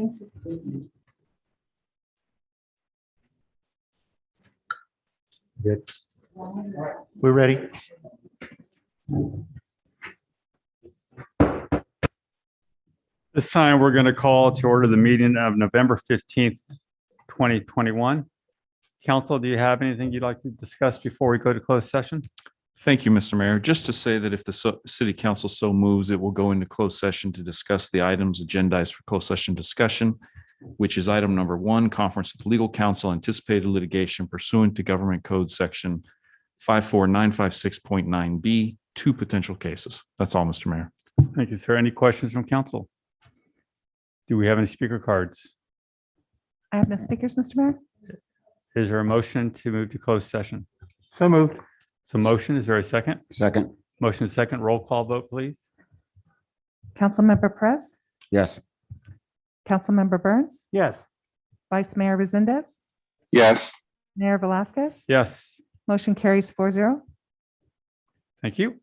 Thank you. Good. We're ready. This time, we're going to call to order the meeting of November 15th, 2021. Council, do you have anything you'd like to discuss before we go to closed session? Thank you, Mr. Mayor. Just to say that if the city council so moves, it will go into closed session to discuss the items agendized for closed session discussion, which is item number 1, conference with legal counsel, anticipated litigation pursuant to Government Code Section 54956.9B, 2 potential cases. That's all, Mr. Mayor. Thank you, sir. Any questions from council? Do we have any speaker cards? I have no speakers, Mr. Mayor. Is there a motion to move to closed session? So moved. So motion, is there a second? Second. Motion second, roll call vote, please. Councilmember Perez, Yes. Councilmember Burns, Yes. Vice Mayor Resendez, Yes. Mayor Velazquez. Yes, Motion carries 4-0. thank you.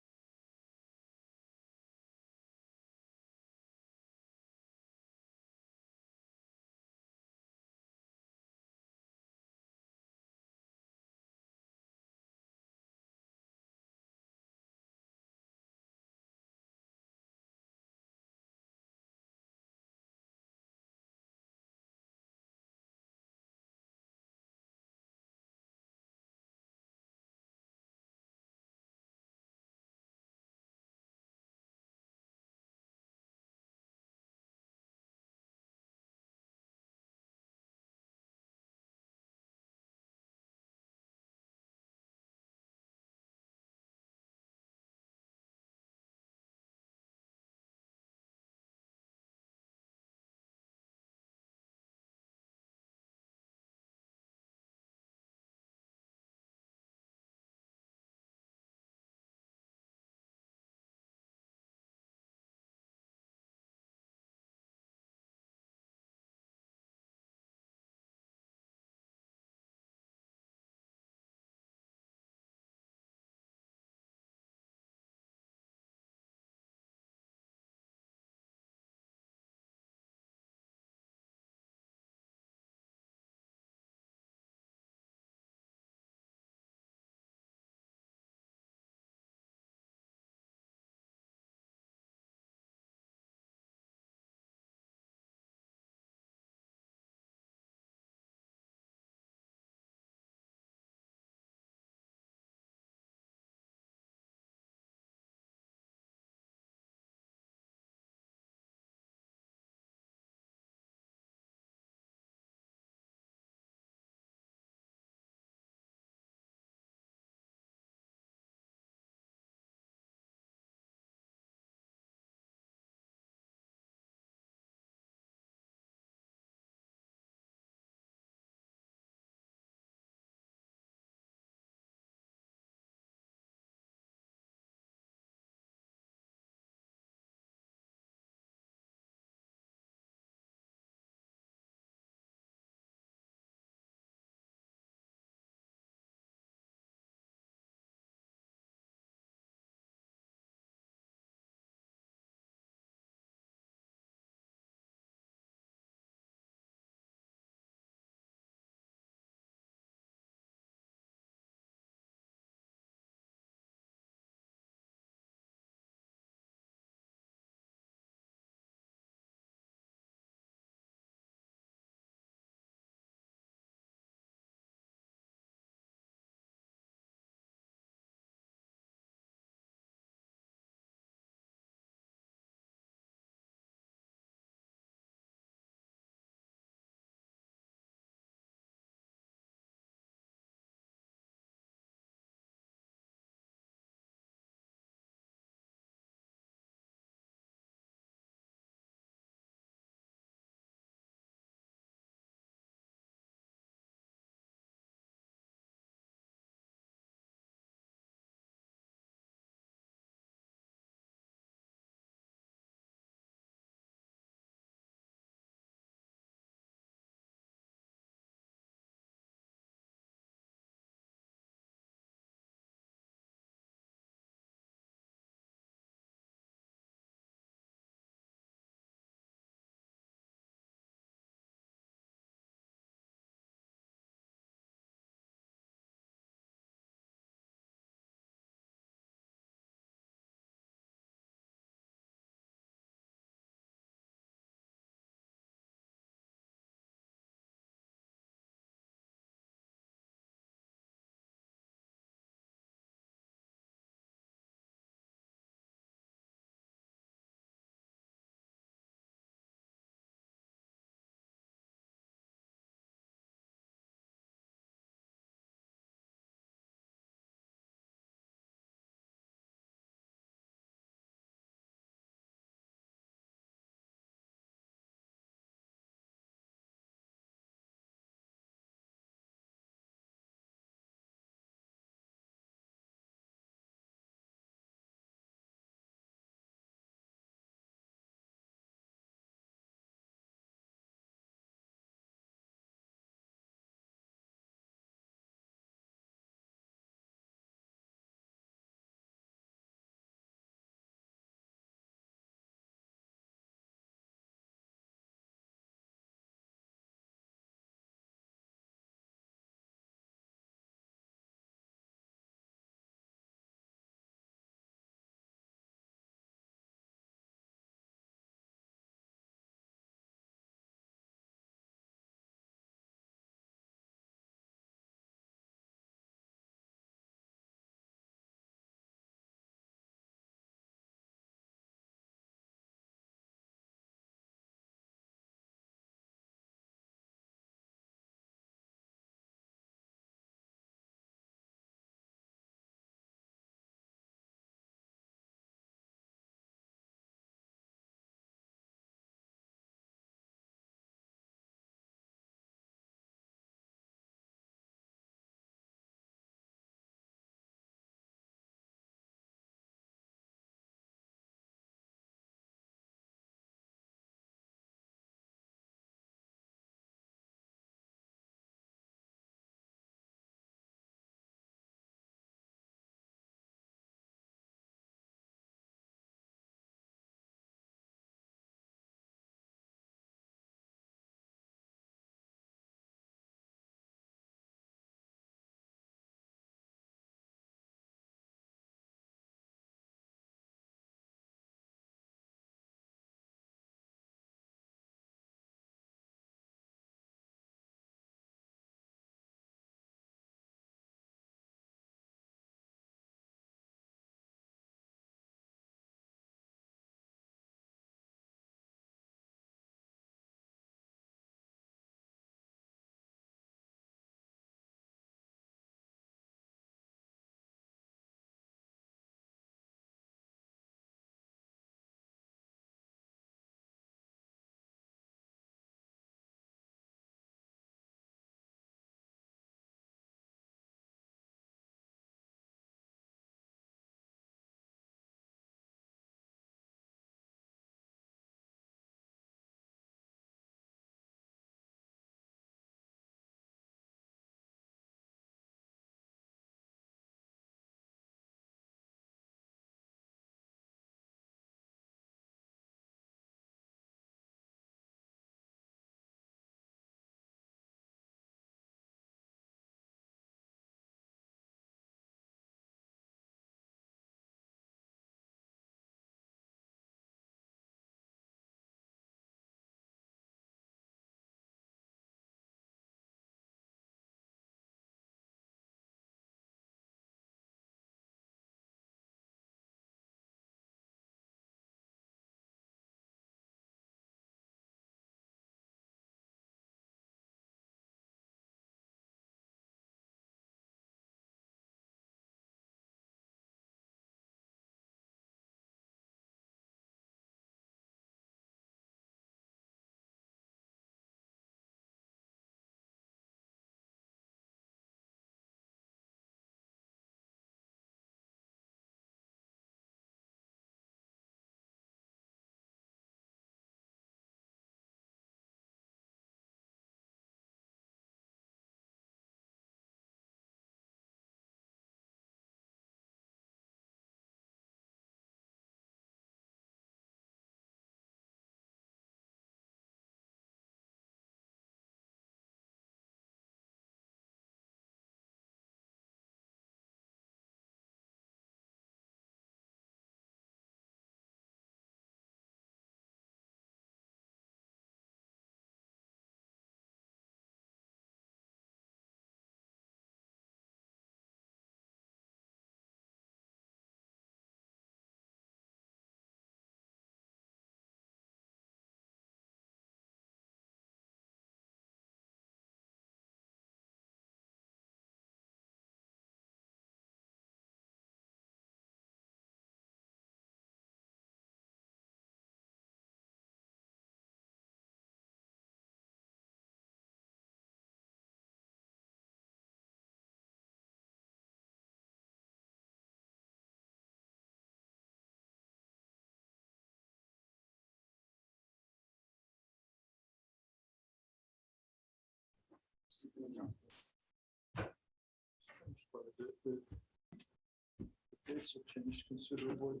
Dates have changed considerably.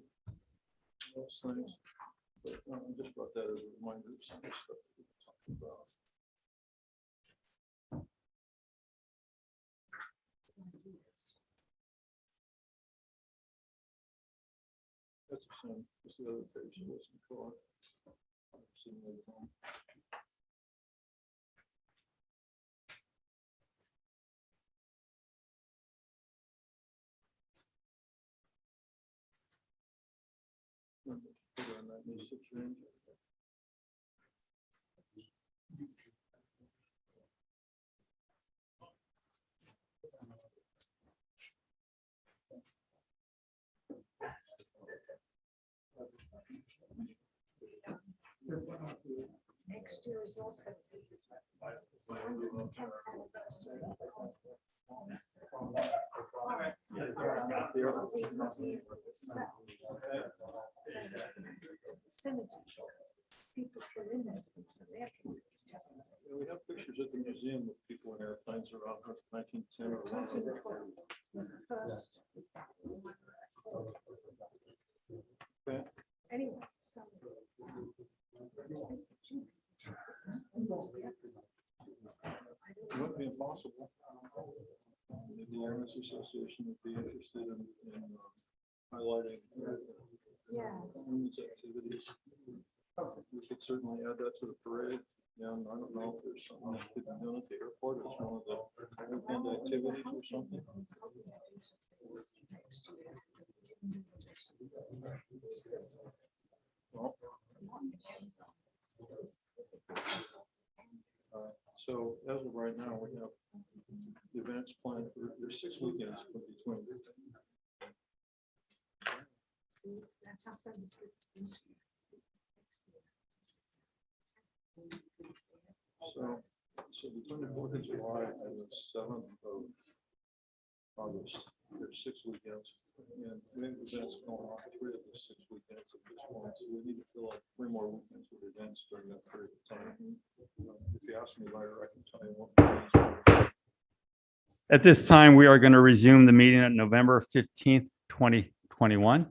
Those things, but I just brought that as a reminder of some of the stuff that we talked about. That's the same. This is the other page. It wasn't called. Seen it on. Put on that new 6 range. Next year is also. People fill in there. We have pictures at the museum of people in airplanes around 1910 or 1912 was the first. Okay. Anyway, so. It wouldn't be impossible. The Airmen Association would be interested in highlighting women's activities. We could certainly add that to the parade. And I don't know if there's something that could be done at the airport as one of the weekend activities or something. Well, so as of right now, we have the events planned for, there's 6 weekends in between. See, that's how some. So between the 4th of July and the 7th of August, there's 6 weekends. And we have events going on 3 of the 6 weekends at this point. So we need to fill out 3 more weekends with events during that period of time. If you ask me later, I can tell you what. At this time, we are going to resume the meeting at November 15th, 2021.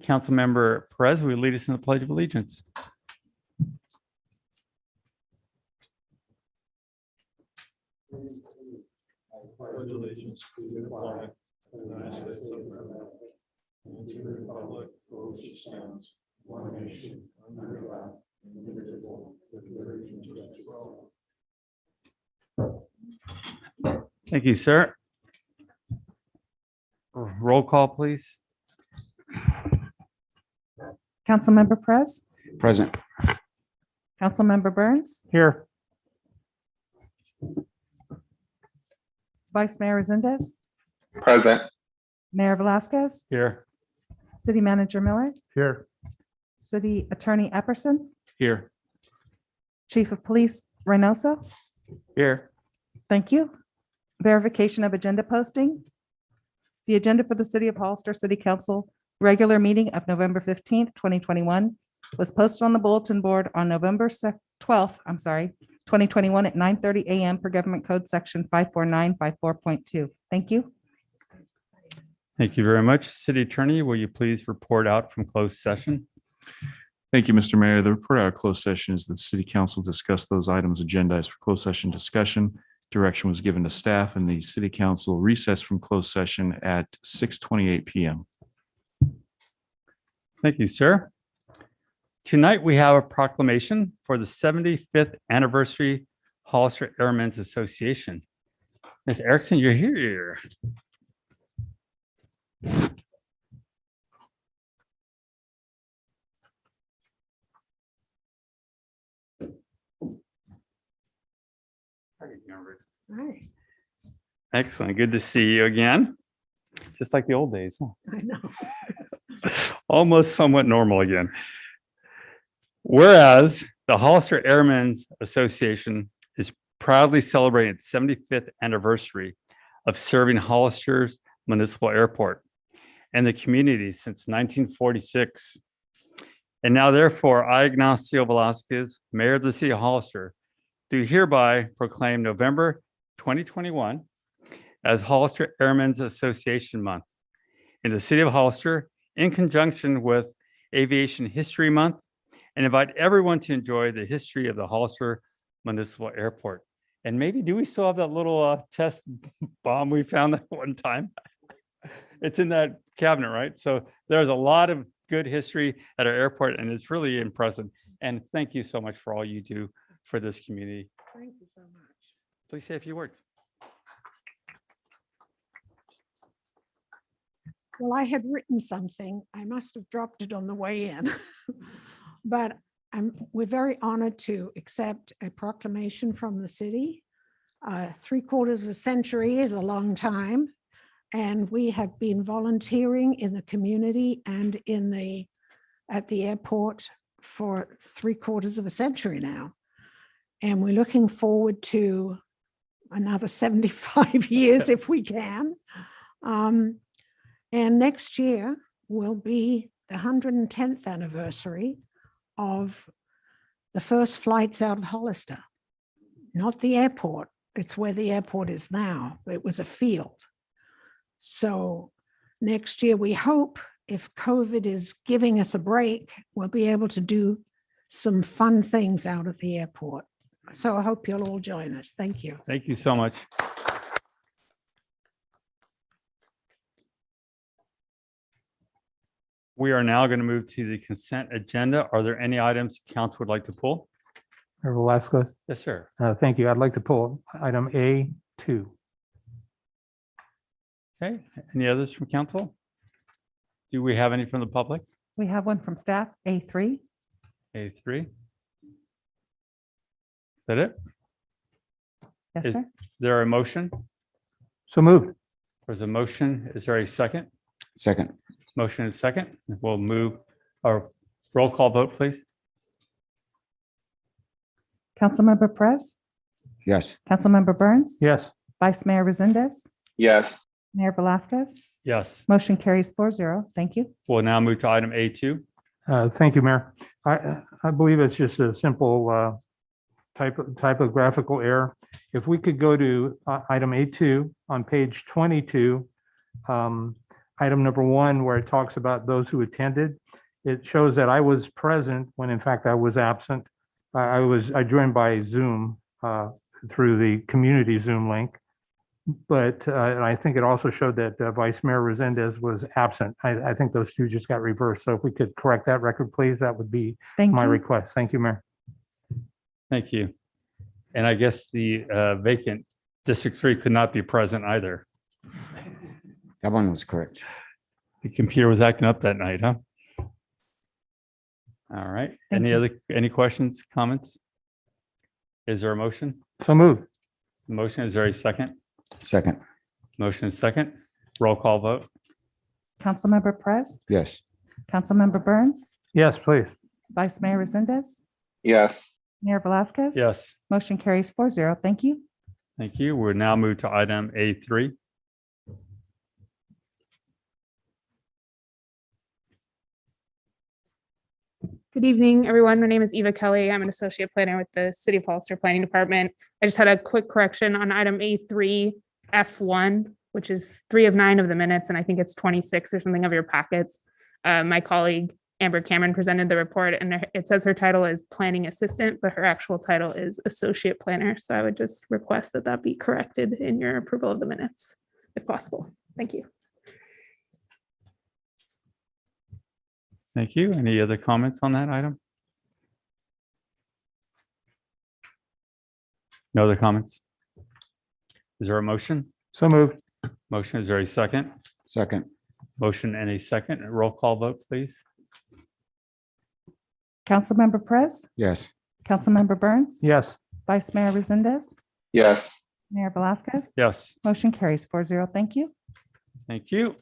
Councilmember Perez, will you lead us in the Pledge of Allegiance? Pledge allegiance to the flag of the United States of America and to the republic for which it stands, one nation, under God, indivisible, with liberty and justice for all. Thank you, sir. Roll call, please. Councilmember Perez, Present. Councilmember Burns, Here. Vice Mayor Resendez, Present. Mayor Velazquez, Here. City Manager Miller, Here. City Attorney Epperson, Here. Chief of Police Reynoso. Here. Thank you. Verification of agenda posting. The agenda for the City of Hollister City Council regular meeting of November 15th, 2021 was posted on the bulletin board on November 12th, 2021 at 9:30 a.m. per Government Code Section 54954.2. Thank you. Thank you very much. City Attorney, will you please report out from closed session? Thank you, Mr. Mayor. The report out of closed session is the city council discussed those items agendized for closed session discussion. Direction was given to staff and the city council recessed from closed session at 6:28 p.m. Thank you, sir. Tonight, we have a proclamation for the 75th anniversary Hollister Airmen's Association. Ms. Erickson, you're here. Right, Excellent. Good to see you again. Just like the old days, huh? I know. Almost somewhat normal again. Whereas the Hollister Airmen's Association is proudly celebrating its 75th anniversary of serving Hollister's Municipal Airport and the community since 1946. And now, therefore, I, Ignacio Velasquez, Mayor of the City of Hollister, do hereby proclaim November 2021 as Hollister Airmen's Association Month in the city of Hollister in conjunction with Aviation History Month, and invite everyone to enjoy the history of the Hollister Municipal Airport. And maybe, do we still have that little test bomb we found that one time? It's in that cabinet, right? So there's a lot of good history at our airport, and it's really impressive. And thank you so much for all you do for this community. Thank you so much. Please say a few words. Well, I had written something. I must have dropped it on the way in. But we're very honored to accept a proclamation from the city. 3/4 of a century is a long time. And we have been volunteering in the community and at the airport for 3/4 of a century now. And we're looking forward to another 75 years if we can. And next year will be the 110th anniversary of the first flights out of Hollister. Not the airport, it's where the airport is now. It was a field. So next year, we hope, if COVID is giving us a break, we'll be able to do some fun things out at the airport. So I hope you'll all join us. Thank you. Thank you so much. We are now going to move to the consent agenda. Are there any items council would like to pull? Mayor Velazquez, Yes, sir. thank you. I'd like to pull item A2. Okay, any others from council? Do we have any from the public? We have one from staff, A3. A3. Is that it? Yes, Is sir. there a motion? So moved. There's a motion. Is there a second? Second. Motion and second. We'll move our roll call vote, please. Councilmember Perez, Yes. Councilmember Burns, Yes. Vice Mayor Resendez, yes, Mayor Velazquez. Yes. Motion carries 4-0. Thank you. We'll now move to item A2. Thank you, Mayor. I believe it's just a simple typographical error. If we could go to item A2 on page 22, item number 1, where it talks about those who attended, it shows that I was present when in fact I was absent. I joined by Zoom through the community Zoom link. But and I think it also showed that Vice Mayor Resendez was absent. I think those two just got reversed. So if we could correct that record, please, that would be Thank my you. request. Thank you, Mayor. Thank you. And I guess the vacant District 3 could not be present either. That one was correct. The computer was acting up that night, huh? All right. Thank you. Any questions, comments? Is there a motion? So moved. Motion, is there a second? Second. Motion is second. Roll call vote. Councilmember Perez, Yes. Councilmember Burns, Yes, please. Vice Mayor Resendez, yes, Mayor Velazquez. Yes, Motion carries 4-0. Thank you. thank you. We're now moved to item A3. Good evening, everyone. My name is Eva Kelly. I'm an associate planner with the City of Hollister Planning Department. I just had a quick correction on item A3 F1, which is 3 of 9 of the minutes, and I think it's 26 or something of your packets. My colleague Amber Cameron presented the report, and it says her title is planning assistant, but her actual title is associate planner. So I would just request that that be corrected in your approval of the minutes, if possible. Thank you. Thank you. Any other comments on that item? No other comments? Is there a motion? So moved. Motion, is there a second? Second. Motion and a second. Roll call vote, please. Councilmember Perez, Yes. Councilmember Burns, Yes. Vice Mayor Resendez, yes, Mayor Velazquez. Yes, Motion carries 4-0. Thank you. thank you.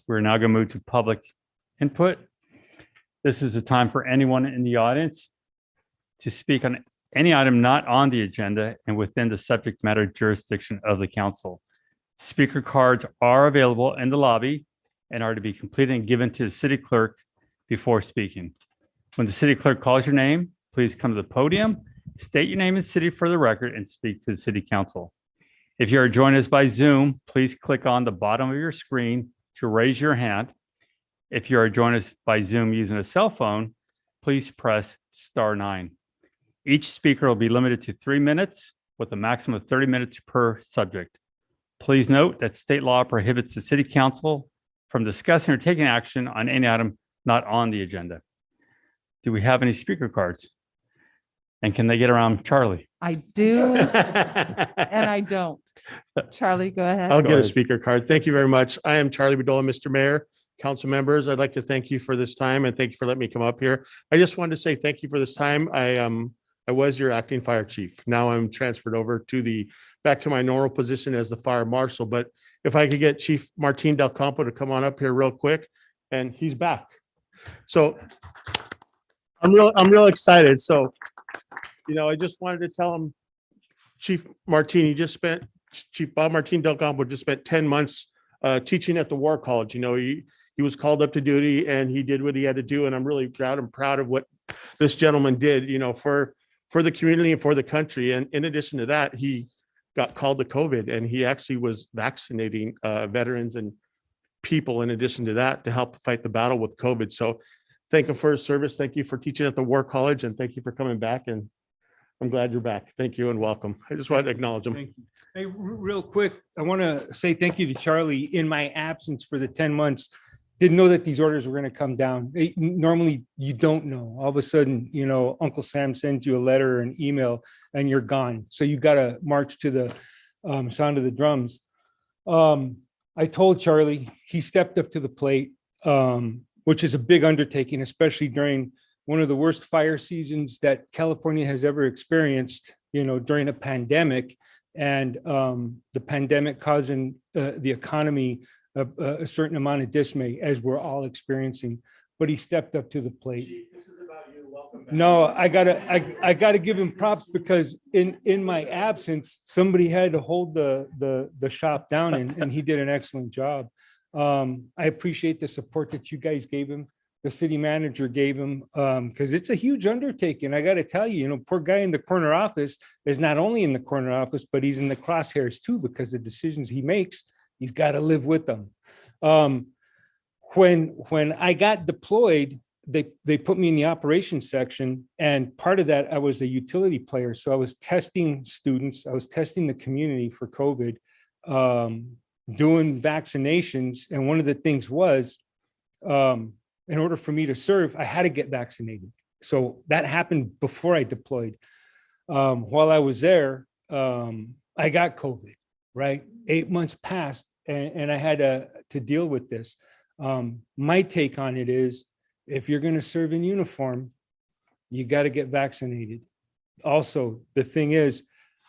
We're now going to move to public input. This is the time for anyone in the audience to speak on any item not on the agenda and within the subject matter jurisdiction of the council. Speaker cards are available in the lobby and are to be completed and given to the city clerk before speaking. When the city clerk calls your name, please come to the podium, State your name and city for the record and speak to the city council. If you are joining us by Zoom, please click on the bottom of your screen to raise your hand. If you are joining us by Zoom using a cell phone, please press *9. Each speaker will be limited to 3 minutes with a maximum of 30 minutes per subject. Please note that state law prohibits the city council from discussing or taking action on any item not on the agenda. Do we have any speaker cards? And can they get around Charlie? I do, and I don't. Charlie, go ahead. I'll Go get a ahead. speaker card. Thank you very much. I am Charlie Bedolla, Mr. Mayor, council members. I'd like to thank you for this time and thank you for letting me come up here. I just wanted to say thank you for this time. I was your acting fire chief. Now I'm transferred over to back to my normal position as the fire marshal. But if I could get Chief Martine Del Campo to come on up here real quick, and he's back. So I'm real excited. So, I just wanted to tell him, Chief Martine, Chief Bob Martine Del Campo just spent 10 months teaching at the War College. He was called up to duty and he did what he had to do. And I'm really proud of what this gentleman did, for the community and for the country. And in addition to that, he got called to COVID and he actually was vaccinating veterans and people in addition to that to help fight the battle with COVID. So thank him for his service. Thank you for teaching at the War College and thank you for coming back. And I'm glad you're back. Thank you and welcome. I just wanted to acknowledge him. Thank you. Hey, real quick, I want to say thank you to Charlie in my absence for the 10 months. Didn't know that these orders were going to come down. Normally, you don't know. All of a sudden, Uncle Sam sends you a letter or an email and you're gone. So you got to march to the sound of the drums. I told Charlie, he stepped up to the plate, which is a big undertaking, especially during one of the worst fire seasons that California has ever experienced, during a pandemic, and the pandemic causing the economy a certain amount of dismay, as we're all experiencing. But he stepped up to the plate. Chief, this is about you. Welcome back. No, I gotta give him props because in my absence, somebody had to hold the shop down and he did an excellent job. I appreciate the support that you guys gave him. The city manager gave him, because it's a huge undertaking. I got to tell you, poor guy in the corner office is not only in the corner office, but he's in the crosshairs too, because the decisions he makes, he's got to live with them. When I got deployed, they put me in the operations section, and part of that, I was a utility player. So I was testing students, I was testing the community for COVID, doing vaccinations. And one of the things was, in order for me to serve, I had to get vaccinated. So that happened before I deployed. While I was there, I got COVID, right? 8 months passed and I had to deal with this. My take on it is, if you're going to serve in uniform, you got to get vaccinated. Also, the thing is,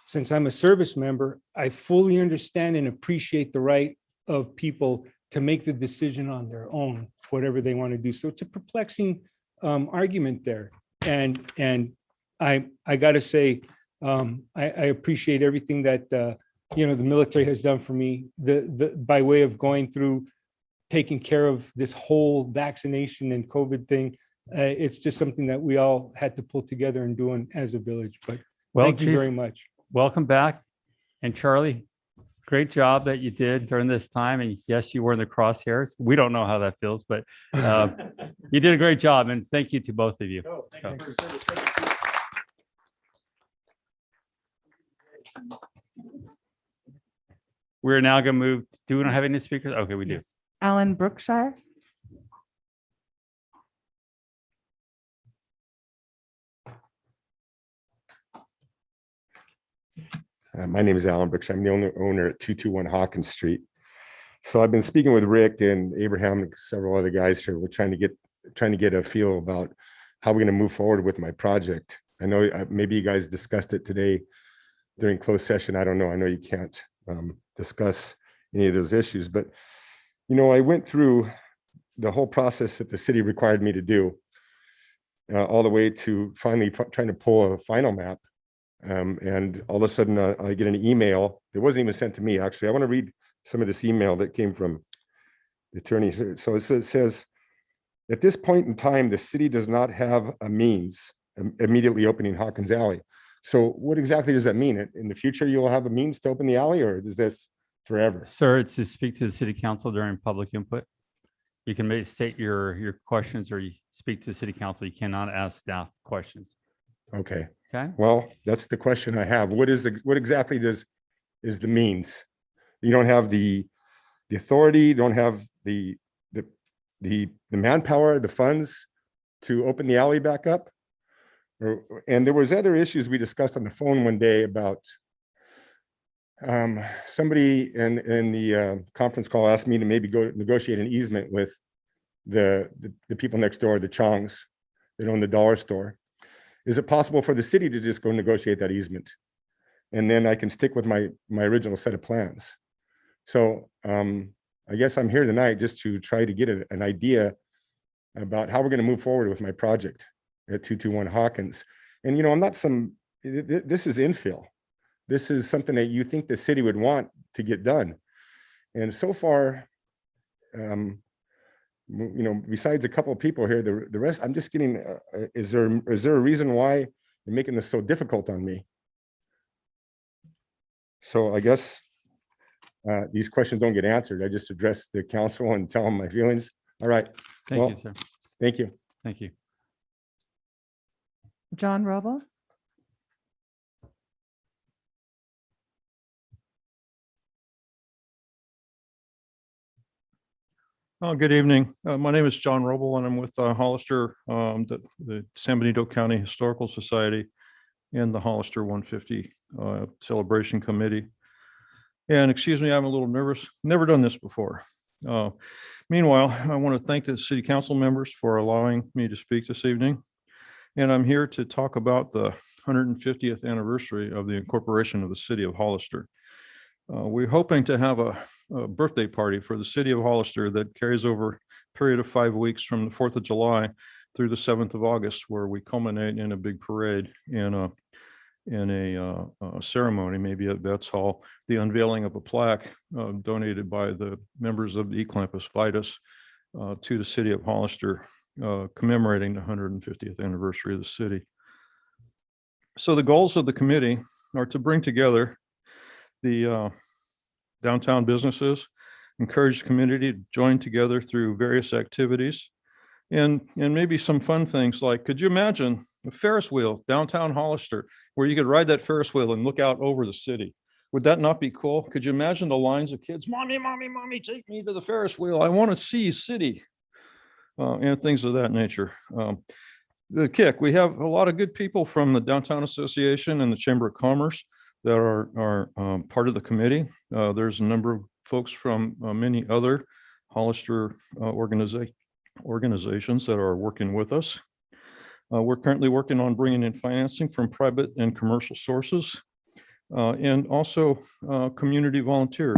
since I'm a service member, I fully understand and appreciate the right of people to make the decision on their own, whatever they want to do. So it's a perplexing argument there. And I got to say, I appreciate everything that, the military has done for me, by way of going through taking care of this whole vaccination and COVID thing. It's just something that we all had to pull together and doing as a village. But Well, thank you Chief, very much. welcome back. And Charlie, great job that you did during this time. And yes, you were in the crosshairs. We don't know how that feels, but you did a great job. And thank you to both of you. Oh, thank you for your service. Thank you. We're now going to move. Do we not have any speakers? Okay, we do. Alan Brookshire. My name is Alan Brooks. I'm the owner at 221 Hawkins Street. So I've been speaking with Rick and Abraham and several other guys here. We're trying to get a feel about how we're going to move forward with my project. I know maybe you guys discussed it today during closed session. I don't know. I know you can't discuss any of those issues, but I went through the whole process that the city required me to do, all the way to finally trying to pull a final map. And all of a sudden I get an email. It wasn't even sent to me, actually. I want to read some of this email that came from the attorney. So it says, at this point in time, the city does not have a means immediately opening Hawkins Alley. So what exactly does that mean? In the future, you'll have a means to open the alley, or is this forever? Sir, it's to speak to the city council during public input. You can state your questions or you speak to the city council. You cannot ask staff questions. Okay, Okay? well, that's the question I have. What exactly is the means? You don't have the authority, you don't have the manpower, the funds to open the alley back up? And there was other issues we discussed on the phone one day about somebody in the conference call asked me to maybe go negotiate an easement with the people next door, the Chongs that own the dollar store. Is it possible for the city to just go negotiate that easement? And then I can stick with my original set of plans. So I guess I'm here tonight just to try to get an idea about how we're going to move forward with my project at 221 Hawkins. And, you know, I'm not this is infill. This is something that you think the city would want to get done. And so far, you know, besides a couple of people here, the rest, I'm just getting, is there a reason why you're making this so difficult on me? So I guess these questions don't get answered. I just address the council and tell them my feelings. All right. Thank Well, you, sir. Thank you. Thank you. John Robo. Good evening. My name is John Roble, and I'm with Hollister, the San Benito County Historical Society and the Hollister 150 Celebration Committee. And excuse me, I'm a little nervous. Never done this before. Meanwhile, I want to thank the city council members for allowing me to speak this evening. And I'm here to talk about the 150th anniversary of the incorporation of the city of Hollister. We're hoping to have a birthday party for the city of Hollister that carries over a period of 5 weeks from the 4th of July through the 7th of August, where we culminate in a big parade in a ceremony, maybe at Betts Hall, the unveiling of a plaque donated by the members of the Eclampus Vitus to the city of Hollister, commemorating the 150th anniversary of the city. So the goals of the committee are to bring together the downtown businesses, encourage the community to join together through various activities, and maybe some fun things like, could you imagine a Ferris wheel downtown Hollister where you could ride that Ferris wheel and look out over the city? Would that not be cool? Could you imagine the lines of kids, mommy, mommy, mommy, take me to the Ferris wheel. I want to see city, and things of that nature. The kick, we have a lot of good people from the Downtown Association and the Chamber of Commerce that are part of the committee. There's a number of folks from many other Hollister organizations that are working with us. We're currently working on bringing in financing from private and commercial sources, and also community volunteers.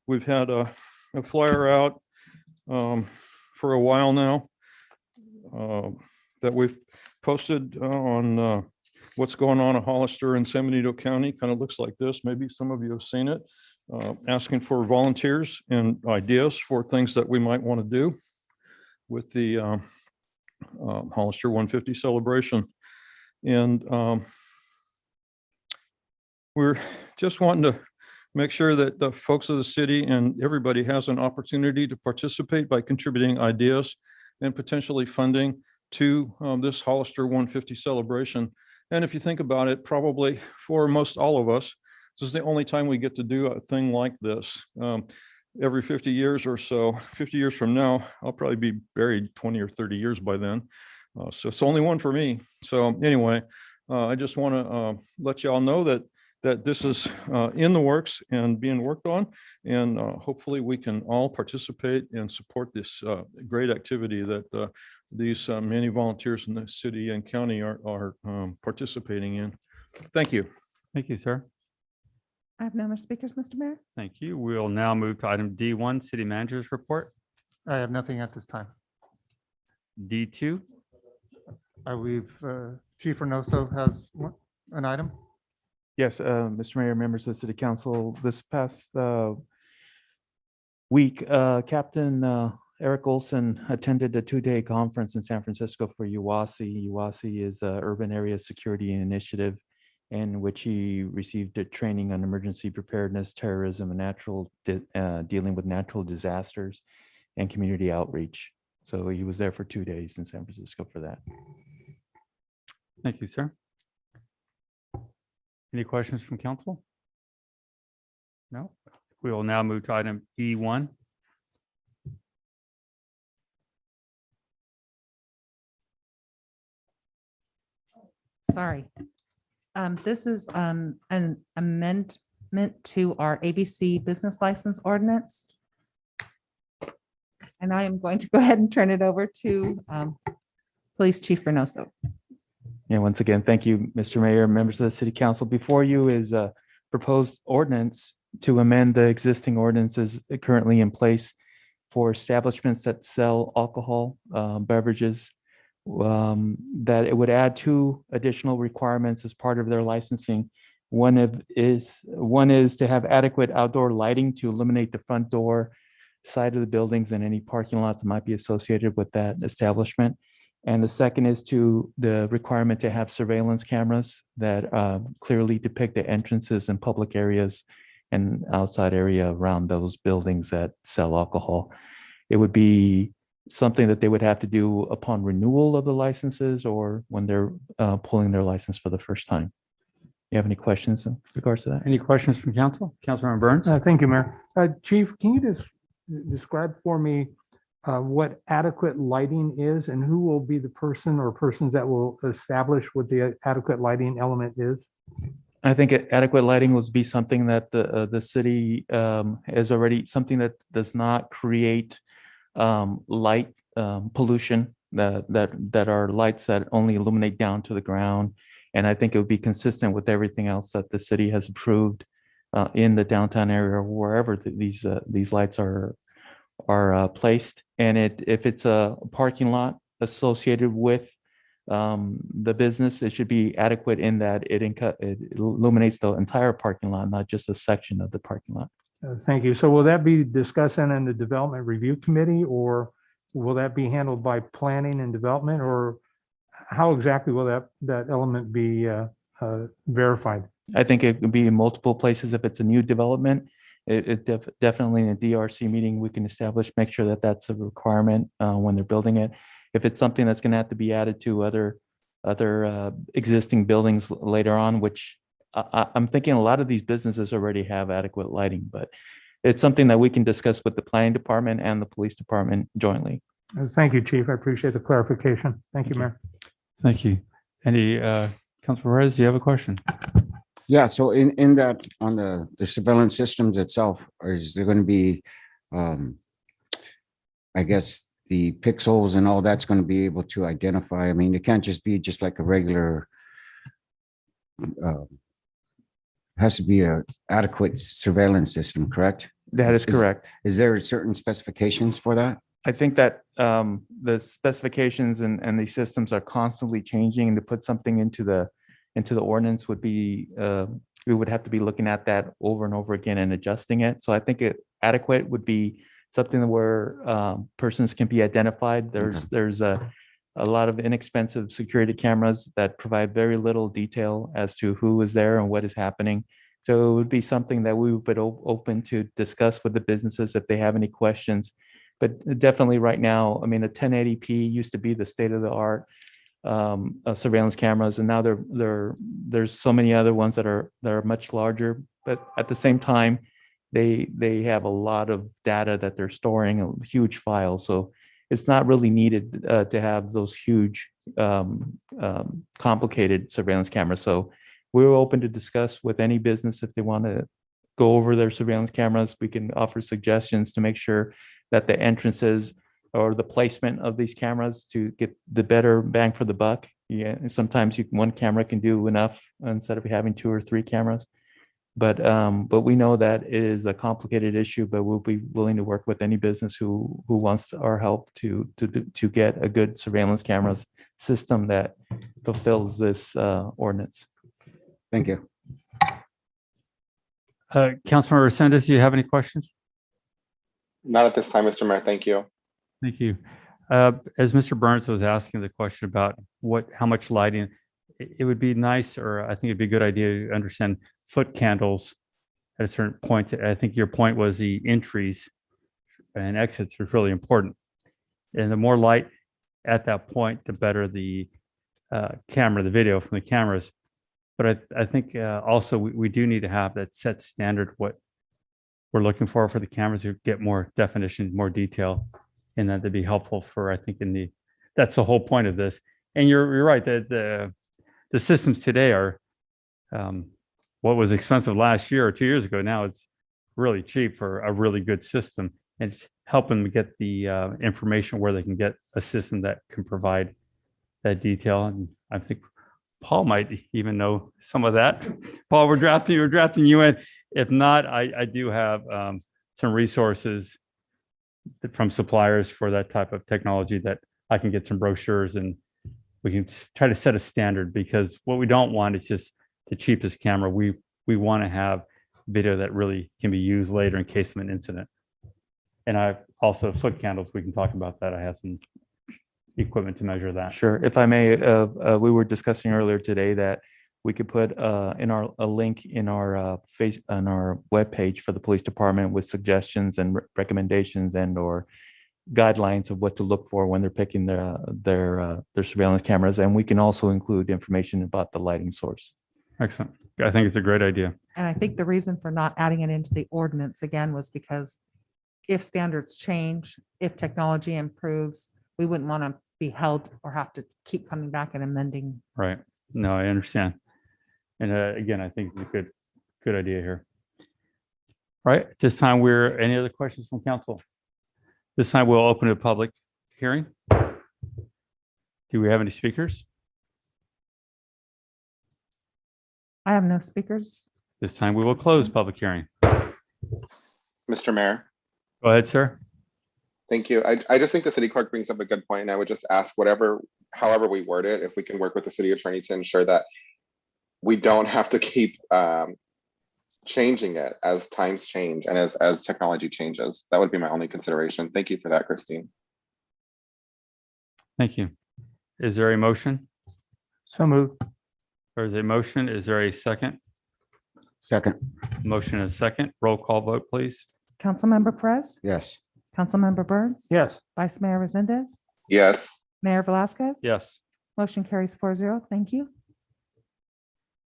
We've had a flyer out for a while now that we've posted on what's going on in Hollister and San Benito County. Kind of looks like this. Maybe some of you have seen it, asking for volunteers and ideas for things that we might want to do with the Hollister 150 celebration. And we're just wanting to make sure that the folks of the city and everybody has an opportunity to participate by contributing ideas and potentially funding to this Hollister 150 celebration. And if you think about it, probably for most all of us, this is the only time we get to do a thing like this. Every 50 years or so, 50 years from now, I'll probably be buried 20 or 30 years by then. So it's only one for me. So anyway, I just want to let you all know that this is in the works and being worked on. And hopefully we can all participate and support this great activity that these many volunteers in the city and county are participating in. Thank you. Thank you, sir. I have no more speakers, Mr. Mayor. Thank you. We'll now move to item D1, city manager's report. I have nothing at this time. D2, I believe Chief Reynoso has an item. Yes, Mr. Mayor, members of the City Council, this past week, Captain Eric Olson attended a 2-day conference in San Francisco for UASI. UASI is an Urban Area Security Initiative, in which he received a training on emergency preparedness, terrorism, and dealing with natural disasters and community outreach. So he was there for 2 days in San Francisco for that. Thank you, sir. Any questions from council? No? We will now move to item E1. Sorry. This is an amendment to our ABC business license ordinance. And I am going to go ahead and turn it over to Police Chief Reynoso. Yeah, once again, thank you, Mr. Mayor, members of the city council. Before you is a proposed ordinance to amend the existing ordinances currently in place for establishments that sell alcohol beverages. That it would add 2 additional requirements as part of their licensing. One is to have adequate outdoor lighting to illuminate the front door, side of the buildings, and any parking lots that might be associated with that establishment. And the second is the requirement to have surveillance cameras that clearly depict the entrances and public areas and outside area around those buildings that sell alcohol. It would be something that they would have to do upon renewal of the licenses or when they're pulling their license for the first time. You have any questions in regards to that? Any questions from council? Councilmember Burns? Thank you, Mayor. Chief, can you just describe for me what adequate lighting is and who will be the person or persons that will establish what the adequate lighting element is? I think adequate lighting would be something that the city is already something that does not create light pollution, that are lights that only illuminate down to the ground. And I think it would be consistent with everything else that the city has approved in the downtown area or wherever these lights are placed. And if it's a parking lot associated with the business, it should be adequate in that it illuminates the entire parking lot, not just a section of the parking lot. Thank you. So will that be discussed in the Development Review Committee, or will that be handled by Planning and Development, or how exactly will that element be verified? I think it could be in multiple places. If it's a new development, definitely in a DRC meeting, we can establish, make sure that that's a requirement when they're building it. If it's something that's going to have to be added to other existing buildings later on, which I'm thinking a lot of these businesses already have adequate lighting, but it's something that we can discuss with the planning department and the police department jointly. Thank you, Chief. I appreciate the clarification. Thank you, Mayor. Thank you. Any, Councilor Perez, do you have a question? Yeah, so in that, on the surveillance systems itself, is there going to be, I guess, the pixels and all that's going to be able to identify? I mean, it can't just be just like a regular, has to be a adequate surveillance system, correct? That is correct. Is there certain specifications for that? I think that the specifications and these systems are constantly changing, and to put something into the ordinance would be, we would have to be looking at that over and over again and adjusting it. So I think adequate would be something where persons can be identified. There's a lot of inexpensive security cameras that provide very little detail as to who is there and what is happening. So it would be something that we would be open to discuss with the businesses if they have any questions. But definitely right now, I mean, the 1080p used to be the state of the art surveillance cameras, and now there's so many other ones that are much larger. But at the same time, they have a lot of data that they're storing, a huge file. So it's not really needed to have those huge, complicated surveillance cameras. So we're open to discuss with any business if they want to go over their surveillance cameras. We can offer suggestions to make sure that the entrances or the placement of these cameras to get the better bang for the buck. Yeah, sometimes one camera can do enough instead of having 2 or 3 cameras. But we know that it is a complicated issue, but we'll be willing to work with any business who wants our help to get a good surveillance cameras system that fulfills this ordinance. Thank you. Councilmember Resendez, do you have any questions? Not at this time, Mr. Mayor. Thank you. Thank you. As Mr. Burns was asking the question about how much lighting, it would be nice, or I think it'd be a good idea to understand foot candles at a certain point. I think your point was the entries and exits was really important. And the more light at that point, the better the camera, the video from the cameras. But I think also we do need to have that set standard, what we're looking for the cameras, to get more definition, more detail, and that would be helpful for, I think, that's the whole point of this. And you're right, that the systems today are what was expensive last year or 2 years ago. Now it's really cheap for a really good system. And it's helping them get the information where they can get a system that can provide that detail. And I think Paul might even know some of that. Paul, we're drafting you in. If not, I do have some resources from suppliers for that type of technology that I can get some brochures, and we can try to set a standard, because what we don't want is just the cheapest camera. We want to have video that really can be used later in case of an incident. And I also foot candles, we can talk about that. I have some equipment to measure that. Sure. If I may, we were discussing earlier today that we could put a link in our on our webpage for the police department with suggestions and recommendations and/or guidelines of what to look for when they're picking their surveillance cameras. And we can also include information about the lighting source. Excellent. I think it's a great idea. And I think the reason for not adding it into the ordinance again was because if standards change, if technology improves, we wouldn't want to be held or have to keep coming back and amending. Right. No, I understand. And again, I think it's a good idea here. Right. At this time, any other questions from council? This time we'll open a public hearing. Do we have any speakers? I have no speakers. This time we will close public hearing. Mr. Mayor, Go ahead, sir. thank you. I just think the city clerk brings up a good point, and I would just ask however we word it, if we can work with the city attorney to ensure that we don't have to keep changing it as times change and as technology changes. That would be my only consideration. Thank you for that, Christine. Thank you. Is there a motion? So moved. Or is a motion? Is there a second? Second, Motion is second. Roll call vote, please. Councilmember Perez, yes. Councilmember Burns, Yes. Vice Mayor Resendez, Yes. Mayor Velazquez. Yes. Motion carries 4-0. Thank you.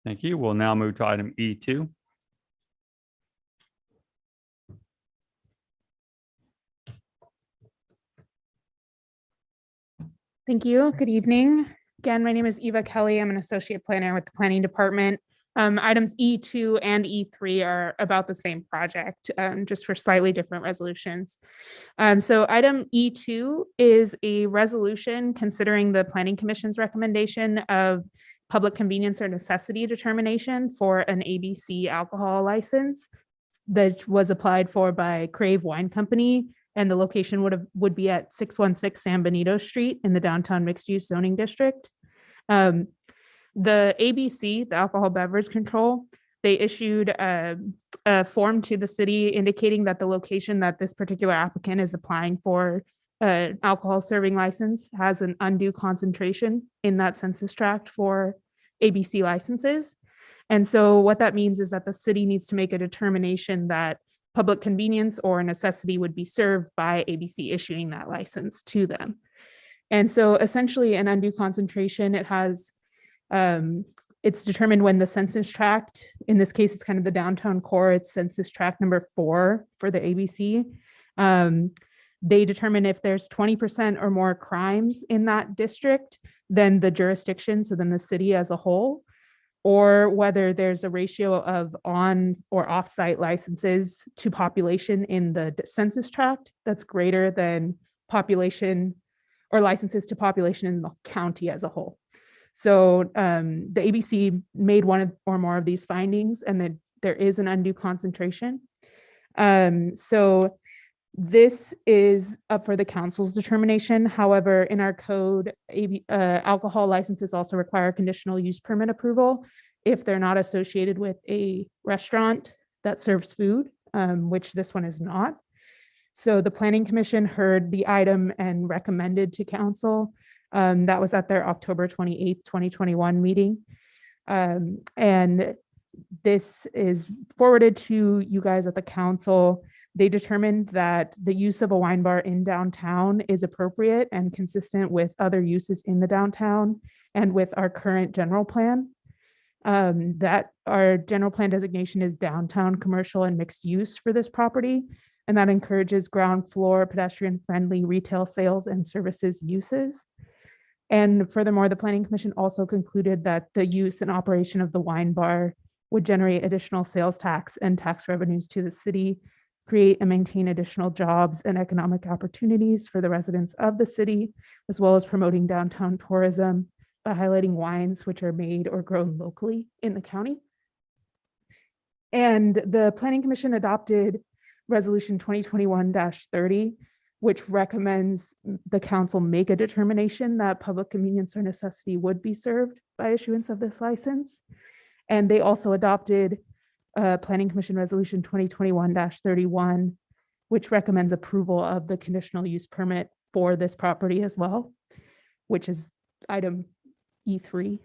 Thank you. We'll now move to item E2. Thank you. Good evening. Again, my name is Eva Kelly. I'm an associate planner with the planning department. Items E2 and E3 are about the same project, just for slightly different resolutions. So item E2 is a resolution considering the Planning Commission's recommendation of public convenience or necessity determination for an ABC alcohol license that was applied for by Crave Wine Company, and the location would be at 616 San Benito Street in the downtown mixed-use zoning district. The ABC, the Alcohol Beverage Control, they issued a form to the city indicating that the location that this particular applicant is applying for an alcohol serving license has an undue concentration in that census tract for ABC licenses. And so what that means is that the city needs to make a determination that public convenience or necessity would be served by ABC issuing that license to them. And so essentially an undue concentration, it's determined when the census tract, in this case, it's kind of the downtown core, it's census tract number 4 for the ABC. They determine if there's 20% or more crimes in that district, then the jurisdiction, so then the city as a whole, or whether there's a ratio of on or off-site licenses to population in the census tract that's greater than population or licenses to population in the county as a whole. So the ABC made one or more of these findings, and that there is an undue concentration. So this is up for the council's determination. However, in our code, alcohol licenses also require conditional use permit approval if they're not associated with a restaurant that serves food, which this one is not. So the Planning Commission heard the item and recommended to council That was at their October 28th, 2021 meeting. And this is forwarded to you guys at the council. They determined that the use of a wine bar in downtown is appropriate and consistent with other uses in the downtown and with our current general plan. That our general plan designation is downtown commercial and mixed use for this property. And that encourages ground floor pedestrian friendly retail sales and services uses. And furthermore, the Planning Commission also concluded that the use and operation of the wine bar would generate additional sales tax and tax revenues to the city, create and maintain additional jobs and economic opportunities for the residents of the city, as well as promoting downtown tourism by highlighting wines which are made or grown locally in the county. And the Planning Commission adopted Resolution 2021-30, which recommends the council make a determination that public convenience or necessity would be served by issuance of this license. And they also adopted Planning Commission Resolution 2021-31, which recommends approval of the conditional use permit for this property as well, which is item E3.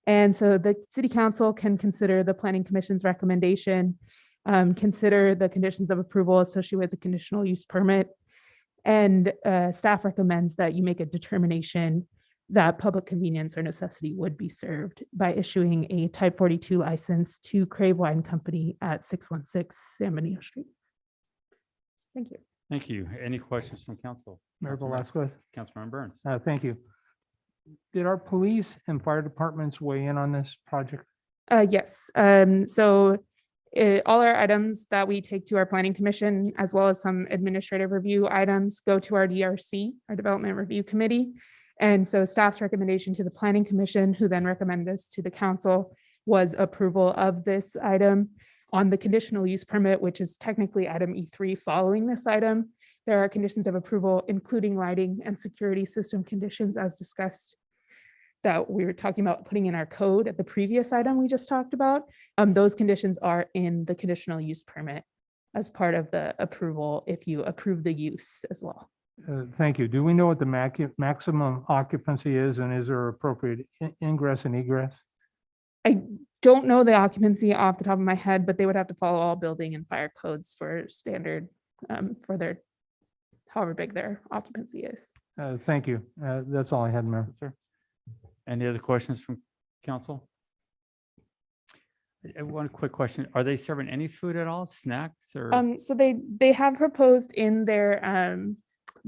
And so the city council can consider the Planning Commission's recommendation, consider the conditions of approval associated with the conditional use permit, and staff recommends that you make a determination that public convenience or necessity would be served by issuing a type 42 license to Crave Wine Company at 616 San Benito Street. Thank you. Thank you. Any questions from council? Mayor Velasquez. Councilmember Burns. Thank you. Did our police and fire departments weigh in on this project? Yes. So all our items that we take to our planning commission, as well as some administrative review items, go to our DRC, our Development Review Committee. And so staff's recommendation to the planning commission, who then recommend this to the council, was approval of this item. On the conditional use permit, which is technically item E3 following this item, there are conditions of approval, including lighting and security system conditions as discussed that we were talking about putting in our code at the previous item we just talked about. Those conditions are in the conditional use permit as part of the approval if you approve the use as well. Thank you. Do we know what the maximum occupancy is, and is there appropriate ingress and egress? I don't know the occupancy off the top of my head, but they would have to follow all building and fire codes for standard for their, however big their occupancy is. Thank you. That's all I had, Mayor. Sir. Any other questions from council? One quick question. Are they serving any food at all? Snacks or? So they have proposed in their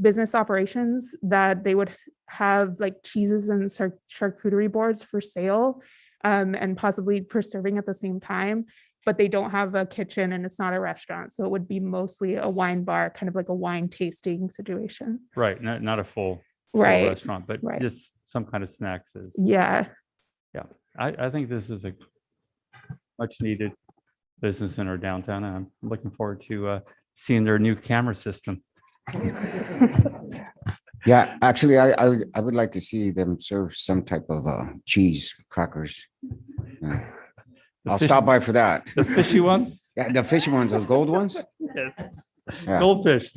business operations that they would have like cheeses and charcuterie boards for sale and possibly for serving at the same time, but they don't have a kitchen and it's not a restaurant. So it would be mostly a wine bar, kind of like a wine tasting situation. Right, not a full Right. restaurant, but Right. just some kind of snacks is. Yeah. Yeah, I think this is a much needed business in our downtown. And I'm looking forward to seeing their new camera system. Yeah, actually, I would like to see them serve some type of cheese crackers. Yeah. The I'll fish- stop by for that. The fishy ones? Yeah, the fishy ones, those gold ones. Yeah. Yeah. Goldfish.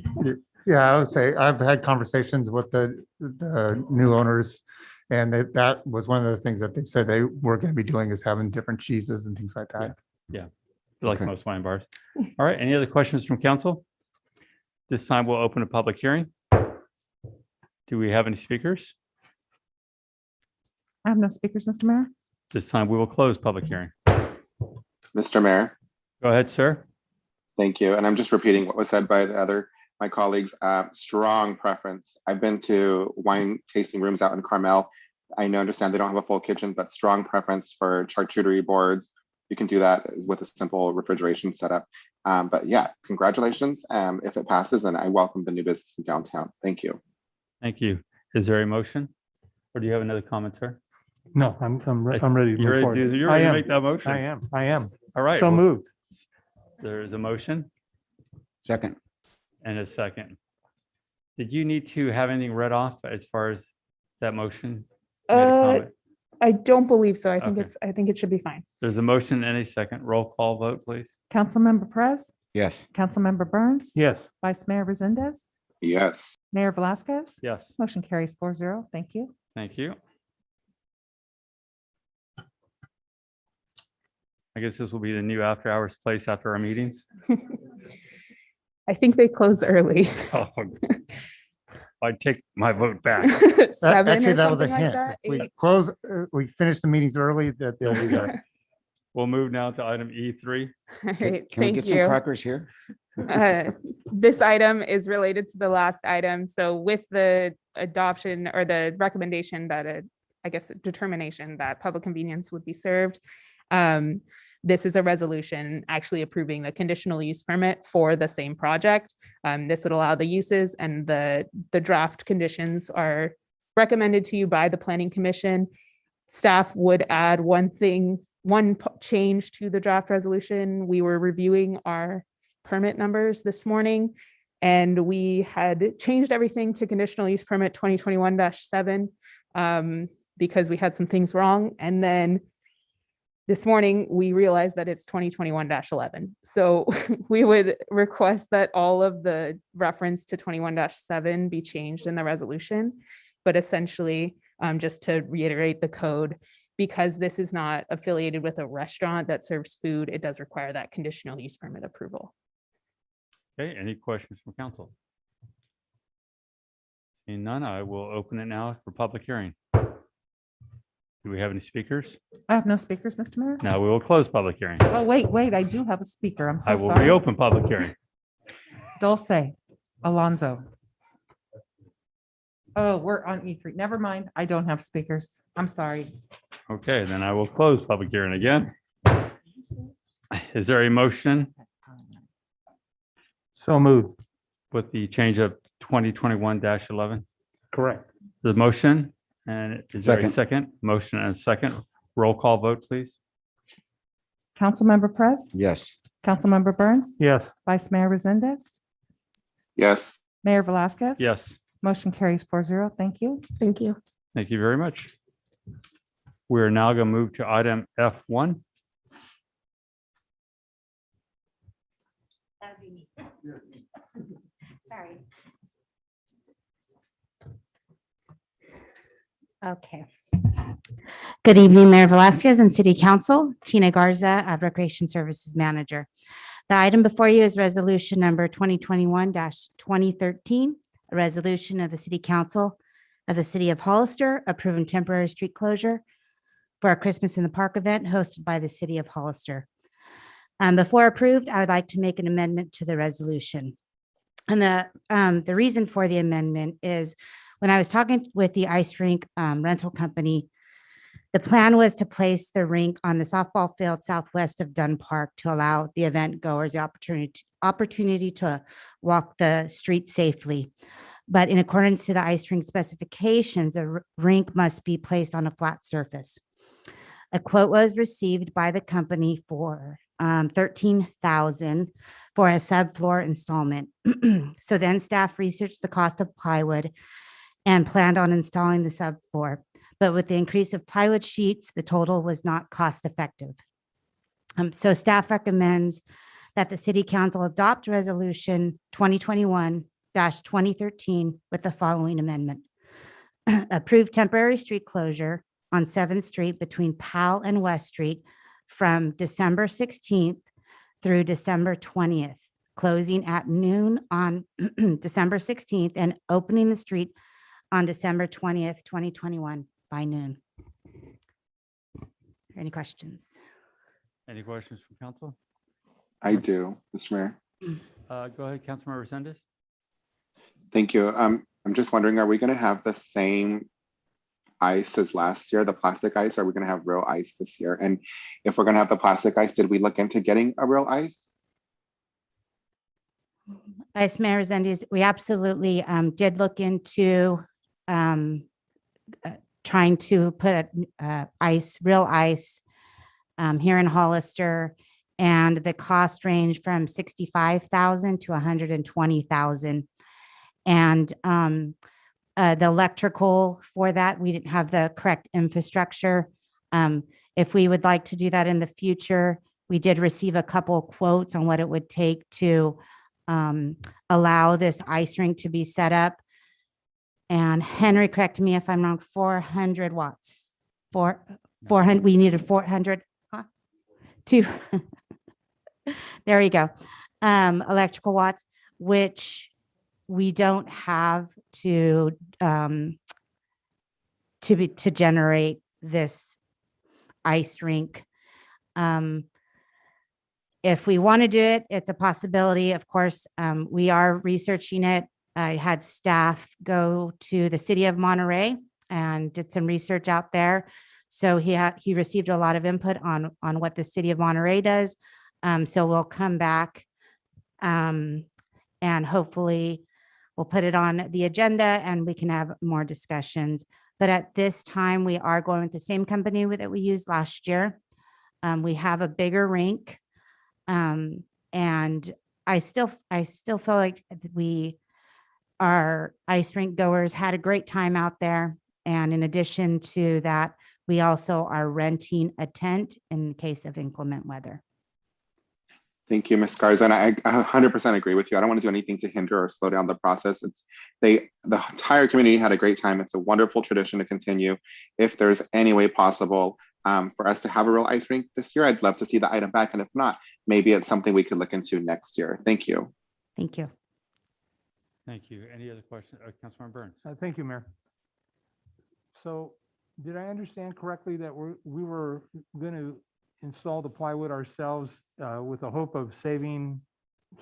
Yeah, I would say I've had conversations with the new owners. And that was one of the things that they said they were going to be doing is having different cheeses and things like that. Like Okay. most wine bars. All right, any other questions from council? This time we'll open a public hearing. Do we have any speakers? I have no speakers, Mr. Mayor. This time we will close public hearing. Mr. Mayor, Go ahead, sir. thank you. And I'm just repeating what was said by my colleagues. Strong preference. I've been to wine tasting rooms out in Carmel. I understand they don't have a full kitchen, but strong preference for charcuterie boards. You can do that with a simple refrigeration setup. But yeah, congratulations. If it passes, and I welcome the new business in downtown. Thank you. Thank you. Is there a motion? Or do you have another comment, sir? No, I'm ready to You're move ready forward. to- you're I ready to am. make that motion? I am. All right. So well, moved. There's a motion Second. and a second. Did you need to have anything read off as far as that motion? You made a comment. I don't believe so. I think Okay. I think it should be fine. There's a motion and a second. Roll call vote, please. Councilmember Perez, Yes. Councilmember Burns, Yes. Vice Mayor Resendez, Yes. Mayor Velazquez? Yes, Motion carries 4-0. Thank you. thank you. I guess this will be the new after hours place after our meetings. I think they close early. Oh, I'd take my vote back. Seven Actually, or that was a something like hint. that. If we Eight. close, we finish the meetings early, that they'll be there. We'll move now to item E3. All Can right, can we thank get some you. crackers here? This item is related to the last item. So with the adoption or the recommendation that I guess a determination that public convenience would be served. This is a resolution actually approving the conditional use permit for the same project. This would allow the uses, and the draft conditions are recommended to you by the Planning Commission. Staff would add one change to the draft resolution. We were reviewing our permit numbers this morning, and we had changed everything to conditional use permit 2021-7 because we had some things wrong. And then this morning, we realized that it's 2021-11. So we would request that all of the reference to 21-7 be changed in the resolution. But essentially, just to reiterate the code, because this is not affiliated with a restaurant that serves food, it does require that conditional use permit approval. Okay, any questions from council? Seeing none, I will open it now for public hearing. Do we have any speakers? I have no speakers, Mr. Mayor. Now we will close public hearing. Oh, wait, I do have a speaker. I'm I so will sorry. reopen public hearing. Dulce Alonso. Oh, we're on E3. Never mind. I don't have speakers. I'm sorry. Okay, then I will close public hearing again. Is there a motion So moved. with the change of 2021-11? Correct. The motion, and is there a Second. second? Motion and a second. Roll call vote, please. Councilmember Perez, Yes. Councilmember Burns, Yes. Vice Mayor Resendez, Yes. Mayor Velazquez. Yes, Motion carries 4-0. Thank you. Thank you. thank you very much. We are now going to move to item F1. Sorry. Okay. Good evening, Mayor Velazquez and City Council. Tina Garza, Recreation Services Manager. The item before you is resolution number 2021-2013, a resolution of the City Council of the City of Hollister approving temporary street closure for a Christmas in the Park event hosted by the City of Hollister. Before approved, I would like to make an amendment to the resolution. And the reason for the amendment is when I was talking with the ice rink rental company, the plan was to place the rink on the softball field southwest of Dunn Park to allow the event goers the opportunity to walk the street safely. But in accordance to the ice rink specifications, a rink must be placed on a flat surface. A quote was received by the company for $13,000 for a subfloor installment. So then staff researched the cost of plywood and planned on installing the subfloor. But with the increase of plywood sheets, the total was not cost effective. So staff recommends that the City Council adopt Resolution 2021-2013 with the following amendment. Approve temporary street closure on 7th Street between Powell and West Street from December 16th through December 20th, closing at noon on December 16th and opening the street on December 20th, 2021 by noon. Any questions? Any questions from council? I do, Mr. Mayor. Go ahead, Councilmember Resendez. Thank you. I'm just wondering, are we going to have the same ice as last year, the plastic ice? Are we going to have real ice this year? And if we're going to have the plastic ice, did we look into getting a real ice? Vice Mayor Zendes, we absolutely did look into trying to put real ice here in Hollister, and the cost range from $65,000 to $120,000. And the electrical for that, we didn't have the correct infrastructure. If we would like to do that in the future, we did receive a couple of quotes on what it would take to allow this ice rink to be set up. And Henry, correct me if I'm wrong, 400 watts. 400, we needed 400, huh? Two. There you go. Electrical watts, which we don't have to generate this ice rink. If we want to do it, it's a possibility. Of course, we are researching it. I had staff go to the city of Monterey and did some research out there. So he received a lot of input on what the city of Monterey does. So we'll come back and hopefully we'll put it on the agenda and we can have more discussions. But at this time, we are going with the same company that we used last year. We have a bigger rink. And I still feel like our ice rink goers had a great time out there. And in addition to that, we also are renting a tent in case of inclement weather. Thank you, Ms. Garza. And I 100% agree with you. I don't want to do anything to hinder or slow down the process. The entire community had a great time. It's a wonderful tradition to continue. If there's any way possible for us to have a real ice rink this year, I'd love to see the item back. And if not, maybe it's something we could look into next year. Thank you. Thank you. Thank you. Any other questions? Councilmember Burns. Thank you, Mayor. So did I understand correctly that we were going to install the plywood ourselves with the hope of saving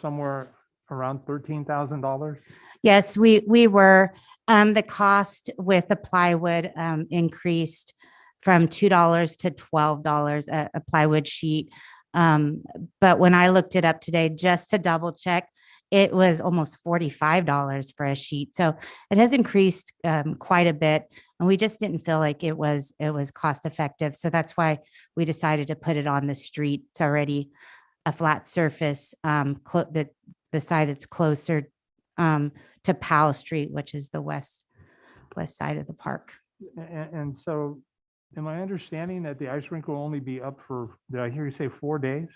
somewhere around $13,000? Yes, we were. The cost with the plywood increased from $2 to $12 a plywood sheet. But when I looked it up today, just to double check, it was almost $45 for a sheet. So it has increased quite a bit. And we just didn't feel like it was cost effective. So that's why we decided to put it on the street. It's already a flat surface, the side that's closer to Powell Street, which is the west side of the park. And so am I understanding that the ice rink will only be up for, did I hear you say 4 days?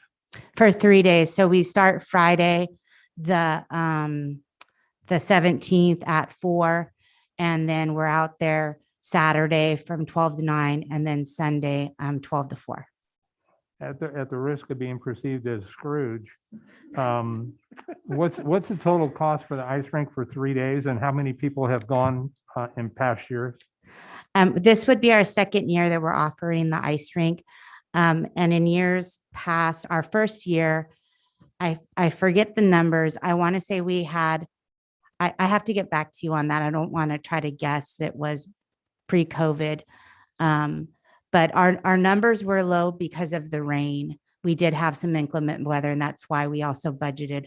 For 3 days. So we start Friday, the 17th at 4, and then we're out there Saturday from 12 to 9, and then Sunday 12 to 4. At the risk of being perceived as Scrooge, what's the total cost for the ice rink for 3 days, and how many people have gone in past years? This would be our second year that we're offering the ice rink. And in years past, our first year, I forget the numbers. I want to say we had, I have to get back to you on that. I don't want to try to guess. It was pre-COVID. But our numbers were low because of the rain. We did have some inclement weather, and that's why we also budgeted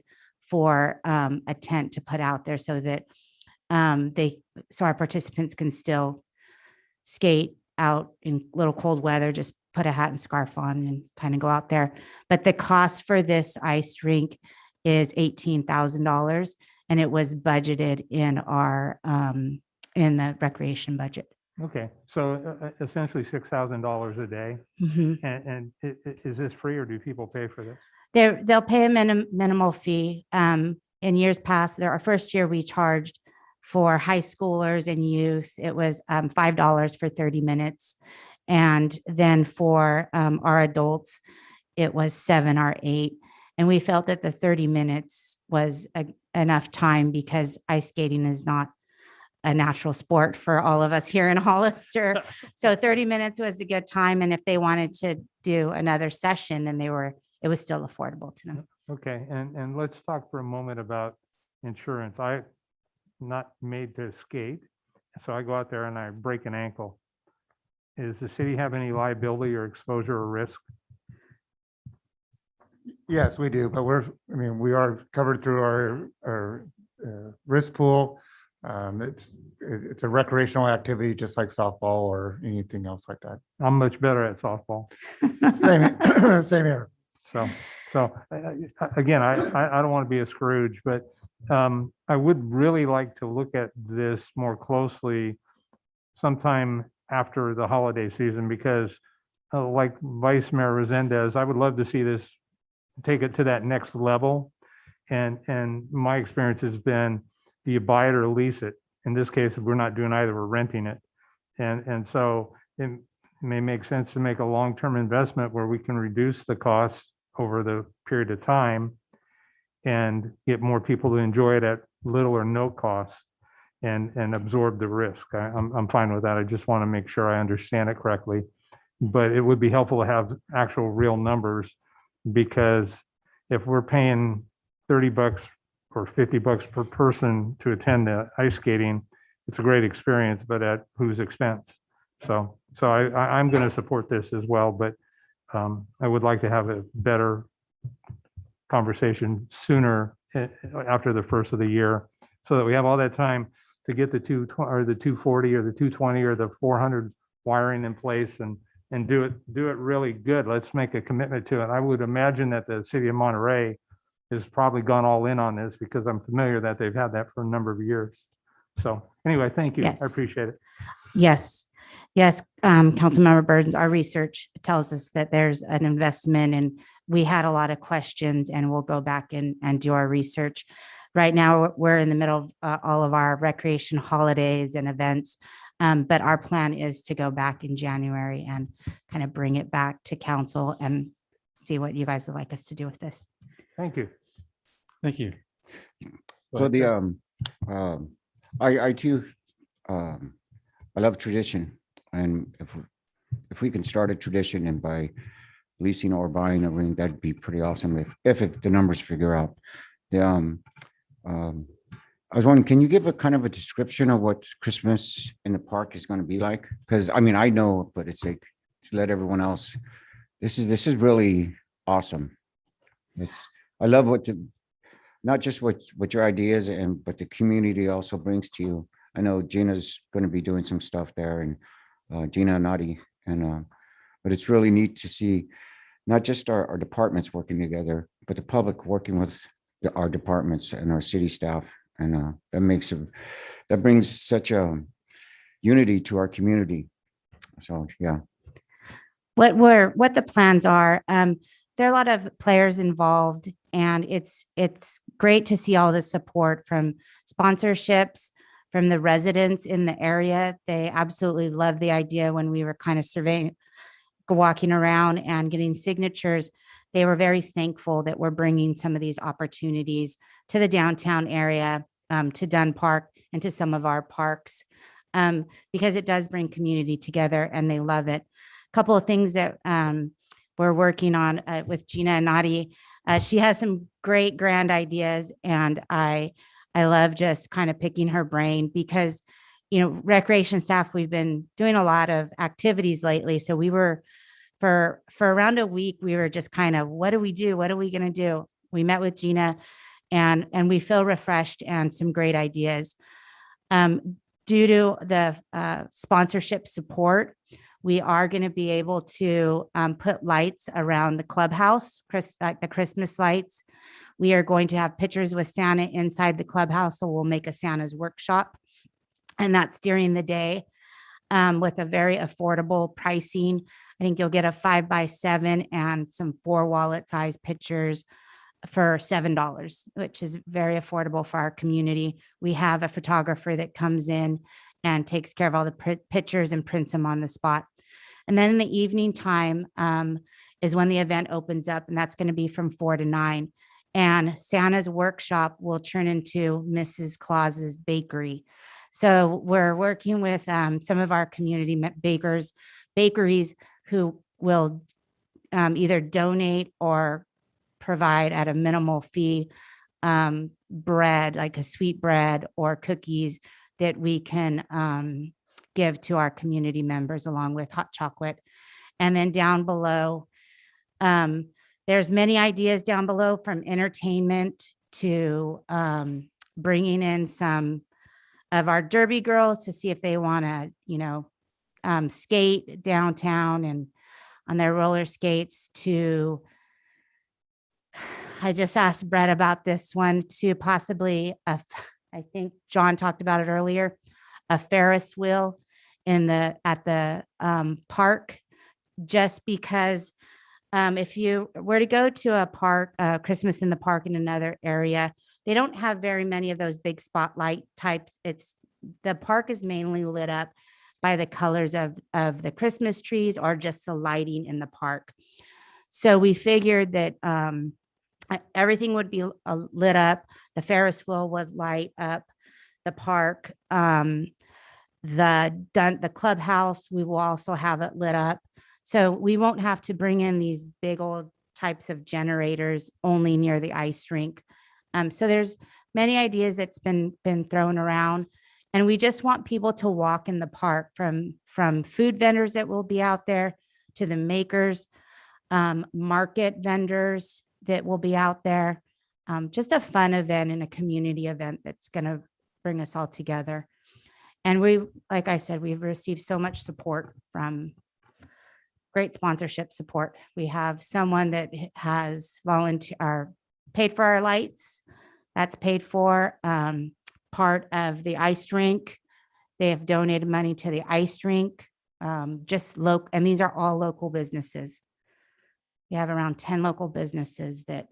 for a tent to put out there so that so our participants can still skate out in little cold weather, just put a hat and scarf on and kind of go out there. But the cost for this ice rink is $18,000, and it was budgeted in our in the recreation budget. Okay, so essentially $6,000 a day. Mhm. And is this free, or do people pay for this? They'll pay a minimal fee. In years past, our first year we charged for high schoolers and youth. It was $5 for 30 minutes. And then for our adults, it was $7 or $8. And we felt that the 30 minutes was enough time because ice skating is not a natural sport for all of us here in Hollister. So 30 minutes was a good time. And if they wanted to do another session, then it was still affordable to them. Okay, and let's talk for a moment about insurance. I'm not made to skate, so I go out there and I break an ankle. Does the city have any liability or exposure or risk? Yes, we do, but we are covered through our risk pool. It's a recreational activity, just like softball or anything else like that. I'm much better at softball. Same here. So again, I don't want to be a Scrooge, but I would really like to look at this more closely sometime after the holiday season, because like Vice Mayor Resendez, I would love to see this take it to that next level. And my experience has been, do you buy it or lease it? In this case, we're not doing either, we're renting it. And so it may make sense to make a long-term investment where we can reduce the costs over the period of time and get more people to enjoy it at little or no cost and absorb the risk. I'm fine with that. I just want to make sure I understand it correctly. But it would be helpful to have actual real numbers, because if we're paying $30 or $50 per person to attend the ice skating, it's a great experience, but at whose expense? So I'm going to support this as well, but I would like to have a better conversation sooner after the first of the year, so that we have all that time to get the 220 or the 240 or the 220 or the 400 wiring in place and do it really good. Let's make a commitment to it. I would imagine that the city of Monterey has probably gone all in on this, because I'm familiar that they've had that for a number of years. So anyway, thank you. Yes. I appreciate it. Yes, yes, Councilmember Burns, our research tells us that there's an investment, and we had a lot of questions, and we'll go back and do our research. Right now, we're in the middle of all of our recreation holidays and events, but our plan is to go back in January and kind of bring it back to council and see what you guys would like us to do with this. Thank you. Thank you. So I too, I love tradition, and if we can start a tradition, and by leasing or buying a ring, that'd be pretty awesome if the numbers figure out. I was wondering, can you give a kind of a description of what Christmas in the park is going to be like? Because I mean, I know, but it's like, to let everyone else, this is really awesome. I love not just what your ideas but the community also brings to you. I know Gina's going to be doing some stuff there, and Gina and Nadi, but it's really neat to see not just our departments working together, but the public working with our departments and our city staff. And that brings such a unity to our community. So, yeah. What the plans are, there are a lot of players involved, and it's great to see all the support from sponsorships, from the residents in the area. They absolutely love the idea. When we were kind of walking around and getting signatures, they were very thankful that we're bringing some of these opportunities to the downtown area, to Dunn Park, and to some of our parks, because it does bring community together, and they love it. A couple of things that we're working on with Gina and Nadi. She has some great grand ideas, and I love just kind of picking her brain, because, recreation staff, we've been doing a lot of activities lately. So we were, for around a week, we were just kind of, what do we do? What are we going to do? We met with Gina, and we feel refreshed and some great ideas. Due to the sponsorship support, we are going to be able to put lights around the clubhouse, like the Christmas lights. We are going to have pictures with Santa inside the clubhouse, so we'll make a Santa's workshop, and that's during the day, with a very affordable pricing. I think you'll get a 5x7 and some 4 wallet size pictures for $7, which is very affordable for our community. We have a photographer that comes in and takes care of all the pictures and prints them on the spot. And then in the evening time is when the event opens up, and that's going to be from 4 to 9. And Santa's workshop will turn into Mrs. Claus's bakery. So we're working with some of our community bakeries who will either donate or provide at a minimal fee bread, like a sweet bread or cookies, that we can give to our community members, along with hot chocolate. And then down below, there's many ideas down below, from entertainment to bringing in some of our Derby girls to see if they want to, skate downtown and on their roller skates, to, I just asked Brett about this one, to possibly, I think John talked about it earlier, a Ferris wheel at the park, just because If you were to go to a park, Christmas in the park in another area, they don't have very many of those big spotlight types. The park is mainly lit up by the colors of the Christmas trees or just the lighting in the park. So we figured that everything would be lit up. The Ferris wheel would light up the park. The clubhouse, we will also have it lit up. So we won't have to bring in these big old types of generators only near the ice rink. So there's many ideas that's been thrown around. And we just want people to walk in the park from food vendors that will be out there to the makers, market vendors that will be out there. Just a fun event and a community event that's going to bring us all together. And like I said, we've received so much support from great sponsorship support. We have someone that has paid for our lights. That's paid for. Part of the ice rink. They have donated money to the ice rink. And these are all local businesses. We have around 10 local businesses that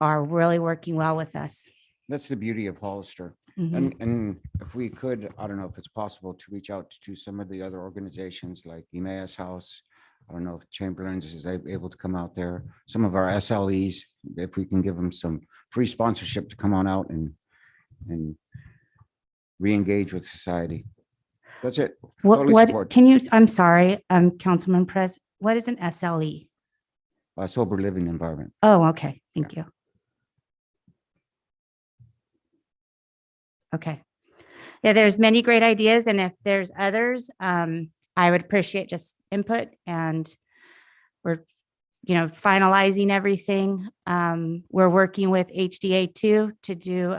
are really working well with us. That's the beauty of Hollister. Mhm. And if we could, I don't know if it's possible to reach out to some of the other organizations like Emmaus House. I don't know if Chamberlain's is able to come out there. Some of our SLEs, if we can give them some free sponsorship to come on out and re-engage with society. That's it. Totally support. I'm sorry, Councilman Prez, what is an SLE? A sober living environment. Oh, okay, thank you. Okay. Yeah, there's many great ideas, and if there's others, I would appreciate just input, and we're, finalizing everything. We're working with HDA too to do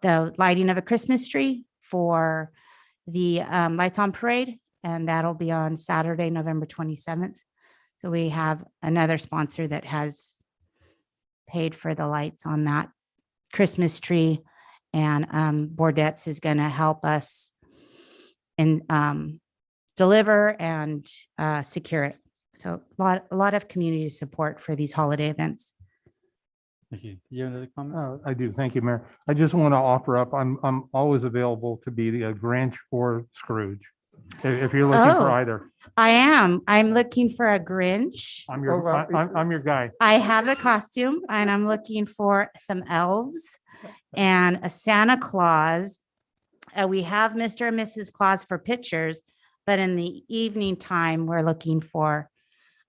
the lighting of a Christmas tree for the Lights on Parade, and that'll be on Saturday, November 27th. So we have another sponsor that has paid for the lights on that Christmas tree, and Bordett's is going to help us and deliver and secure it. So a lot of community support for these holiday events. Thank you. You have another comment? I do. Thank you, Mayor. I just want to offer up, I'm always available to be the Grinch or Scrooge. If you're looking for Oh. either. I am. I'm looking for a Grinch. I'm your guy. I have the costume, and I'm looking for some elves and a Santa Claus. We have Mr. and Mrs. Claus for pictures, but in the evening time, we're looking for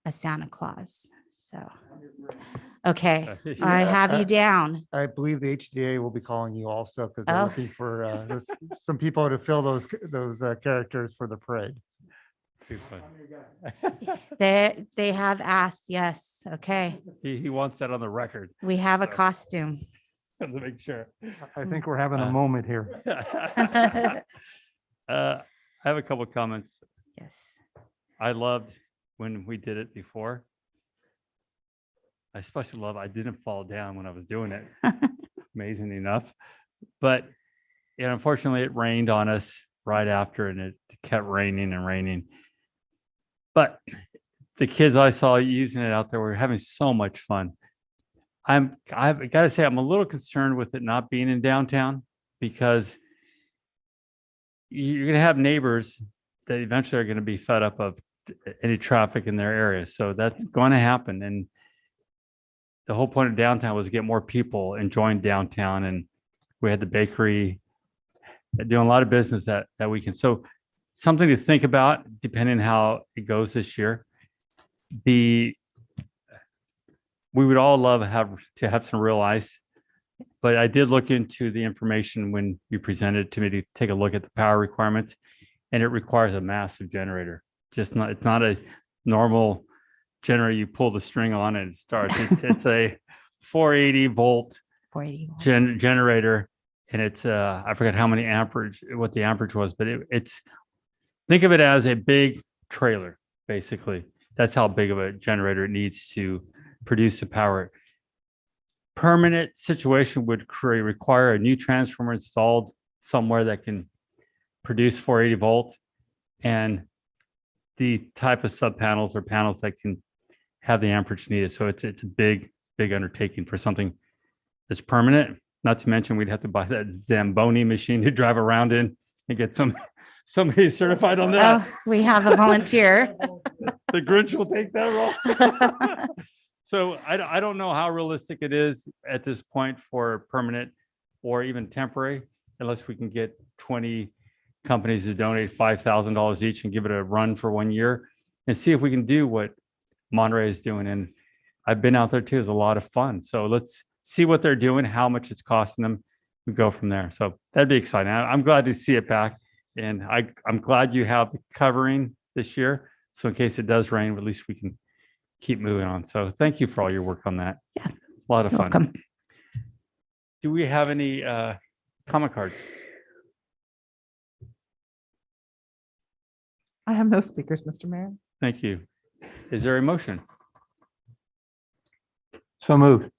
a Santa Claus. So, okay, I have you down. I believe the HDA will be calling you also because they're Oh. looking for some people to fill those characters for the parade. Too funny. They have asked, yes. Okay, He wants that on the record. we have a So- costume. To make sure. I think we're having a moment here. I have a couple of comments. Yes. I loved when we did it before. I especially love, I didn't fall down when I was doing it, amazing enough. But unfortunately, it rained on us right after, and it kept raining and raining. But the kids I saw using it out there were having so much fun. I've got to say, I'm a little concerned with it not being in downtown, because you're going to have neighbors that eventually are going to be fed up of any traffic in their area. So that's going to happen. And the whole point of downtown was to get more people enjoying downtown. And we had the bakery doing a lot of business that weekend. So something to think about depending on how it goes this year. We would all love to have some real ice, but I did look into the information when you presented it to me to take a look at the power requirements, and it requires a massive generator. It's not a normal generator. You pull the string on and it starts. It's a 480 volt 480 volts. generator, and it's I forgot what the amperage was, but it's think of it as a big trailer, basically. That's how big of a generator it needs to produce the power. Permanent situation would require a new transformer installed somewhere that can produce 480 volts. And the type of sub panels or panels that can have the amperage needed. So it's a big undertaking for something that's permanent. Not to mention, we'd have to buy that Zamboni machine to drive around in and get somebody certified on that. Oh, we have a volunteer. The Grinch will take that role. So I don't know how realistic it is at this point for permanent or even temporary, unless we can get 20 companies to donate $5,000 each and give it a run for 1 year and see if we can do what Monterey is doing. And I've been out there too. It's a lot of fun. So let's see what they're doing, how much it's costing them. We go from there. So that'd be exciting. I'm glad to see it back. And I'm glad you have the covering this year. So in case it does rain, at least we can keep moving on. So thank you for all your work on that. Yeah. A lot of fun. Welcome. Do we have any comment cards? I have no speakers, Mr. Mayor. Thank you. Is there a motion? So moved.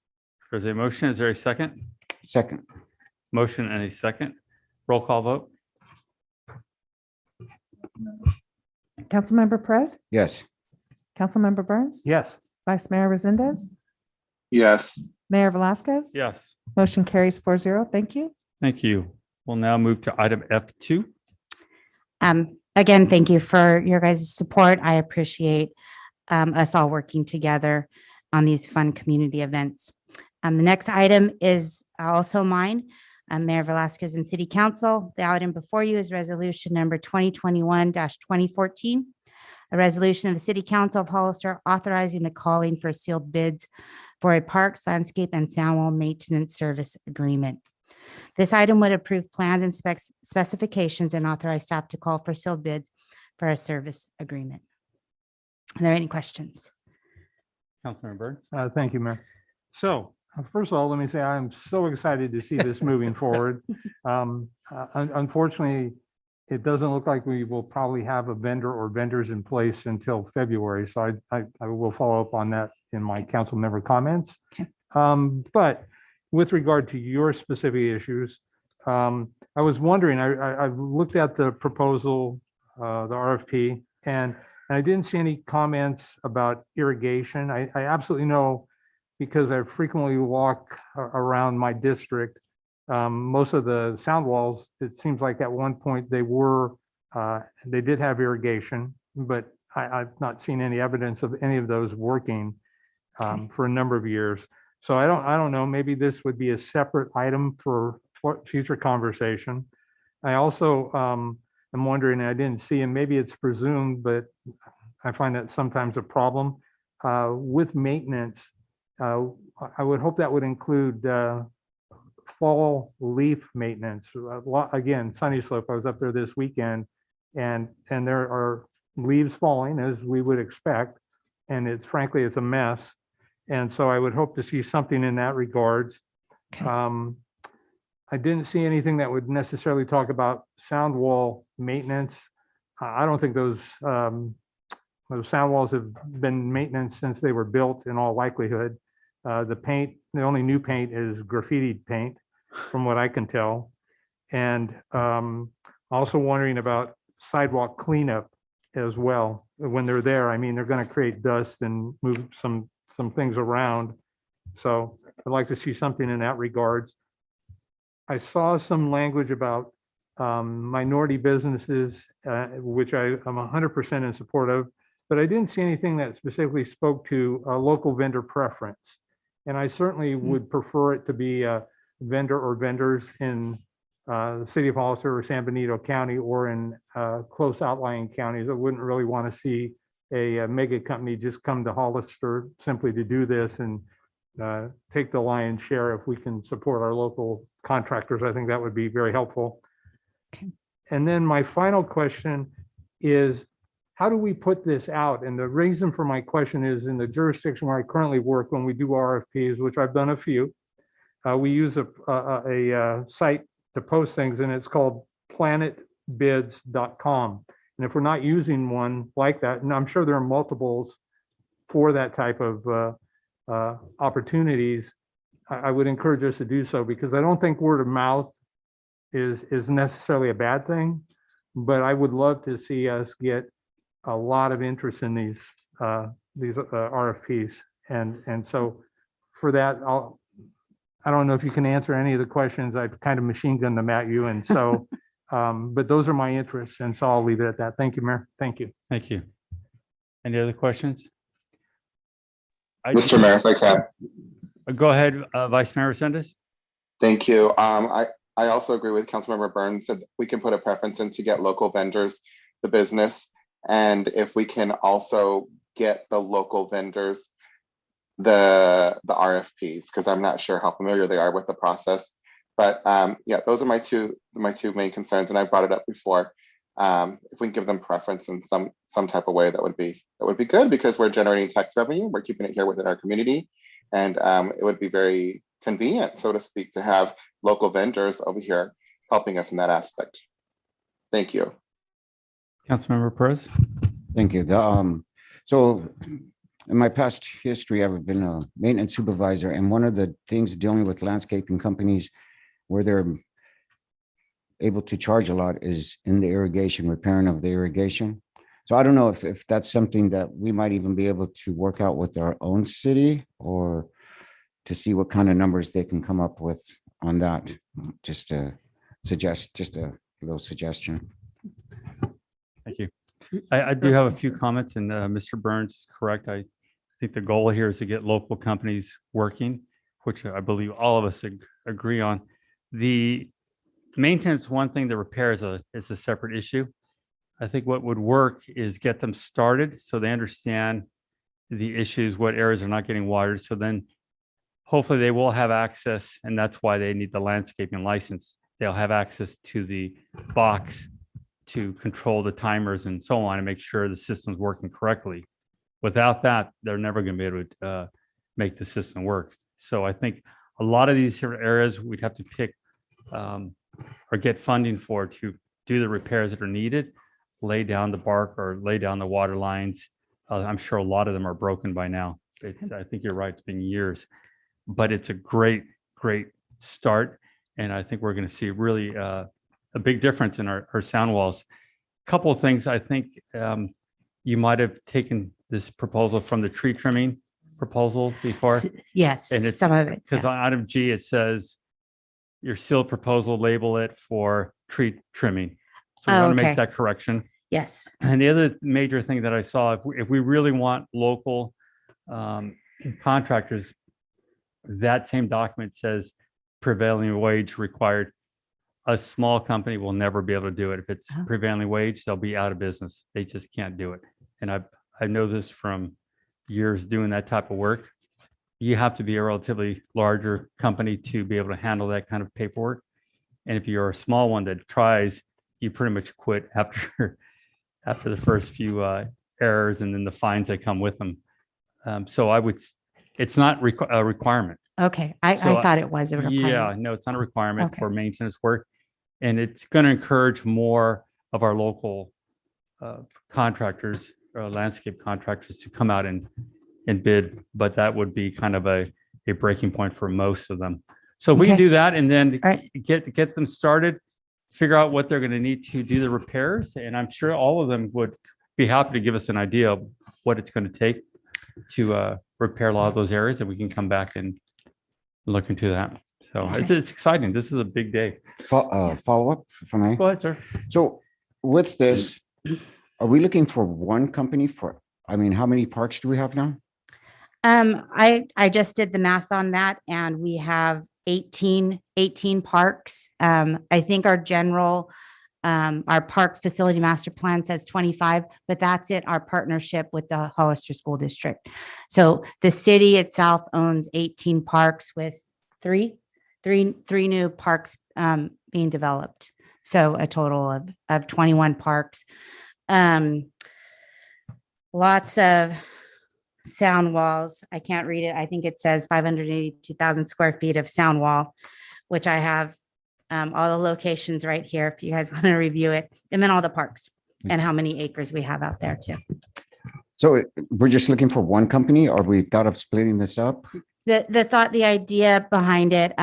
There's a motion. Is there a second? Second, Motion and a second. Roll call vote. Councilmember Perez, yes. Councilmember Burns, Yes. Vice Mayor Resendez, Yes. Mayor Velasquez. Yes. Motion carries 4-0. Thank you. Thank you. We'll now move to item F2. Again, thank you for your guys' support. I appreciate us all working together on these fun community events. The next item is also mine, Mayor Velasquez and City Council. The item before you is resolution number 2021-2014, a resolution of the City Council of Hollister authorizing the calling for sealed bids for a parks, landscape, and soundwall maintenance service agreement. This item would approve plans and specifications and authorize staff to call for sealed bids for a service agreement. Are there any questions? Councilmember Burns. Thank you, Mayor. So first of all, let me say I'm so excited to see this moving forward. Unfortunately, it doesn't look like we will probably have a vendor or vendors in place until February. So I will follow up on that in my council member comments. Okay. But with regard to your specific issues, I was wondering, I've looked at the proposal, the RFP, and I didn't see any comments about irrigation. I absolutely know, because I frequently walk around my district, most of the sound walls, it seems like at one point they did have irrigation, but I've not seen any evidence of any of those working for a number of years. So I don't know, maybe this would be a separate item for future conversation. I also am wondering, and I didn't see, and maybe it's presumed, but I find that sometimes a problem with maintenance. I would hope that would include fall leaf maintenance. Again, Sunny Slope, I was up there this weekend, and there are leaves falling, as we would expect, and frankly, it's a mess. And so I would hope to see something in that regards. Okay. I didn't see anything that would necessarily talk about sound wall maintenance. I don't think those sound walls have been maintenance since they were built in all likelihood. The paint, the only new paint is graffiti paint, from what I can tell. And also wondering about sidewalk cleanup as well. When they're there, I mean, they're going to create dust and move some things around. So I'd like to see something in that regards. I saw some language about minority businesses, which I'm 100% in support of, but I didn't see anything that specifically spoke to a local vendor preference. And I certainly would prefer it to be a vendor or vendors in the city of Hollister or San Benito County, or in close outlying counties. I wouldn't really want to see a mega company just come to Hollister simply to do this and take the lion's share. If we can support our local contractors, I think that would be very helpful. Okay. And then my final question is, how do we put this out? And the reason for my question is, in the jurisdiction where I currently work, when we do RFPs, which I've done a few, we use a site to post things, and it's called planetbids.com. And if we're not using one like that, and I'm sure there are multiples for that type of opportunities, I would encourage us to do so, because I don't think word of mouth is necessarily a bad thing, but I would love to see us get a lot of interest in these RFPs. And so for that, I don't know if you can answer any of the questions. I've kind of machine gunned them at you. And so, but those are my interests. And so I'll leave it at that. Thank you, Mayor. Thank you. Thank you. Any other questions? Mr. Mayor, if I can. Go ahead, Vice Mayor Resendez. Thank you. I also agree with Councilmember Burns that we can put a preference in to get local vendors, the business. And if we can also get the local vendors, the RFPs, because I'm not sure how familiar they are with the process. But yeah, those are my two main concerns. And I brought it up before. If we can give them preference in some type of way, that would be good, because we're generating tax revenue. We're keeping it here within our community. And it would be very convenient, so to speak, to have local vendors over here helping us in that aspect. Thank you. Councilmember Perez. Thank you. So in my past history, I've been a maintenance supervisor, and one of the things dealing with landscaping companies where they're able to charge a lot is in the irrigation, repairing of the irrigation. So I don't know if that's something that we might even be able to work out with our own city, or to see what kind of numbers they can come up with on that. Just a little suggestion. Thank you. I do have a few comments, and Mr. Burns is correct. I think the goal here is to get local companies working, which I believe all of us agree on. The maintenance, one thing, the repair is a separate issue. I think what would work is get them started so they understand the issues, what areas are not getting watered. So then hopefully they will have access, and that's why they need the landscaping license. They'll have access to the box to control the timers and so on, and make sure the system's working correctly. Without that, they're never going to be able to make the system work. So I think a lot of these different areas we'd have to pick or get funding for to do the repairs that are needed, lay down the bark or lay down the water lines. I'm sure a lot of them are broken by now. I think you're right, it's been years, but it's a great start. And I think we're going to see really a big difference in our sound walls. A couple of things. I think you might have taken this proposal from the tree trimming proposal before. Yes, And it's some of it. because yeah. on item G, it says your sealed proposal, label it for tree trimming. So we Oh, want to okay. make that correction. Yes. And the other major thing that I saw, if we really want local contractors, that same document says prevailing wage required. A small company will never be able to do it. If it's Oh. prevailing wage, they'll be out of business. They just can't do it. And I know this from years doing that type of work. You have to be a relatively larger company to be able to handle that kind of paperwork. And if you're a small one that tries, you pretty much quit after the first few errors and then the fines that come with them. So it's not a requirement. Okay. I So, thought it was a requirement. Yeah, no, it's not a requirement Okay. for maintenance work. And it's going to encourage more of our local contractors, landscape contractors, to come out and bid. But that would be kind of a breaking point for most of them. So we can Okay. do that and then All right. get them started, figure out what they're going to need to do the repairs. And I'm sure all of them would be happy to give us an idea of what it's going to take to repair a lot of those areas, and we can come back and look into that. So it's exciting. This is a big day. Follow up for me. Go ahead, sir. So with this, are we looking for one company how many parks do we have now? I just did the math on that, and we have 18 parks. I think our park facility master plan says 25, but that's it, our partnership with the Hollister School District. So the city itself owns 18 parks with three new parks being developed. So a total of 21 parks. Lots of sound walls. I can't read it. I think it says 582,000 square feet of sound wall, which I have all the locations right here if you guys want to review it. And then all the parks and how many acres we have out there too. So we're just looking for one company, or we thought of splitting this up? The idea behind it,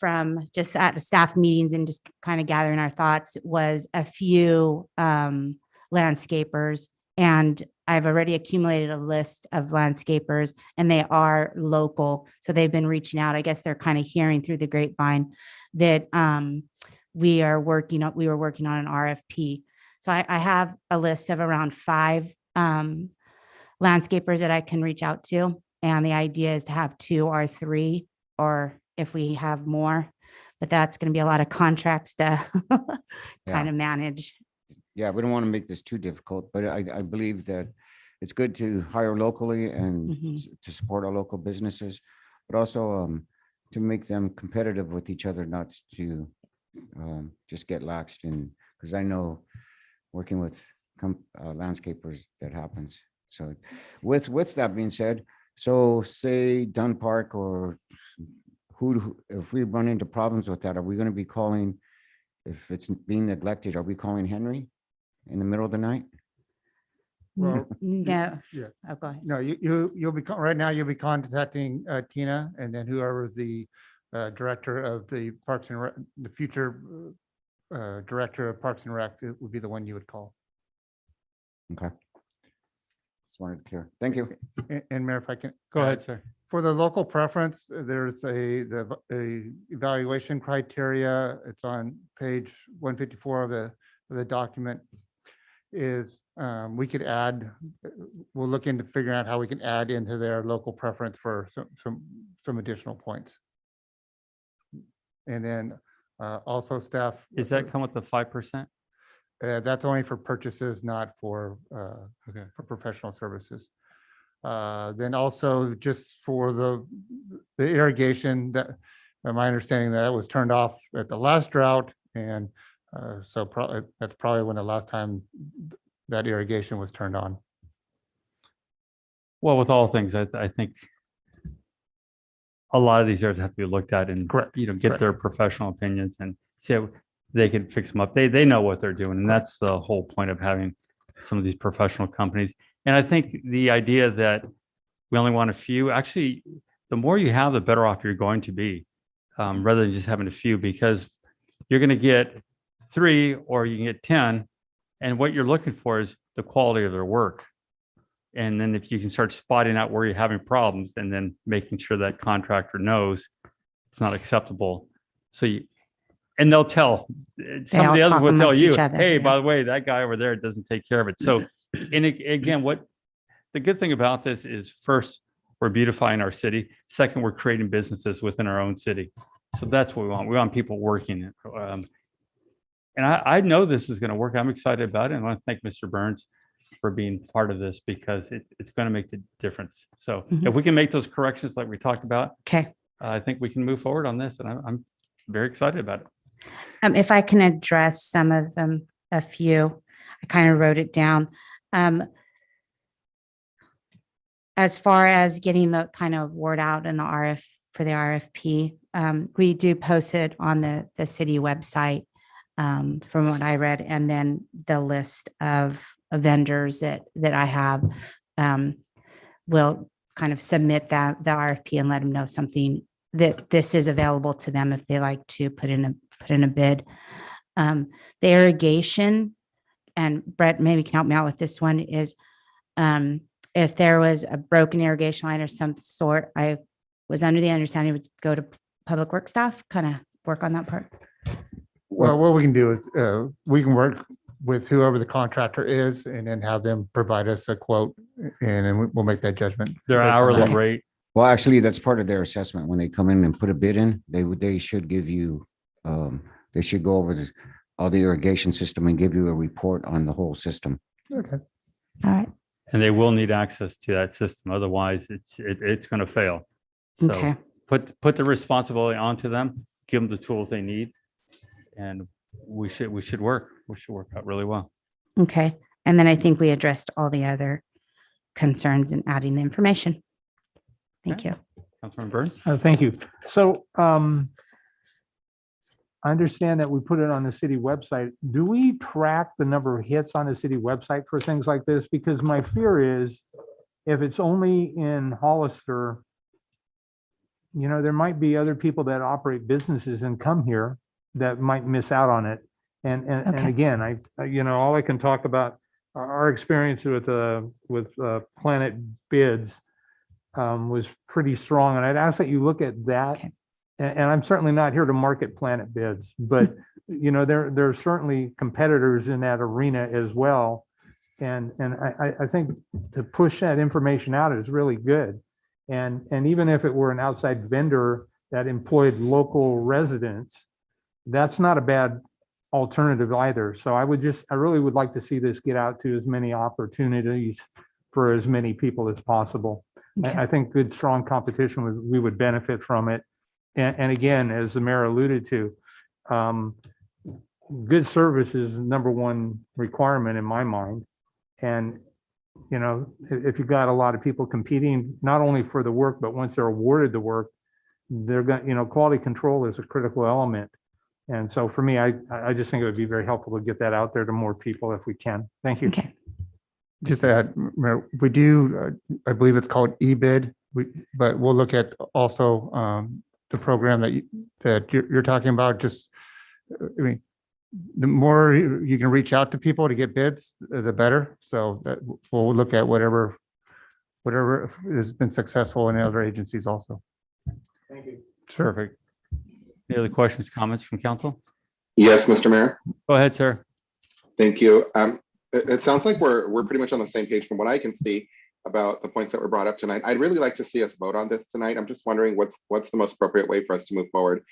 from just at staff meetings and just kind of gathering our thoughts, was a few landscapers And I've already accumulated a list of landscapers and they are local. So they've been reaching out. I guess they're kind of hearing through the grapevine that we were working on an RFP. So I have a list of around 5 landscapers that I can reach out to. And the idea is to have 2 or 3, or if we have more, but that's going to be a lot of contracts to kind of manage. Yeah, we don't want to make this too difficult, but I believe that it's good to hire locally and to support our local businesses, but also to make them competitive with each other, not to just get laxed in, because I know working with landscapers, that happens. So with that being said, so say Dunn Park or if we run into problems with that, are we going to be calling, if it's being neglected, are we calling Henry in the middle of the night? Well, No. yeah. Oh, go ahead. No, you'll be, right now you'll be contacting Tina, and then whoever the director of the Parks and the future director of Parks and Rec, it would be the one you would call. Okay. Just wanted to clear. Thank you. And Mayor, if I can. Go ahead, add, sir. For the local preference, there's a evaluation criteria. It's on page 154 of the document. Is we could add, we'll look into figuring out how we can add into their local preference for some additional points. And then also staff. Does that come with the 5%? That's only for purchases, not for for professional services. Then also just for the irrigation, that my understanding that was turned off at the last drought, and so that's probably when the last time that irrigation was turned on. Well, with all things, I think a lot of these areas have to be looked at and, Correct. get Correct. their professional opinions and see how they can fix them up. They know what they're doing. And that's the whole point of having some of these professional companies. And I think the idea that we only want a few, actually, the more you have, the better off you're going to be, rather than just having a few, because you're going to get 3 or you can get 10. And what you're looking for is the quality of their work. And then if you can start spotting out where you're having problems and then making sure that contractor knows it's not acceptable. And they'll tell, some of all the others talk will tell amongst you, each other, hey, yeah. by the way, that guy over there doesn't take care of it. So, and again, what the good thing about this is, first, we're beautifying our city. Second, we're creating businesses within our own city. So that's what we want. We want people working. And I know this is going to work. I'm excited about it. And I want to thank Mr. Burns for being part of this, because it's going to make the difference. So if we can make those corrections like we talked about, Okay. I think we can move forward on this. And I'm very excited about it. If I can address some of them, a few, I kind of wrote it down. As far as getting the kind of word out in the for the RFP, we do post it on the city website, from what I read, and then the list of vendors that I have will kind of submit the RFP and let them know something that this is available to them if they like to put in a bid. The irrigation, and Brett maybe can help me out with this one, is if there was a broken irrigation line or some sort, I was under the understanding it would go to public works staff, kind of work on that part. Well, what we can do is we can work with whoever the contractor is and then have them provide us a quote, and then we'll make that judgment. Their based on hourly that. rate. Well, actually, that's part of their assessment. When they come in and put a bid in, they should give you, they should go over all the irrigation system and give you a report on the whole system. Okay. All right. And they will need access to that system. Otherwise, it's going to fail. So Okay. put the responsibility onto them, give them the tools they need, and we should work. We should work out really well. Okay. And then I think we addressed all the other concerns in adding the information. Thank you. Councilman Burns? Thank you. So I understand that we put it on the city website. Do we track the number of hits on the city website for things like this? Because my fear is if it's only in Hollister, there might be other people that operate businesses and come here that might miss out on it. And Okay. again, all I can talk about our experience with Planet Bids was pretty strong, and I'd ask that you look at that. Okay. And I'm certainly not here to market Planet Bids, but you know, there are certainly competitors in that arena as well. And I think to push that information out is really good. And even if it were an outside vendor that employed local residents, that's not a bad alternative either. So I really would like to see this get out to as many opportunities for as many people as possible. I think good, strong competition, we would benefit from it. And again, as the mayor alluded to, good service is the number one requirement in my mind. And, you know, if you've got a lot of people competing, not only for the work, but once they're awarded the work, they're going, you know, quality control is a critical element. And so for me, I just think it would be very helpful to get that out there to more people if we can. Thank you. Okay. Just to add, Mayor, we do, I believe it's called eBid, but we'll look at also the program that you're talking about. Just, I mean, the more you can reach out to people to get bids, the better. So that we'll look at whatever has been successful in other agencies also. Thank you. Sure. Perfect. Any other questions, comments from council? Yes, Mr. Mayor. Go ahead, sir. Thank you. It sounds like we're pretty much on the same page from what I can see about the points that were brought up tonight. I'd really like to see us vote on this tonight. I'm just wondering what's the most appropriate way for us to move forward.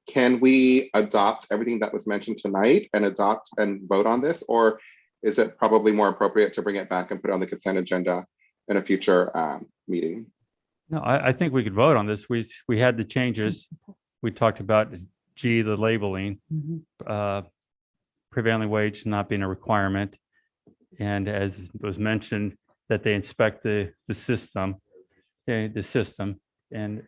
Can we adopt everything that was mentioned tonight and adopt and vote on this? Or is it probably more appropriate to bring it back and put it on the consent agenda in a future meeting? No, I think we could vote on this. We had the changes. We talked about G, the labeling, prevailing wage not being a requirement. And as was mentioned, that they inspect the system, the system. And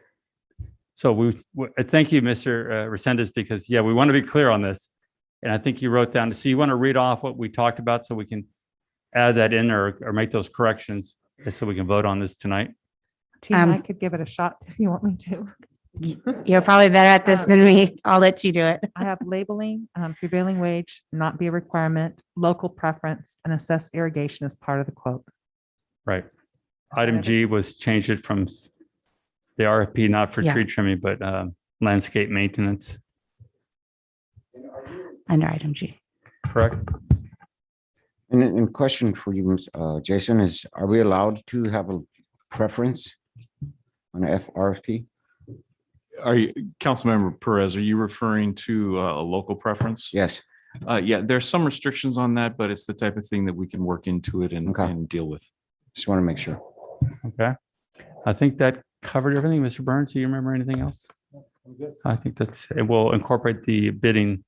so thank you, Mr. Resendez, because yeah, we want to be clear on this. And I think you wrote down, so you want to read off what we talked about so we can add that in or make those corrections so we can vote on this tonight. Tina, I could give it a shot if you want me to. You're probably better at this than me. I'll let you do it. I have labeling, prevailing wage, not be a requirement, local preference, and assess irrigation as part of the quote. Right. Item G was changed it from the RFP, not for Yeah. tree trimming, but landscape maintenance. Under item G. Correct? And question for you, Jason, is are we allowed to have a preference on a RFP? Are you, Councilmember Perez, are you referring to a local preference? Yes. Yeah, there's some restrictions on that, but it's the type of thing that we can work into it and Okay. deal with. Just want to make sure. Okay. I think that covered everything. Mr. Burns, do you remember anything else? I think it will incorporate the bidding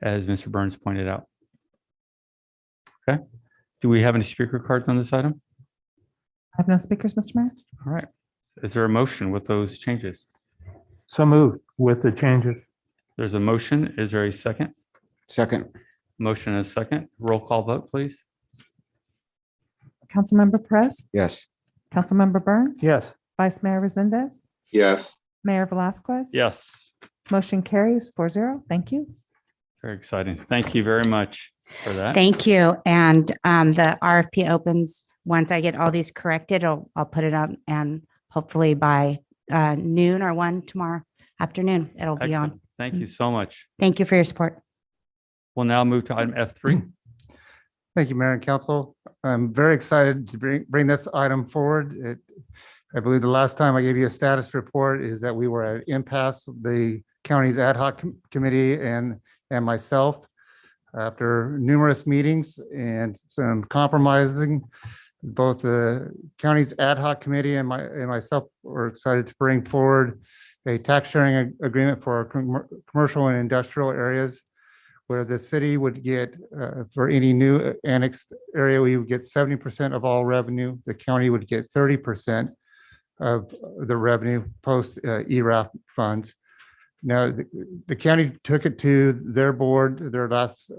as Mr. Burns pointed out. Okay. Do we have any speaker cards on this item? I have no speakers, Mr. Mayor. All right. Is there a motion with those changes? So moved with the changes. There's a motion. Is there a second? Second. Motion and a second. Roll call vote, please. Councilmember Perez, Yes. Councilmember Burns. Yes. Vice Mayor Resendez, Yes. Mayor Velazquez. Yes. Motion carries 4-0. Thank you. Very exciting. Thank you very much for that. Thank you. And the RFP opens once I get all these corrected. I'll put it up and hopefully by noon or 1 tomorrow afternoon, it'll be on. Excellent. Thank you so much. Thank you for your support. We'll now move to item F3. Thank you, Mayor and Council. I'm very excited to bring this item forward. I believe the last time I gave you a status report is that we were at impasse, the county's ad hoc committee and myself, after numerous meetings and some compromising. Both the county's ad hoc committee and myself were excited to bring forward a tax sharing agreement for our commercial and industrial areas, where the city would get, for any new annexed area, we would get 70% of all revenue. The county would get 30% of the revenue post ERAF funds. Now, the county took it to their board, their last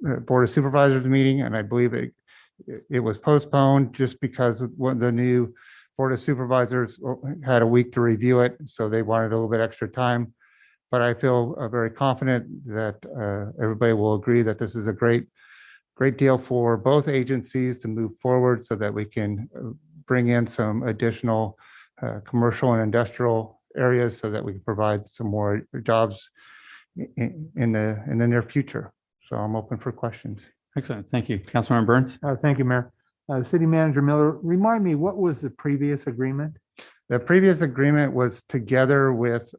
Board of Supervisors meeting, and I believe it was postponed just because the new Board of Supervisors had a week to review it, so they wanted a little bit extra time. But I feel very confident that everybody will agree that this is a great great deal for both agencies to move forward so that we can bring in some additional commercial and industrial areas so that we can provide some more jobs in the near future. So I'm open for questions. Excellent. Thank you. Councilmember Burns. Thank you, Mayor. City Manager Miller, remind me, what was the previous agreement? The previous agreement was together with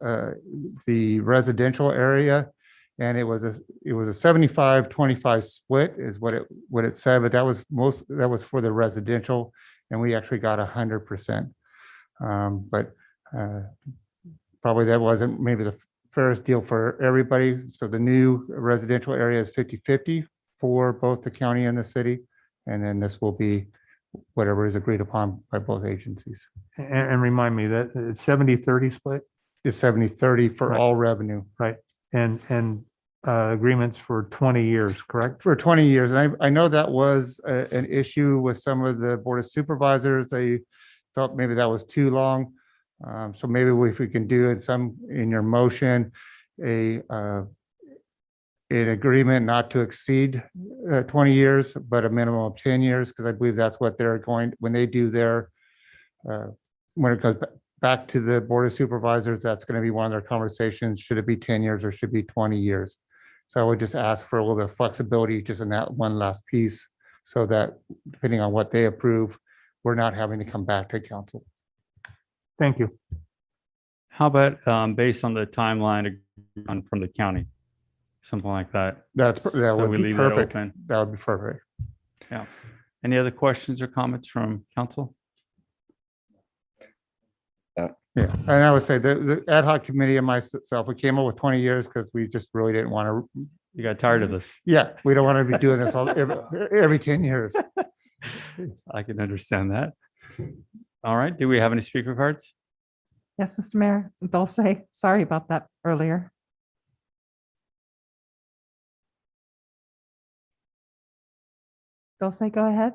the residential area. And it was a 75-25 split is what it said, but that was for the residential, and we actually got 100%. But probably that wasn't maybe the fairest deal for everybody. So the new residential area is 50-50 for both the county and the city. And then this will be whatever is agreed upon by both agencies. And remind me that it's 70-30 split, It's 70-30 for Right. all revenue. right? And agreements for 20 years, correct? For 20 years. And I know that was an issue with some of the Board of Supervisors. They felt maybe that was too long. So maybe if we can do it in your motion, an agreement not to exceed 20 years, but a minimum of 10 years, because I believe that's what they're going, when they do their, when it goes back to the Board of Supervisors, that's going to be one of their conversations. Should it be 10 years or should it be 20 years? So I would just ask for a little bit of flexibility just in that one last piece, so that depending on what they approve, we're not having to come back to council. Thank you. How about based on the timeline from the county? Something like that. That So would we be leave that perfect. open. That would be perfect. Any other questions or comments from council? Yeah, and I would say the ad hoc committee and myself, we came up with 20 years because we just really didn't want to. You got tired of this. Yeah, we don't want to be doing this every 10 years. I can understand that. All right. Do we have any speaker cards? Yes, Mr. Mayor, Dulce, sorry about that earlier. Dulce, go ahead.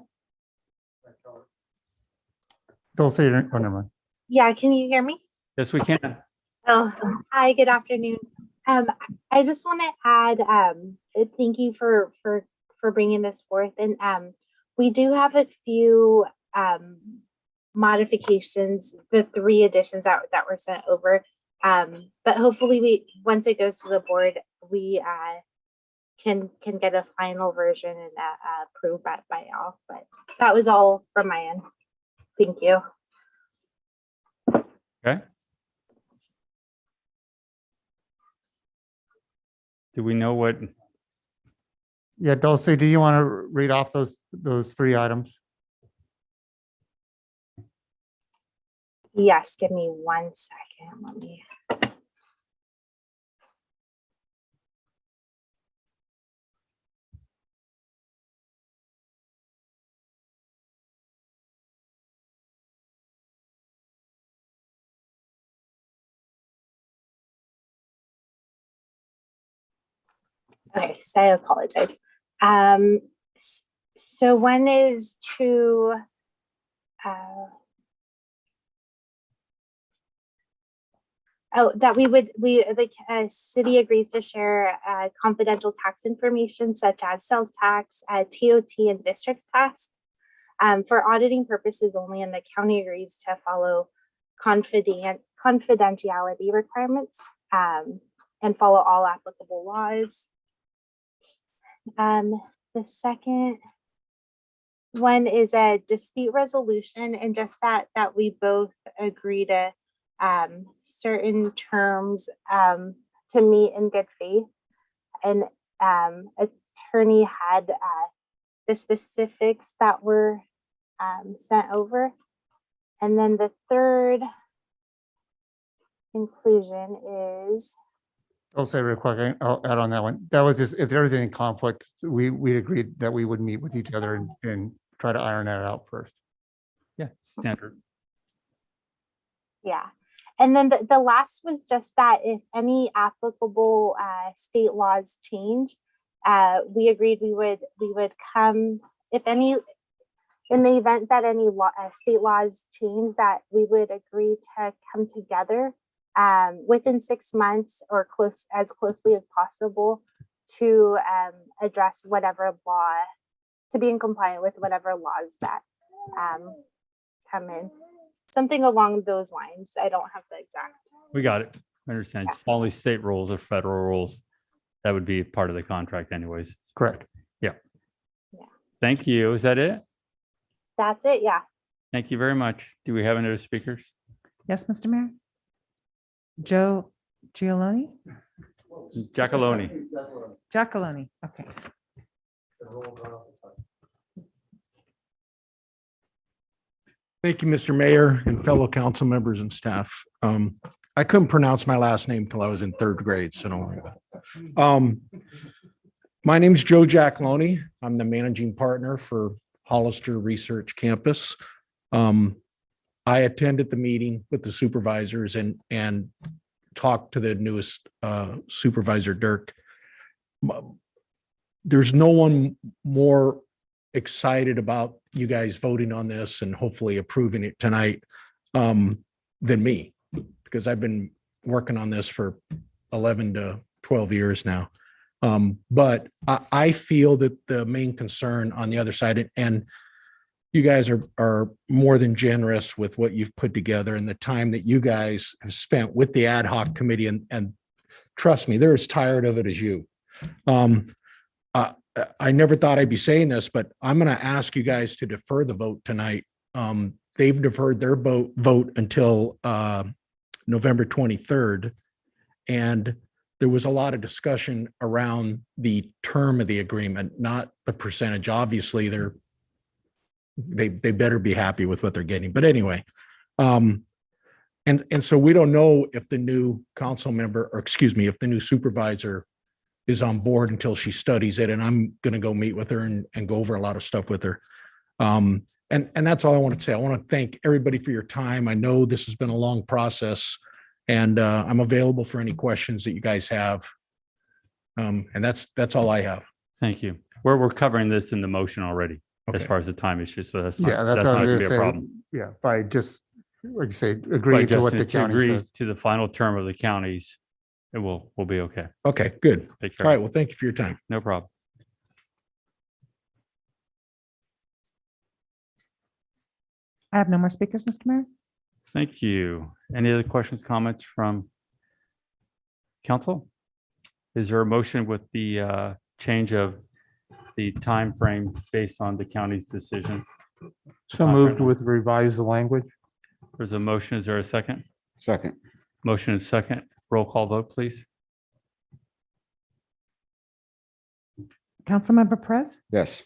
Don't say it. Oh, never mind. Yeah, can you hear me? Yes, we can. Oh, hi, good afternoon. I just want to add, thank you for bringing this forth. And we do have a few modifications, the 3 additions that were sent over. But hopefully once it goes to the board, we can get a final version and approved by y'all. But that was all from my end. Thank you. Okay. Do we know what? Yeah, Dulce, do you want to read off those 3 items? Yes, give me 1 second. Let me. Okay, so I apologize. So one is to that the city agrees to share confidential tax information such as sales tax, TOT, and district tax for auditing purposes only, and the county agrees to follow confidentiality requirements and follow all applicable laws. The second one is a dispute resolution, and just that we both agree to certain terms to meet in good faith. And attorney had the specifics that were sent over. And then the third inclusion is. I'll say real quick, I'll add on that one. That was just, if there was any conflict, we agreed that we would meet with each other and try to iron that out first. Yeah, standard. Yeah. And then the last was just that if any applicable state laws change, we agreed we would come, if any, in the event that any state laws change, that we would agree to come together within 6 months or as closely as possible to address whatever law to be in compliant with whatever laws that come in. Something along those lines. I don't have the exact. We got it. I understand. It's following state rules or federal rules. That would be part of the contract anyways. Correct. Thank you. Is that it? That's it. Yeah. Thank you very much. Do we have any other speakers? Yes, Mr. Mayor? Joe Gioloni? Jackaloni. Giacalone, okay. Thank you, Mr. Mayor and fellow council members and staff. I couldn't pronounce my last name till I was in third grade, so don't worry about it. My name's Joe Jackalone. I'm the managing partner for Hollister Research Campus. I attended the meeting with the supervisors and talked to the newest supervisor, Dirk. There's no one more excited about you guys voting on this and hopefully approving it tonight than me, because I've been working on this for 11 to 12 years now. But I feel that the main concern on the other side, and you guys are more than generous with what you've put together and the time that you guys have spent with the ad hoc committee, and trust me, they're as tired of it as you. I never thought I'd be saying this, but I'm going to ask you guys to defer the vote tonight. They've deferred their vote until November 23rd. And there was a lot of discussion around the term of the agreement, not the percentage. Obviously, they better be happy with what they're getting. But anyway, and so we don't know if the new council member, or excuse me, if the new supervisor is on board until she studies it. And I'm going to go meet with her and go over a lot of stuff with her. And that's all I want to say. I want to thank everybody for your time. I know this has been a long process, and I'm available for any questions that you guys have. And that's all I have. Thank you. We're covering this in the motion already as Okay. far as the time issue. So that's Yeah, not that's what I going to was be a gonna say. problem. Yeah, by just, like you say, But agree to what Justin, the to county agree says. to the final term of the counties, it will be okay. Okay, good. Take All right. care. Well, thank you for your time. No problem. I have no more speakers, Mr. Mayor. Thank you. Any other questions, comments from council? Is there a motion with the change of the time frame based on the county's decision? So moved with revised language. There's a motion. Is there a second? Second. Motion and second. Roll call vote, please. Councilmember Perez, Yes.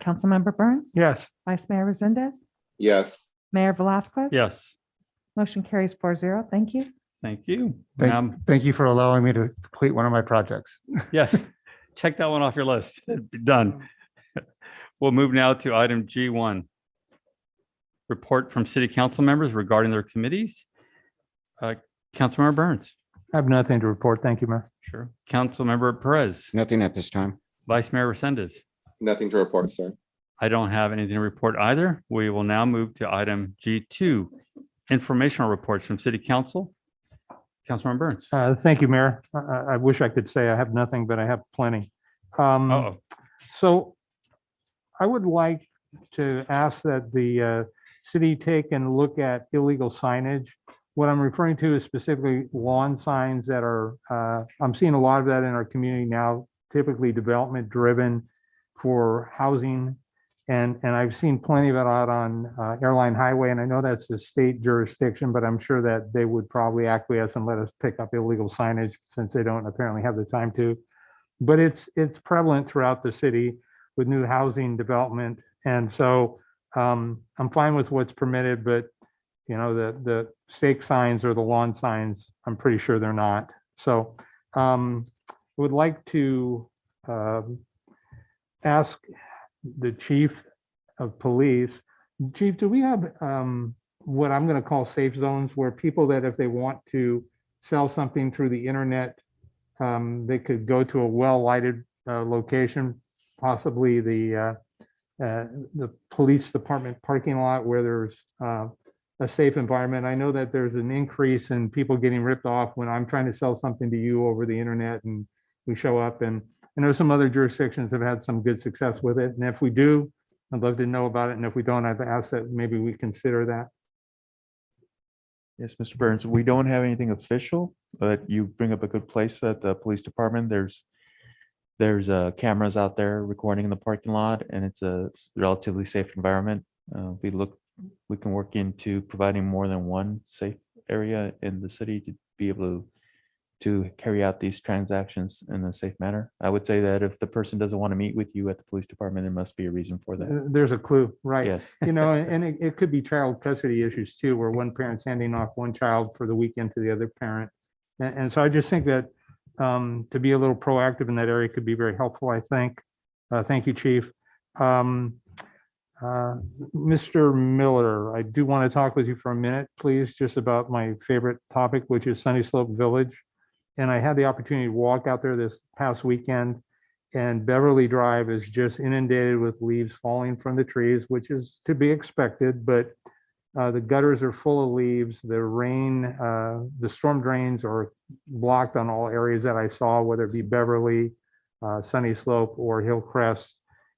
Councilmember Burns, Yes. Vice Mayor Resendez, Yes. Mayor Velazquez. Yes, Motion carries 4-0. Thank you. thank you. Thank you for allowing me to complete one of my projects. Yes, check that one off your list. Done. We'll move now to item G1. Report from city council members regarding their committees. Councilmember Burns. I have nothing to report. Thank you, Mayor. Sure. Councilmember Perez, Nothing at this time. Vice Mayor Resendez. Nothing to report, sir. I don't have anything to report either. We will now move to item G2, informational reports from city council. Councilmember Burns. Thank you, Mayor. I wish I could say I have nothing, but I have plenty. Uh-oh. So I would like to ask that the city take and look at illegal signage. What I'm referring to is specifically lawn signs that are, I'm seeing a lot of that in our community now, typically development driven for housing. And I've seen plenty of it out on Airline Highway, and I know that's the state jurisdiction, but I'm sure that they would probably acquiesce and let us pick up illegal signage since they don't apparently have the time to. But it's prevalent throughout the city with new housing development. And so I'm fine with what's permitted, but you know, the stake signs or the lawn signs, I'm pretty sure they're not. So I would like to ask the chief of police, Chief, do we have what I'm going to call safe zones where people that if they want to sell something through the internet, they could go to a well-lighted location, possibly the police department parking lot where there's a safe environment. I know that there's an increase in people getting ripped off when I'm trying to sell something to you over the internet and we show up, and I know some other jurisdictions have had some good success with it. And if we do, I'd love to know about it. And if we don't, I'd ask that maybe we consider that. Yes, Mr. Burns, we don't have anything official, but you bring up a good place at the police department. There's cameras out there recording in the parking lot, and it's a relatively safe environment. We can work into providing more than one safe area in the city to be able to carry out these transactions in a safe manner. I would say that if the person doesn't want to meet with you at the police department, there must be a reason for that. There's a clue, right? Yes. And it could be child custody issues too, where one parent's handing off one child for the weekend to the other parent. And so I just think that to be a little proactive in that area could be very helpful, I think. Thank you, Chief. Mr. Miller, I do want to talk with you for a minute, please, just about my favorite topic, which is Sunny Slope Village. And I had the opportunity to walk out there this past weekend, and Beverly Drive is just inundated with leaves falling from the trees, which is to be expected, but the gutters are full of leaves. The rain, the storm drains are blocked on all areas that I saw, whether it be Beverly, Sunny Slope, or Hillcrest,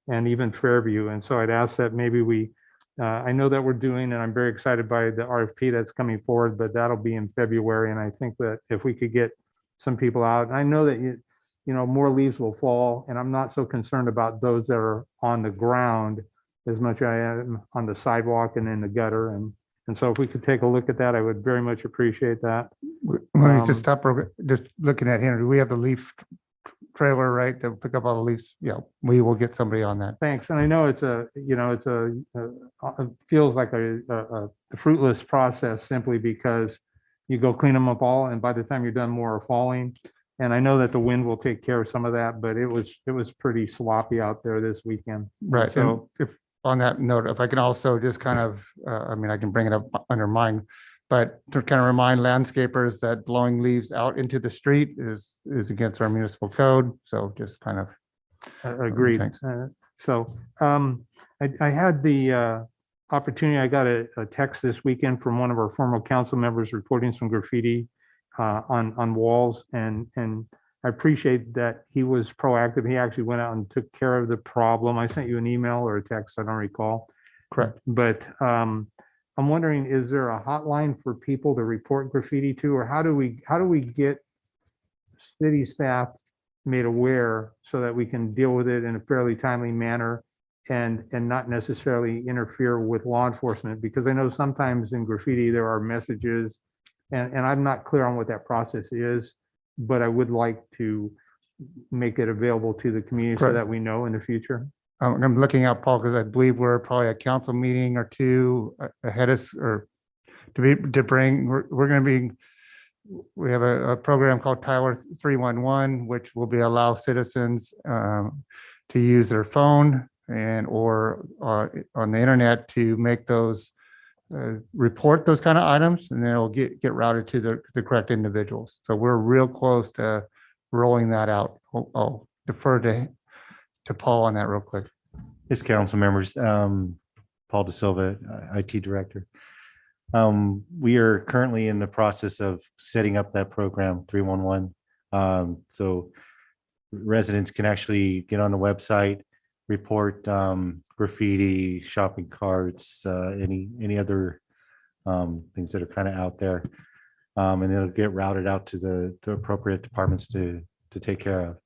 and even Fairview. And so I'd ask that maybe I know that we're doing, and I'm very excited by the RFP that's coming forward, but that'll be in February. And I think that if we could get some people out, and I know that more leaves will fall, and I'm not so concerned about those that are on the ground as much as I am on the sidewalk and in the gutter. And so if we could take a look at that, I would very much appreciate that. Let me just stop, just looking at Henry, we have the leaf trailer, right, that will pick up all the leaves. Yeah, we will get somebody on that. Thanks. And I know it feels like a fruitless process simply because you go clean them up all, and by the time you're done, more are falling. And I know that the wind will take care of some of that, but it was pretty sloppy out there this weekend. Right. So And if on that note, if I can also just kind of, I can bring it up under mine, but to kind of remind landscapers that blowing leaves out into the street is against our municipal code. So just kind of. agreed. Thanks. I had the opportunity, I got a text this weekend from one of our former council members reporting some graffiti on walls, and I appreciate that he was proactive. He actually went out and took care of the problem. I sent you an email or a text, I don't recall. Correct. But I'm wondering, is there a hotline for people to report graffiti to, or how do we get city staff made aware so that we can deal with it in a fairly timely manner and not necessarily interfere with law enforcement? Because I know sometimes in graffiti there are messages, and I'm not clear on what that process is, but I would like to make it available to the community so Correct. that we know in the future. I'm looking at Paul, because I believe we're probably a council meeting or two ahead of, or we're going to be, we have a program called Tyler 311, which will be allow citizens to use their phone or on the internet to make those, report those kind of items, and then it'll get routed to the correct individuals. So we're real close to rolling that out. I'll defer to Paul on that real quick. Yes, council members, Paul De Silva, IT Director. We are currently in the process of setting up that program 311. So residents can actually get on the website, report graffiti, shopping carts, any other things that are kind of out there. And it'll get routed out to the appropriate departments to take care of.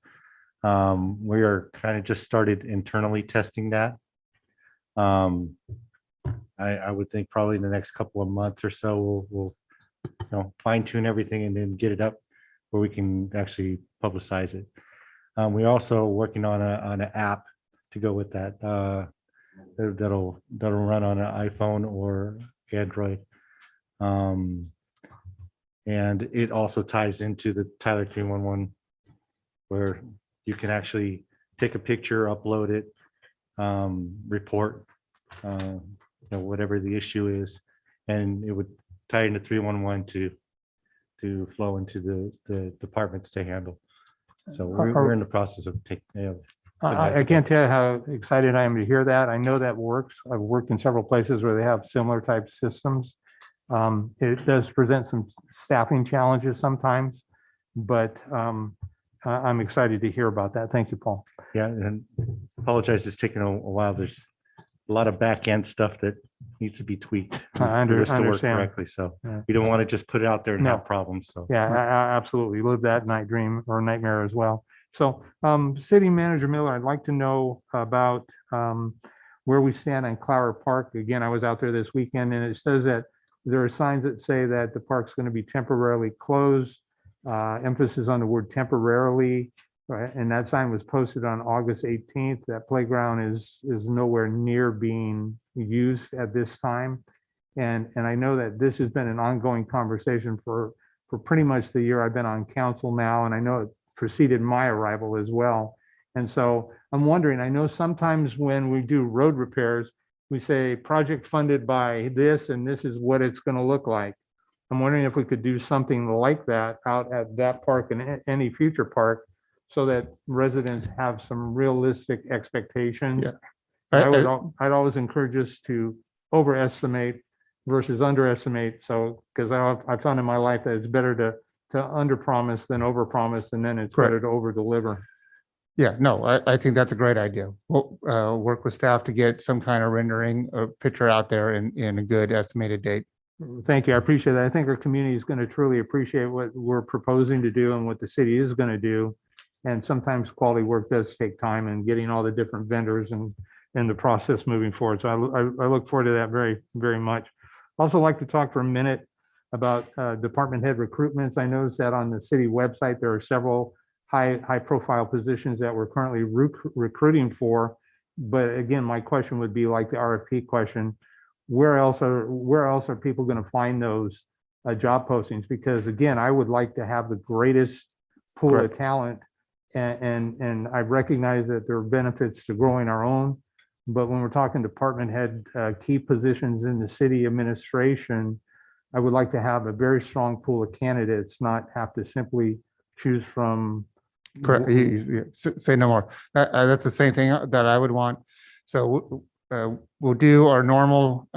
We are kind of just started internally testing that. I would think probably in the next couple of months or so, we'll fine tune everything and then get it up where we can actually publicize it. We're also working on an app to go with that. That'll run on an iPhone or Android. And it also ties into the Tyler 311, where you can actually take a picture, upload it, report, whatever the issue is, and it would tie into 311 to flow into the departments to handle. So we're in the process of taking. I can't tell you how excited I am to hear that. I know that works. I've worked in several places where they have similar type systems. It does present some staffing challenges sometimes, but I'm excited to hear about that. Thank you, Paul. Yeah, and apologize, it's taken a while. There's a lot of back end stuff that needs to be tweaked for this to work understand. correctly. So Yeah. we don't want to just put it out there and No. have problems. So. Yeah, absolutely. Live that night dream or nightmare as well. So, City Manager Miller, I'd like to know about where we stand on Clower Park. Again, I was out there this weekend and it says that there are signs that say that the park's going to be temporarily closed. Emphasis on the word temporarily, right? And that sign was posted on August 18th. That playground is nowhere near being used at this time. And I know that this has been an ongoing conversation for pretty much the year I've been on council now, and I know it preceded my arrival as well. And so I'm wondering, I know sometimes when we do road repairs, we say project funded by this, and this is what it's going to look like. I'm wondering if we could do something like that out at that park and any future park so that residents have some realistic expectations. Yeah. I'd always encourage us to overestimate versus underestimate. So, because I found in my life that it's better to underpromise than overpromise, and then it's Correct. better to overdeliver. Yeah, no, I think that's a great idea. We'll work with staff to get some kind of rendering or picture out there in a good estimated date. Thank you. I appreciate that. I think our community is going to truly appreciate what we're proposing to do and what the city is going to do. And sometimes quality work does take time and getting all the different vendors and the process moving forward. So I look forward to that very, very much. Also like to talk for a minute about department head recruitments. I noticed that on the city website, there are several high profile positions that we're currently recruiting for. But again, my question would be like the RFP question. Where else are people going to find those job postings? Because again, I would like to have the greatest pool of talent, and I recognize that there are benefits to growing our own. But when we're talking department head key positions in the city administration, I would like to have a very strong pool of candidates, not have to simply choose from. Correct. Say no more. That's the same thing that I would want. So we'll do our normal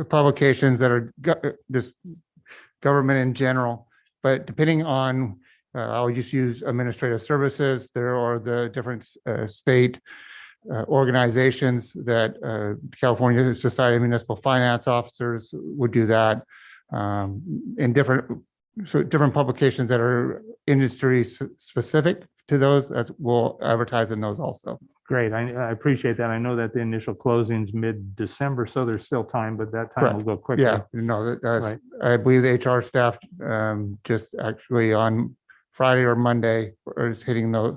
publications that are just government in general, but depending on, I'll just use administrative services. There are the different state organizations that California Society of Municipal Finance Officers would do that in different publications that are industry specific to those, that will advertise in those also. Great. I appreciate that. I know that the initial closing's mid-December, so there's still time, but that time Correct. will go quickly. Yeah, no, that's, Right. I believe the HR staff just actually on Friday or Monday is hitting those,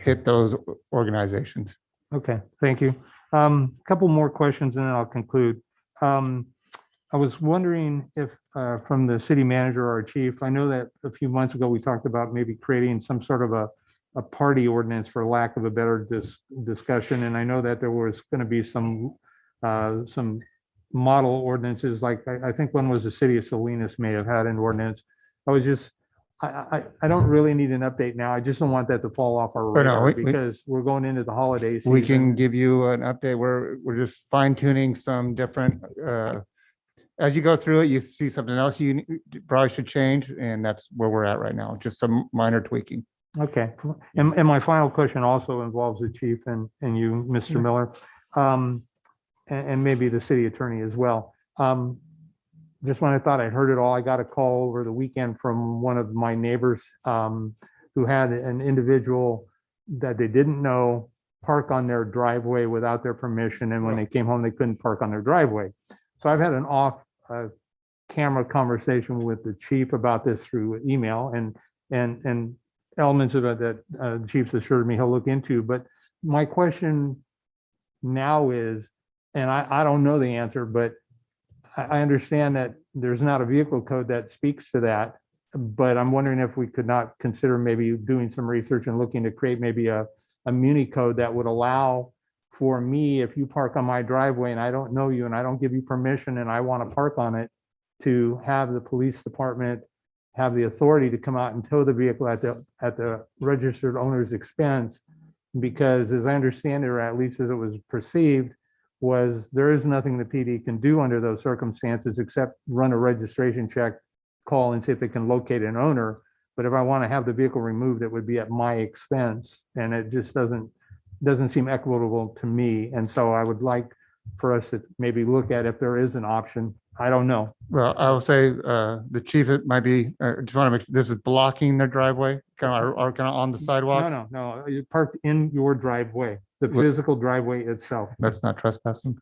hit those organizations. Okay, thank you. Couple more questions and then I'll conclude. I was wondering if from the city manager or chief, I know that a few months ago, we talked about maybe creating some sort of a party ordinance, for lack of a better discussion. And I know that there was going to be some model ordinances, like I think one was the city of Salinas may have had an ordinance. I don't really need an update now. I just don't want that to fall off our Oh, no, radar we- because we're going into the holidays. We can give you an update. We're just fine tuning some different, as you go through it, you see something else you probably should change, and that's where we're at right now, just some minor tweaking. Okay, and my final question also involves the chief and you, Mr. Miller, and maybe the city attorney as well. Just when I thought I heard it all, I got a call over the weekend from one of my neighbors who had an individual that they didn't know park on their driveway without their permission, and when they came home, they couldn't park on their driveway. So I've had an off camera conversation with the chief about this through email, and elements of it that the chief's assured me he'll look into. But my question now is, and I don't know the answer, but I understand that there's not a vehicle code that speaks to that, but I'm wondering if we could not consider maybe doing some research and looking to create maybe a muni code that would allow for me, if you park on my driveway and I don't know you and I don't give you permission and I want to park on it, to have the police department have the authority to come out and tow the vehicle at the registered owner's expense. Because as I understand it, or at least as it was perceived, was there is nothing the PD can do under those circumstances except run a registration check, call and see if they can locate an owner. But if I want to have the vehicle removed, it would be at my expense, and it just doesn't seem equitable to me. And so I would like for us to maybe look at if there is an option. I don't know. Well, I will say, the chief, it might be, just want to make, this is blocking their driveway, kind of, or kind of on the sidewalk. No. You parked in your driveway, the What- physical driveway itself. That's not trespassing.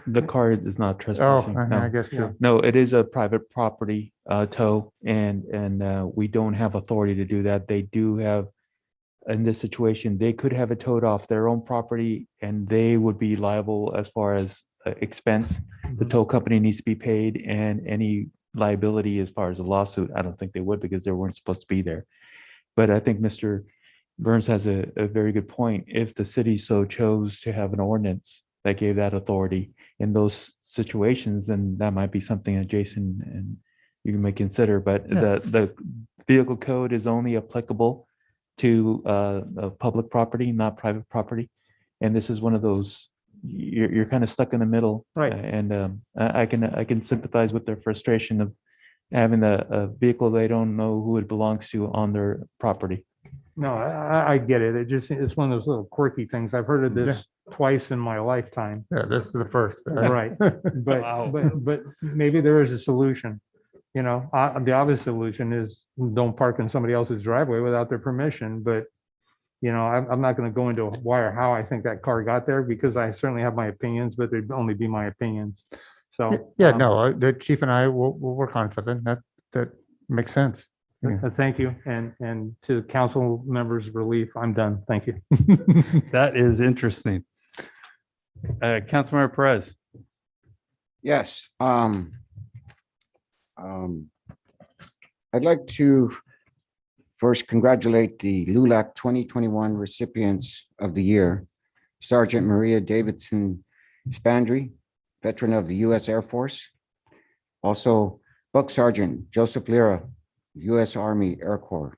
The car is not Oh, trespassing. I No. guess Yeah. true. No, it is a private property tow, and we don't have authority to do that. They do have, in this situation, they could have it towed off their own property, and they would be liable as far as expense. The tow company needs to be paid, and any liability as far as a lawsuit, I don't think they would, because they weren't supposed to be there. But I think Mr. Burns has a very good point. If the city so chose to have an ordinance that gave that authority in those situations, then that might be something that Jason and you may consider. But Yeah. the vehicle code is only applicable to public property, not private property. And this is one of those, you're kind of stuck in the middle. Right. And I can sympathize with their frustration of having a vehicle they don't know who it belongs to on their property. No, I get it. It's one of those little quirky things. I've heard of this twice in my lifetime. Yeah, this is the first. Right. But maybe there is a solution. You know, the obvious solution is don't park in somebody else's driveway without their permission. But, you know, I'm not going to go into why or how I think that car got there, because I certainly have my opinions, but they'd only be my opinions. So. Yeah, no, the chief and I will work on something that makes sense. Yeah. Thank you. And to council members' relief, I'm done. Thank you. That is interesting. Councilmember Perez. Yes, I'd like to first congratulate the LULAC 2021 recipients of the year, Sergeant Maria Davidson Spandry, veteran of the U.S. Air Force. Also, Buck Sergeant Joseph Lira, U.S. Army Air Corps.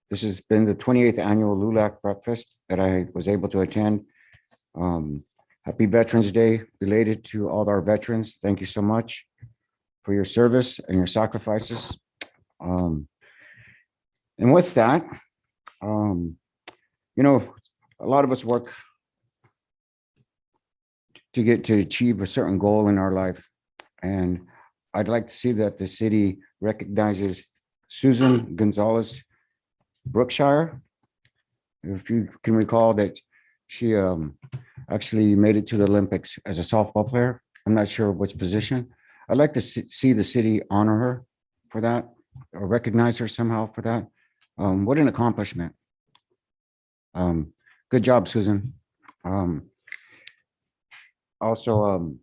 This has been the 28th annual LULAC breakfast that I was able to attend. Happy Veterans Day related to all our veterans. Thank you so much for your service and your sacrifices. And with that, you know, a lot of us work to achieve a certain goal in our life. And I'd like to see that the city recognizes Susan Gonzalez Brookshire. If you can recall that she actually made it to the Olympics as a softball player. I'm not sure which position. I'd like to see the city honor her for that, or recognize her somehow for that. What an accomplishment. Good job, Susan. Also,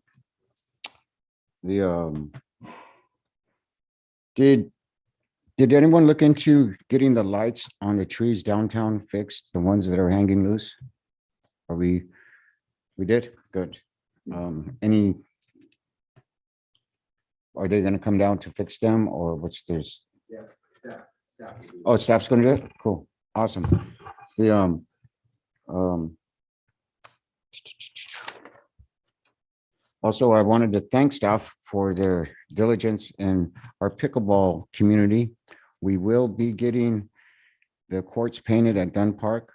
did anyone look into getting the lights on the trees downtown fixed, the ones that are hanging loose? Are we did? Good. Are they gonna come down to fix them, or what's this? Oh, staff's gonna do it? Cool, awesome. Also, I wanted to thank staff for their diligence in our pickleball community. We will be getting the courts painted at Gun Park.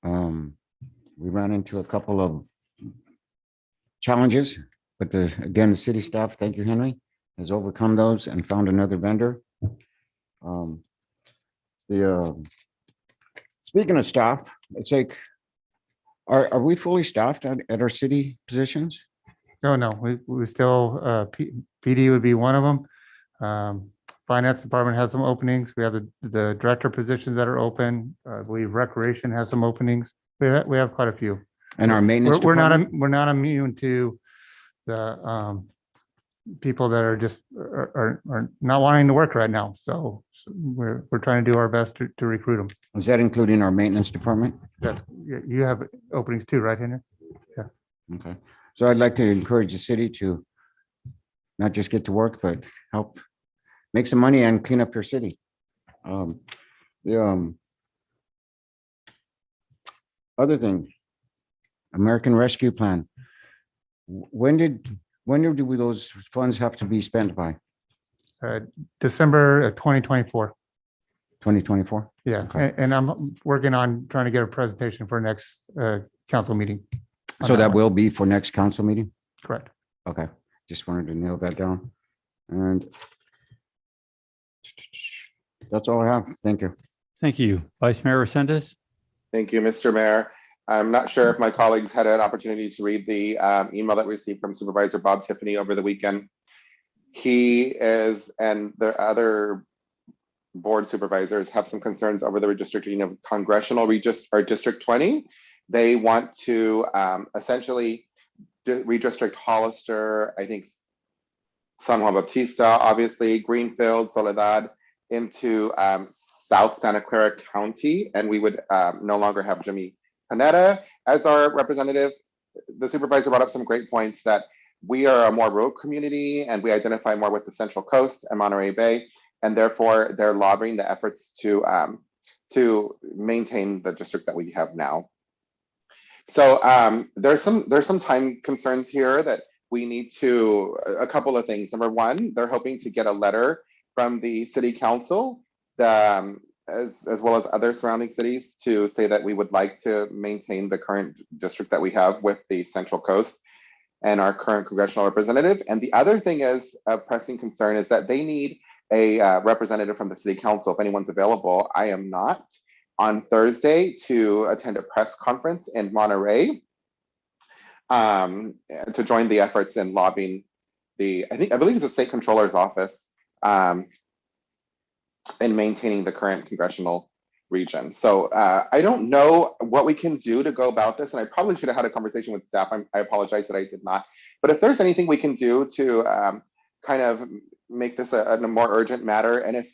We ran into a couple of challenges, but again, the city staff, thank you, Henry, has overcome those and found another vendor. Speaking of staff, it's like, are we fully staffed at our city positions? No, we still, PD would be one of them. Finance department has some openings. We have the director positions that are open. I believe recreation has some openings. We have quite a few. And our maintenance department? We're not immune to the people that are just are not wanting to work right now. So we're trying to do our best to recruit them. Is that including our maintenance department? You have openings too, right, Henry? Yeah. Okay, so I'd like to encourage the city to not just get to work, but help make some money and clean up your city. Other thing, American Rescue Plan. When do those funds have to be spent by? December 2024. 2024? Yeah, Okay. and I'm working on trying to get a presentation for next council meeting. on So that one. will be for next council meeting? Correct. Okay, just wanted to nail that down. And that's all I have. Thank you. Thank you. Vice Mayor Resendez? Thank you, Mr. Mayor. I'm not sure if my colleagues had an opportunity to read the email that we received from Supervisor Bob Tiffany over the weekend. He is, and the other board supervisors have some concerns over the redistricting of congressional District 20. They want to essentially redistrict Hollister, I think San Juan Bautista, obviously, Greenfield, Soledad, into South Santa Clara County, and we would no longer have Jimmy Panetta as our representative. The supervisor brought up some great points that we are a more rural community and we identify more with the Central Coast and Monterey Bay, and therefore they're lobbying the efforts to maintain the district that we have now. So there's some time concerns here that we need to, a couple of things. Number one, they're hoping to get a letter from the city council, as well as other surrounding cities, to say that we would like to maintain the current district that we have with the Central Coast and our current congressional representative. And the other thing is a pressing concern is that they need a representative from the city council, if anyone's available. I am not, on Thursday to attend a press conference in Monterey to join the efforts in lobbying I believe it's the state controller's office in maintaining the current congressional region. So I don't know what we can do to go about this, and I probably should have had a conversation with staff. I apologize that I did not. But if there's anything we can do to kind of make this a more urgent matter, and if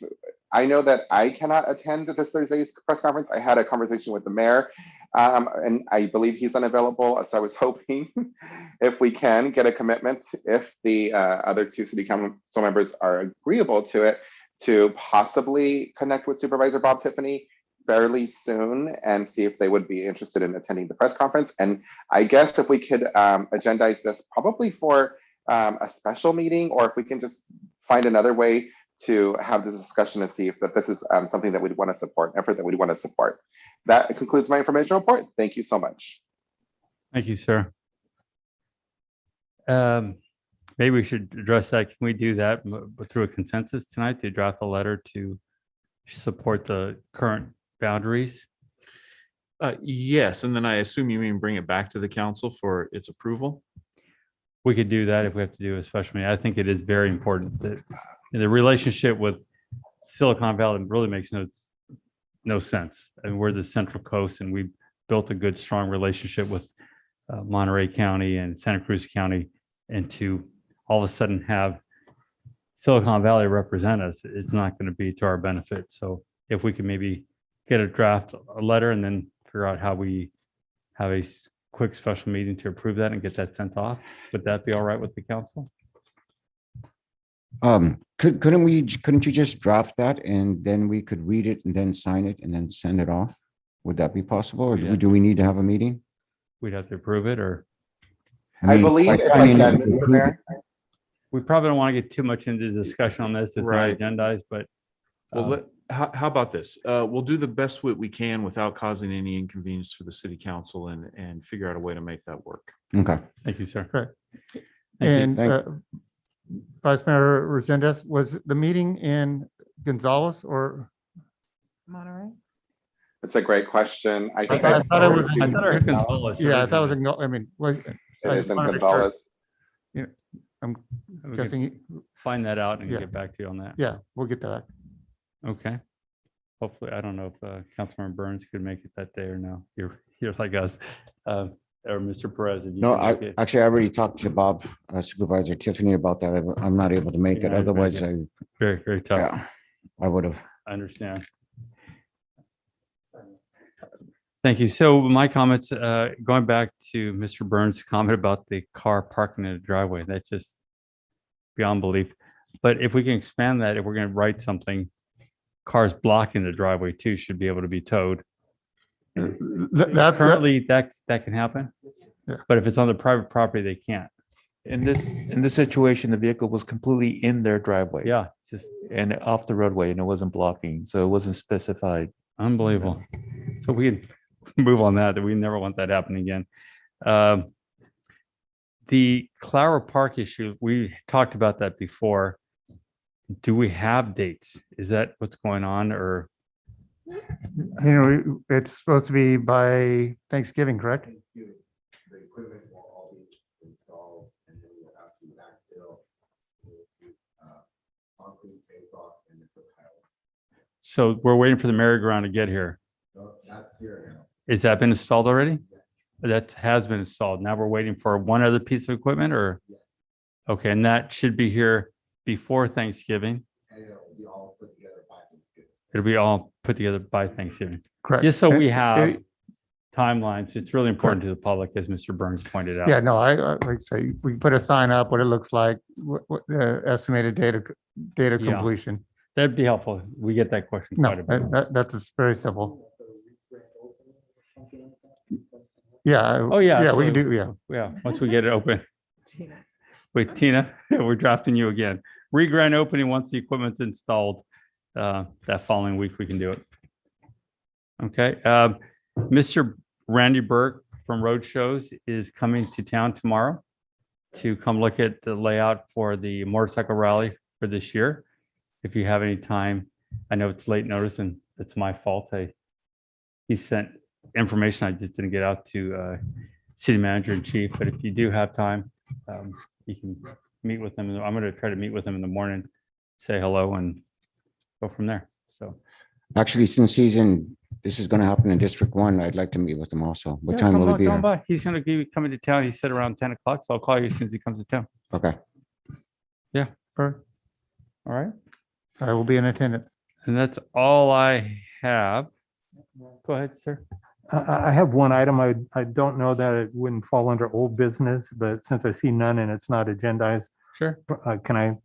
I know that I cannot attend this Thursday's press conference, I had a conversation with the mayor, and I believe he's unavailable. So I was hoping if we can get a commitment, if the other two city council members are agreeable to it, to possibly connect with Supervisor Bob Tiffany fairly soon and see if they would be interested in attending the press conference. And I guess if we could agendize this probably for a special meeting, or if we can just find another way to have this discussion and see if this is something that we'd want to support, effort that we'd want to support. That concludes my information report. Thank you so much. Thank you, sir. Maybe we should address that. Can we do that through a consensus tonight to draft a letter to support the current boundaries? Yes, and then I assume you mean bring it back to the council for its approval? We could do that if we have to do a special meeting. I think it is very important that the relationship with Silicon Valley really makes no sense. And we're the Central Coast, and we've built a good, strong relationship with Monterey County and Santa Cruz County, and to all of a sudden have Silicon Valley represent us, it's not going to be to our benefit. So if we could maybe get a letter and then figure out how we have a quick special meeting to approve that and get that sent off, would that be all right with the council? Couldn't you just draft that and then we could read it and then sign it and then send it off? Would that be possible, or do we need to have a meeting? We'd have to approve it, or I believe by if I signing can, it, we Mr. approve Mayor. we probably don't want to get too much into the discussion on this. It's Right. not agendized, but Well, how about this? We'll do the best we can without causing any inconvenience for the city council and figure out a way to make that work. Okay. thank you, sir. Correct. Thank you. And Thank Vice Mayor Resendez, was the meeting in Gonzales or? Monterey? It's a great question. I think I thought it was I thought I heard Gonzales. Yeah, that was, originally. I mean, was. it is in Gonzales. I'm We can guessing, Find that out and Yeah. get back to you on that. yeah, we'll get to that. Okay. Hopefully, I don't know if Councilman Burns could make it that day or no. You're like us. Or Mr. Perez. if you No, can make it. I already talked to Bob, Supervisor Tiffany about that. I'm not able to make it. Yeah, I Otherwise, imagine. Very, very tough. yeah, I would have. I understand. Thank you. So my comments, going back to Mr. Burns' comment about the car parking in the driveway, that's just beyond belief. But if we can expand that, if we're going to write something, cars blocking the driveway too should be able to be towed. Currently, that can happen. Yeah. But if it's on the private property, they can't. In this situation, the vehicle was completely in their driveway. Yeah. just, and off the roadway, and it wasn't blocking, so it wasn't specified. Unbelievable. So we can move on that we never want that happening again. The Clower Park issue, we talked about that before. Do we have dates? Is that what's going on, or? It's supposed to be by Thanksgiving, correct? So we're waiting for the merry-go-round to get here. Is that been installed already? That has been installed. Now we're waiting for one other piece of equipment, or? Okay, and that should be here before Thanksgiving. It'll be all put together by Thanksgiving. Correct. Just so we have timelines. It's really important to the public, as Mr. Burns pointed out. Yeah, no, I like I say, we can put a sign up, what it looks like, what the estimated date of Yeah. completion. That'd be helpful. We get that question No, quite a bit. that's very simple. Yeah. Oh, yeah, Yeah, we can absolutely. do, yeah. Yeah, once we get it open. Wait, Tina, we're drafting you again. Re-grand opening once the equipment's installed. That following week, we can do it. Okay. Mr. Randy Burke from Road Shows is coming to town tomorrow to come look at the layout for the motorcycle rally for this year. If you have any time, I know it's late notice and it's my fault. He sent information I just didn't get out to city manager and chief, but if you do have time, you can meet with them. I'm going to try to meet with him in the morning, say hello and go from there. So Actually, since this is gonna happen in District 1, I'd like to meet with him also. What yeah, time come will he on, be come here? by. He's going to be coming to town. He said around 10 o'clock. So I'll call you as soon as he comes to town. Okay. Perfect. All right. I will be in attendance. And that's all I have. Go ahead, sir. I have one item. I don't know that it wouldn't fall under old business, but since I see none and it's not agendized, Sure. can I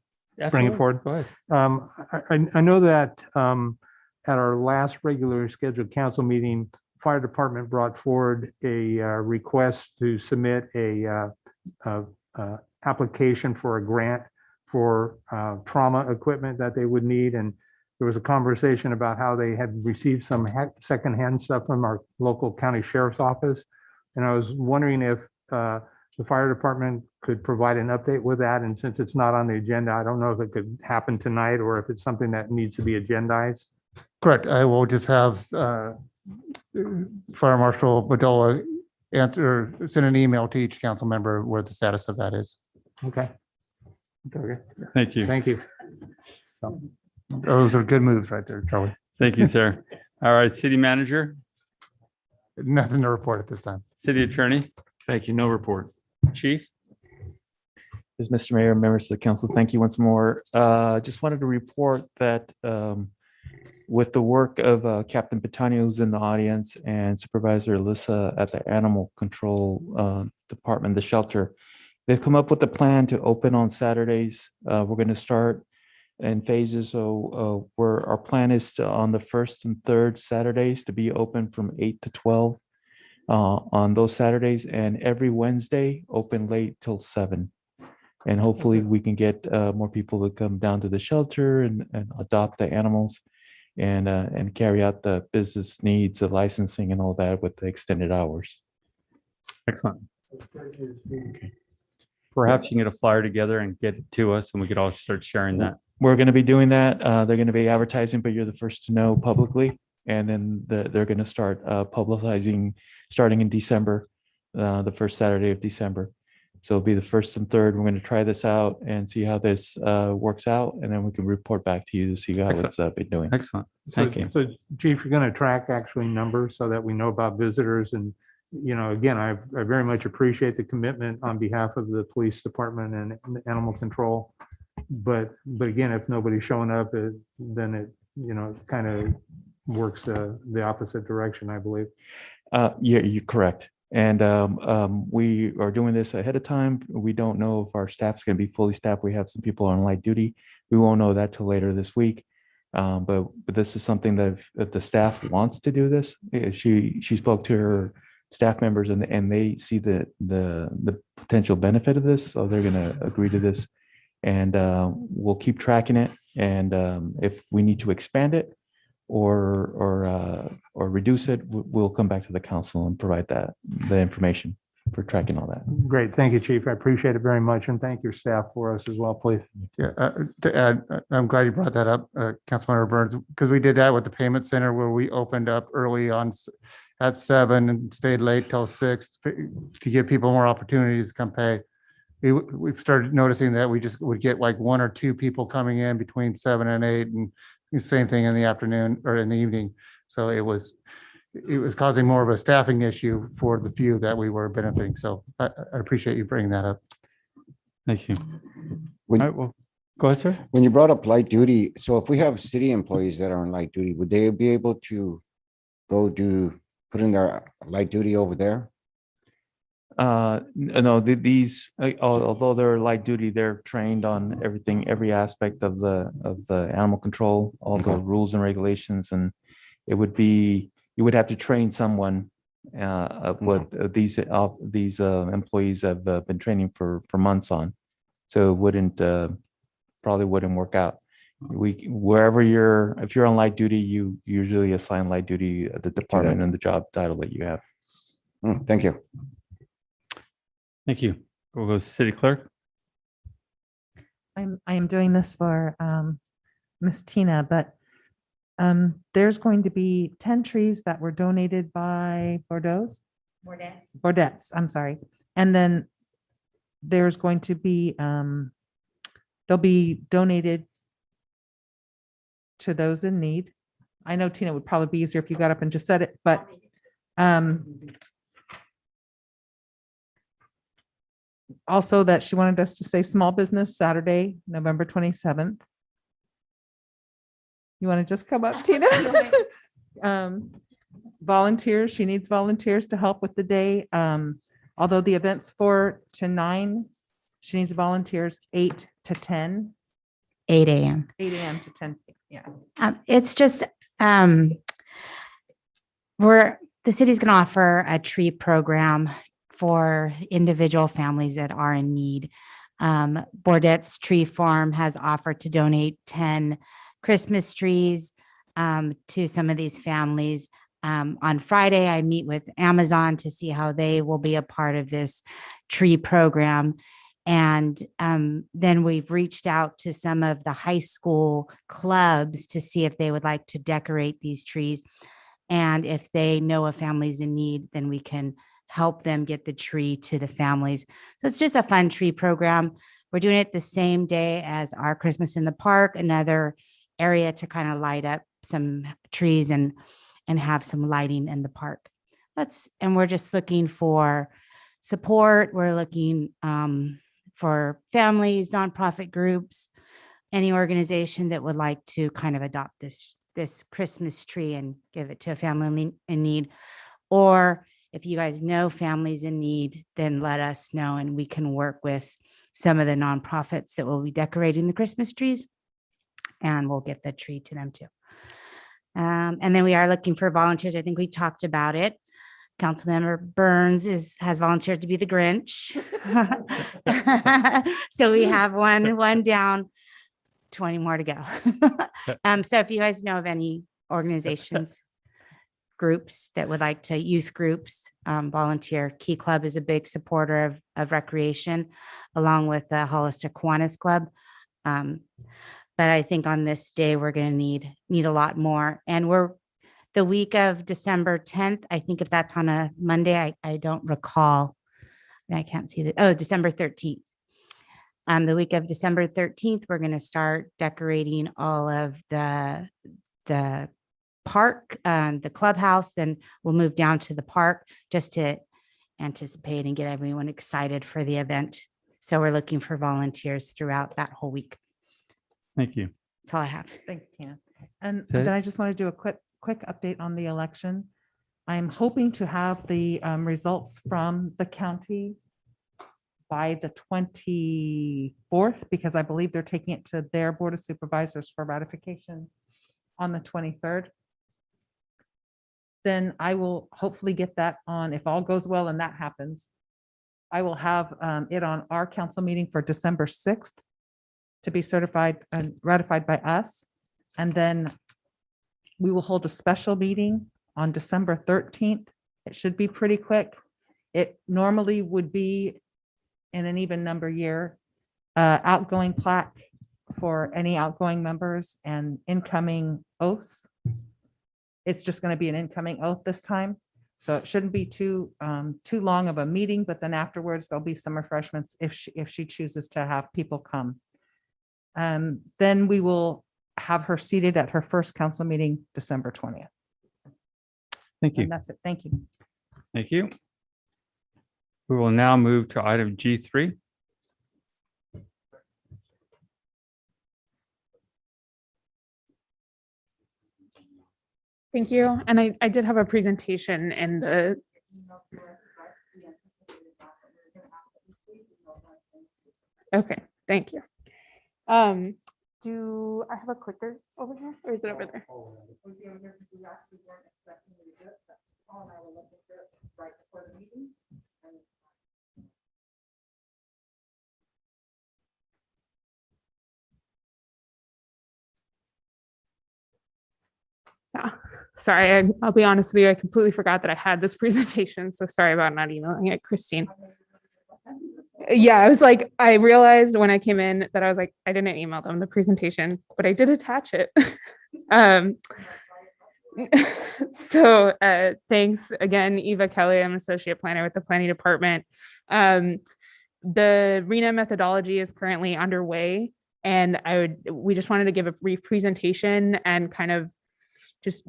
bring it Absolutely. forward? Go ahead. I know that at our last regular scheduled council meeting, fire department brought forward a request to submit a application for a grant for trauma equipment that they would need. And there was a conversation about how they had received some secondhand stuff from our local county sheriff's office. And I was wondering if the fire department could provide an update with that. And since it's not on the agenda, I don't know if it could happen tonight or if it's something that needs to be agendized. Correct. I will just have Fire Marshal Bedolla answer, send an email to each council member where the status of that is. Okay. Okay. Thank you. Thank you. Those are good moves right there, Charlie. Thank you, sir. All right, city manager, Nothing to report at this time. city attorney, Thank you. No report. chief. Yes, Mr. Mayor, members of the council, thank you once more. Just wanted to report that with the work of Captain Petania, who's in the audience, and Supervisor Alyssa at the Animal Control Department, the shelter, they've come up with a plan to open on Saturdays. We're going to start in phases. So our plan is to, on the first and third Saturdays, to be open from 8 to 12 on those Saturdays, and every Wednesday open late till 7. And hopefully we can get more people to come down to the shelter and adopt the animals and carry out the business needs, the licensing and all that with the extended hours. Excellent. Perhaps you can get a flyer together and get it to us and we could all start sharing that. We're going to be doing that. They're going to be advertising, but you're the first to know publicly. And then they're going to start publicizing starting in December, the first Saturday of December. So it'll be the first and third. We're going to try this out and see how this works out. And then we can report back to you to see how it's been doing. Excellent. Thank you. So Chief, you're going to track actually numbers so that we know about visitors. And, you know, again, I very much appreciate the commitment on behalf of the police department and animal control. But again, if nobody's showing up, then it, you know, kind of works the opposite direction, I believe. Yeah, you're correct. And we are doing this ahead of time. We don't know if our staff's going to be fully staffed. We have some people on light duty. We won't know that till later this week. But this is something that the staff wants to do this. She spoke to her staff members and they see the potential benefit of this. So they're going to agree to this. And we'll keep tracking it. And if we need to expand it or reduce it, we'll come back to the council and provide the information for tracking all that. Great. Thank you, Chief. I appreciate it very much. And thank your staff for us as well, please. Yeah, to add, I'm glad you brought that up, Councilmember Burns, because we did that with the payment center where we opened up early on at 7 and stayed late till 6 to give people more opportunities to come pay. We've started noticing that we just would get like 1 or 2 people coming in between 7 and 8, and the same thing in the afternoon or in the evening. So it was causing more of a staffing issue for the few that we were benefiting. So I appreciate you bringing that up. Thank you. When- All right, well, go ahead, sir. When you brought up light duty, so if we have city employees that are on light duty, would they be able to put in their light duty over there? No, these, although they're light duty, they're trained on everything, every aspect of the animal control, all the Okay. rules and regulations, and it would be, you would have to train someone. What these employees have been training for months on, so it wouldn't probably wouldn't work out. If you're on light duty, you usually assign light duty at the department and the job title that you have. Thank you. Thank you. We'll go to City Clerk. I am doing this for Miss Tina, but there's going to be 10 trees that were donated by Bordeaux, I'm sorry. And then there's going to be, they'll be donated to those in need. I know, Tina, it would probably be easier if you got up and just said it, but also that she wanted us to say Small Business Saturday, November 27th. You want to just come up, Tina? Volunteers, she needs volunteers to help with the day. Although the event's 4 to 9, she needs volunteers 8 to 10, 8 a.m. 8 a.m. to 10. Yeah. It's just, the city's going to offer a tree program for individual families that are in need. Bordeaux Tree Farm has offered to donate 10 Christmas trees to some of these families. On Friday, I meet with Amazon to see how they will be a part of this tree program. And then we've reached out to some of the high school clubs to see if they would like to decorate these trees. And if they know a family's in need, then we can help them get the tree to the families. So it's just a fun tree program. We're doing it the same day as our Christmas in the Park, another area to kind of light up some trees and have some lighting in the park. And we're just looking for support. We're looking for families, nonprofit groups, any organization that would like to kind of adopt this Christmas tree and give it to a family in need. Or if you guys know families in need, then let us know and we can work with some of the nonprofits that will be decorating the Christmas trees, and we'll get the tree to them too. And then we are looking for volunteers. I think we talked about it. Councilmember Burns has volunteered to be the Grinch. So we have one down, 20 more to go. So if you guys know of any organizations, groups that would like to, youth groups, volunteer. Key Club is a big supporter of recreation, along with the Hollister Kiwanis Club. But I think on this day, we're going to need a lot more. And we're the week of December 10th. I think if that's on a Monday, I don't recall. I can't see that. Oh, December 13th. The week of December 13th, we're going to start decorating all of the park, the clubhouse. Then we'll move down to the park just to anticipate and get everyone excited for the event. So we're looking for volunteers throughout that whole week. Thank you. That's all I have. Thanks, Tina. And Okay. then I just want to do a quick update on the election. I'm hoping to have the results from the county by the 24th, because I believe they're taking it to their Board of Supervisors for ratification on the 23rd. Then I will hopefully get that on, if all goes well and that happens, I will have it on our council meeting for December 6th. to be certified and ratified by us. And then we will hold a special meeting on December 13th. It should be pretty quick. It normally would be in an even number year, outgoing plaque for any outgoing members and incoming oaths. It's just going to be an incoming oath this time. So it shouldn't be too long of a meeting, but then afterwards there'll be some refreshments if she chooses to have people come. Then we will have her seated at her first council meeting, December 20th. Thank you. And that's it. Thank you. Thank you. We will now move to item G3. Thank you. And I did have a presentation in the. Okay, thank you. Do I have a clicker over here or is it over there? Sorry, I'll be honest with you, I completely forgot that I had this presentation, so sorry about not emailing it, Christine. Yeah, I was like, I realized when I came in that I was like, I didn't email them the presentation, but I did attach it. So thanks again, Eva Kelly. I'm an associate planner with the planning department. The RENA methodology is currently underway, and we just wanted to give a brief presentation and kind of just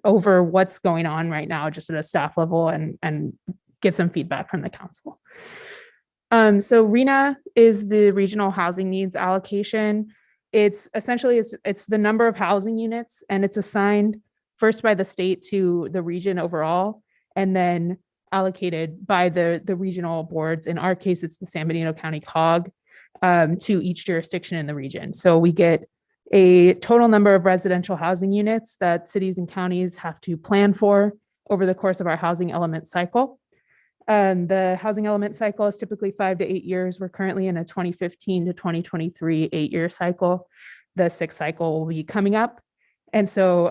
over what's going on right now, just at a staff level, and get some feedback from the council. So RENA is the regional housing needs allocation. It's essentially, it's the number of housing units, and it's assigned first by the state to the region overall, and then allocated by the regional boards. In our case, it's the San Benito County COG, to each jurisdiction in the region. So we get a total number of residential housing units that cities and counties have to plan for over the course of our housing element cycle. The housing element cycle is typically 5 to 8 years. We're currently in a 2015 to 2023 8-year cycle. The 6th cycle will be coming up. And so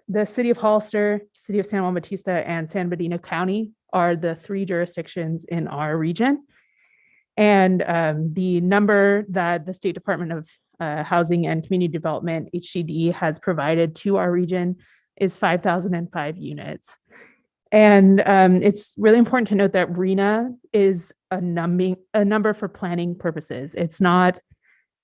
the city of Hollister, city of San Juan Bautista, and San Bernardino County are the 3 jurisdictions in our region. And the number that the State Department of Housing and Community Development, HCD, has provided to our region is 5,005 units. And it's really important to note that RENA is a number for planning purposes. It's not,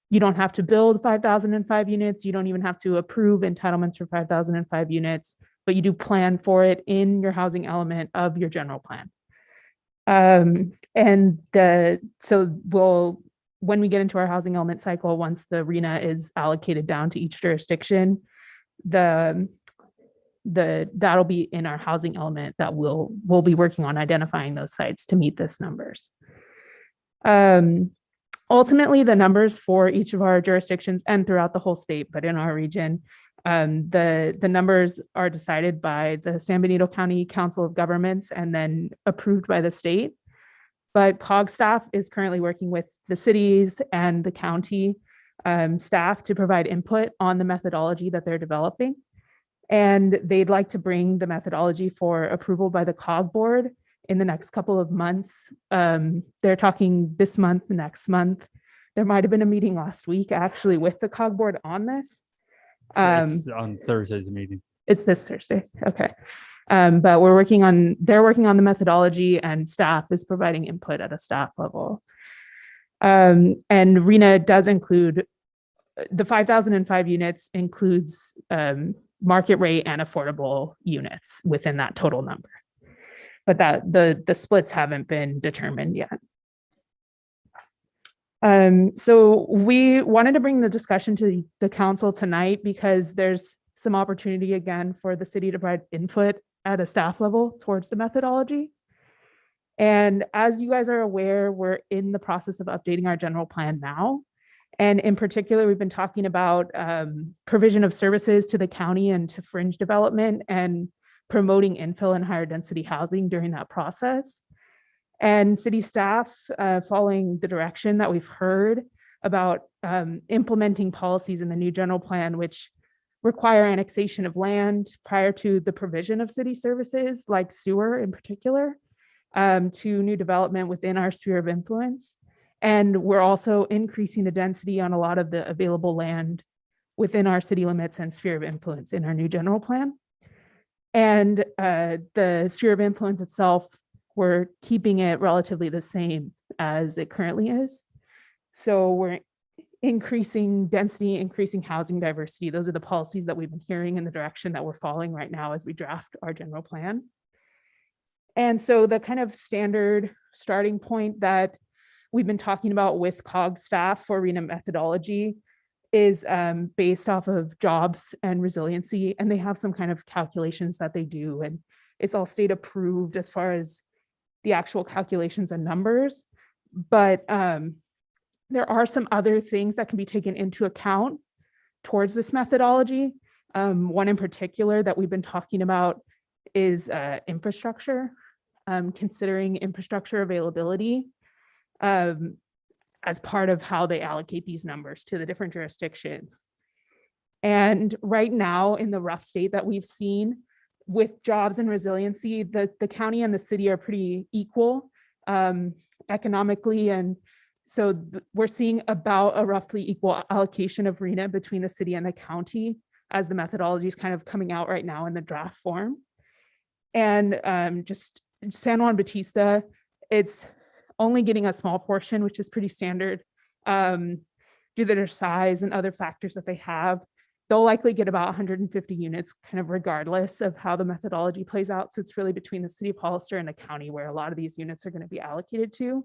you don't have to build 5,005 units. You don't even have to approve entitlements for 5,005 units, but you do plan for it in your housing element of your general plan. So when we get into our housing element cycle, once the RENA is allocated down to each jurisdiction, that'll be in our housing element that we'll be working on identifying those sites to meet this numbers. Ultimately, the numbers for each of our jurisdictions and throughout the whole state, but in our region, the numbers are decided by the San Benito County Council of Governments and then approved by the state. But COG staff is currently working with the cities and the county staff to provide input on the methodology that they're developing. And they'd like to bring the methodology for approval by the COG board in the next couple of months. They're talking this month, next month. There might have been a meeting last week actually with the COG board on this. It's on Thursday's meeting. It's this Thursday. Okay. But they're working on the methodology, and staff is providing input at a staff level. And RENA does include the 5,005 units includes market rate and affordable units within that total number. But that the splits haven't been determined yet. So we wanted to bring the discussion to the council tonight because there's some opportunity again for the city to provide input at a staff level towards the methodology. And as you guys are aware, we're in the process of updating our general plan now. And in particular, we've been talking about provision of services to the county and to fringe development and promoting infill and higher density housing during that process. And city staff, following the direction that we've heard, about implementing policies in the new general plan, which require annexation of land prior to the provision of city services like sewer in particular, to new development within our sphere of influence. And we're also increasing the density on a lot of the available land within our city limits and sphere of influence in our new general plan. And the sphere of influence itself, we're keeping it relatively the same as it currently is. So we're increasing density, increasing housing diversity. Those are the policies that we've been hearing in the direction that we're following right now as we draft our general plan. And so the kind of standard starting point that we've been talking about with COG staff for RENA methodology is based off of jobs and resiliency. And they have some kind of calculations that they do. And it's all state approved as far as the actual calculations and numbers. But there are some other things that can be taken into account towards this methodology. One in particular that we've been talking about is infrastructure, considering infrastructure availability as part of how they allocate these numbers to the different jurisdictions. And right now, in the rough state that we've seen with jobs and resiliency, the county and the city are pretty equal economically. And so we're seeing about a roughly equal allocation of RENA between the city and the county as the methodology is kind of coming out right now in the draft form. And just San Juan Bautista, it's only getting a small portion, which is pretty standard due to their size and other factors that they have. They'll likely get about 150 units kind of regardless of how the methodology plays out. So it's really between the city of Hollister and the county where a lot of these units are going to be allocated to.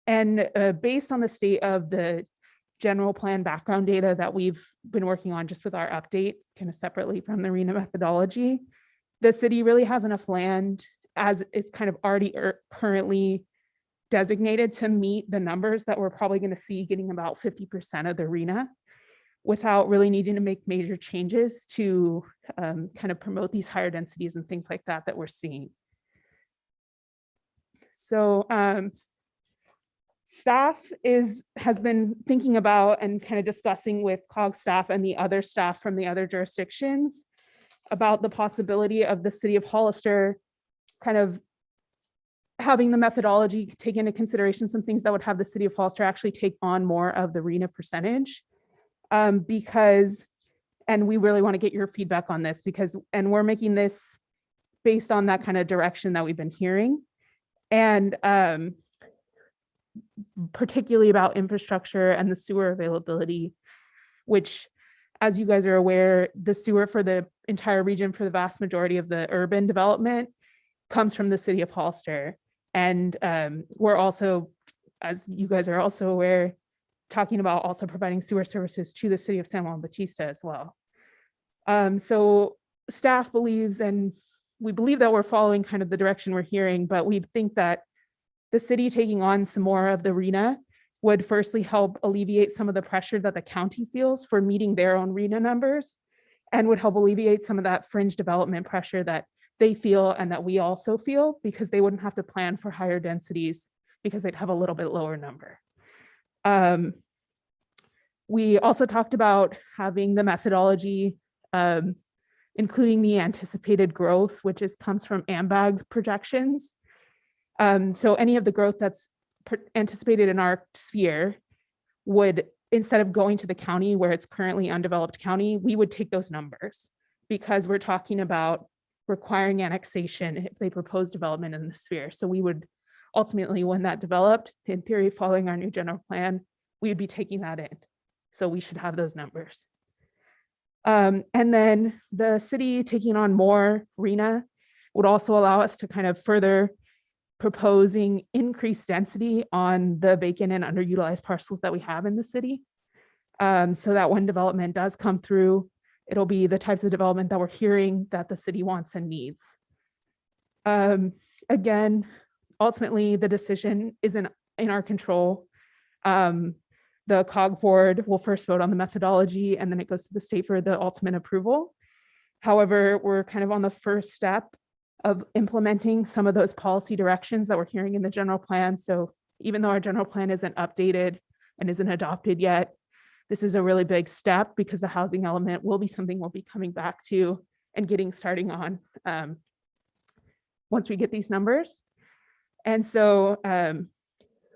And based on the state of the general plan background data that we've been working on just with our update, kind of separately from the RENA methodology, the city really has enough land as it's kind of already currently designated to meet the numbers that we're probably going to see getting about 50% of the RENA without really needing to make major changes to kind of promote these higher densities and things like that we're seeing. So staff has been thinking about and kind of discussing with COG staff and the other staff from the other jurisdictions about the possibility of the city of Hollister kind of having the methodology take into consideration some things that would have the city of Hollister actually take on more of the RENA percentage. Because, and we really want to get your feedback on this and we're making this based on that kind of direction that we've been hearing. And particularly about infrastructure and the sewer availability, which, as you guys are aware, the sewer for the entire region for the vast majority of the urban development comes from the city of Hollister. And we're also, as you guys are also aware, talking about also providing sewer services to the city of San Juan Bautista as well. So staff believes, and we believe that we're following kind of the direction we're hearing, but we think that the city taking on some more of the RENA would firstly help alleviate some of the pressure that the county feels for meeting their own RENA numbers, and would help alleviate some of that fringe development pressure that they feel and that we also feel, because they wouldn't have to plan for higher densities because they'd have a little bit lower number. We also talked about having the methodology, including the anticipated growth, which comes from AMBAG projections. So any of the growth that's anticipated in our sphere would, instead of going to the county where it's currently undeveloped county, we would take those numbers because we're talking about requiring annexation if they propose development in the sphere. So we would ultimately, when that developed, in theory, following our new general plan, we would be taking that in. So we should have those numbers. And then the city taking on more RENA would also allow us to kind of further proposing increased density on the vacant and underutilized parcels that we have in the city. So that when development does come through, it'll be the types of development that we're hearing that the city wants and needs. Again, ultimately, the decision isn't in our control. The COG board will first vote on the methodology and then it goes to the state for the ultimate approval. However, we're kind of on the first step of implementing some of those policy directions that we're hearing in the general plan. So even though our general plan isn't updated and isn't adopted yet. This is a really big step because the housing element will be something we'll be coming back to and getting starting on once we get these numbers. And so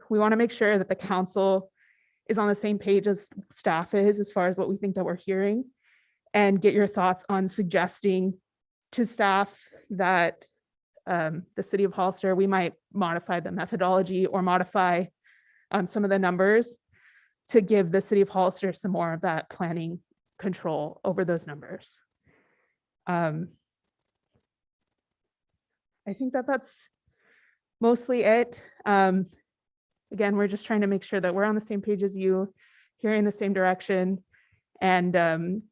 we want to make sure that the council is on the same page as staff is as far as what we think that we're hearing, and get your thoughts on suggesting to staff that the city of Hollister, we might modify the methodology or modify some of the numbers to give the city of Hollister some more of that planning control over those numbers. I think that that's mostly it. Again, we're just trying to make sure that we're on the same page as you, hearing the same direction, and kind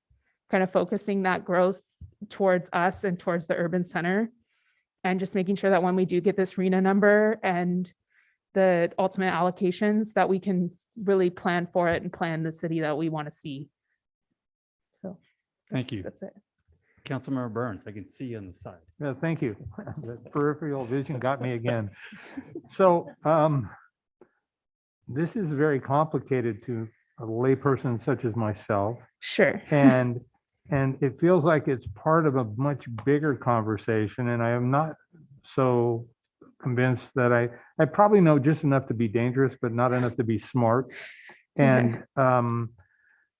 of focusing that growth towards us and towards the urban center, and just making sure that when we do get this RENA number and the ultimate allocations, that we can really plan for it and plan the city that we want to see. So Thank you. That's it. Councilmember Burns, I can see you on the side. Yeah, thank you. The peripheral vision got me again. So this is very complicated to a layperson such as myself. Sure. And it feels like it's part of a much bigger conversation, and I am not so convinced that I probably know just enough to be dangerous, but not enough to be smart. And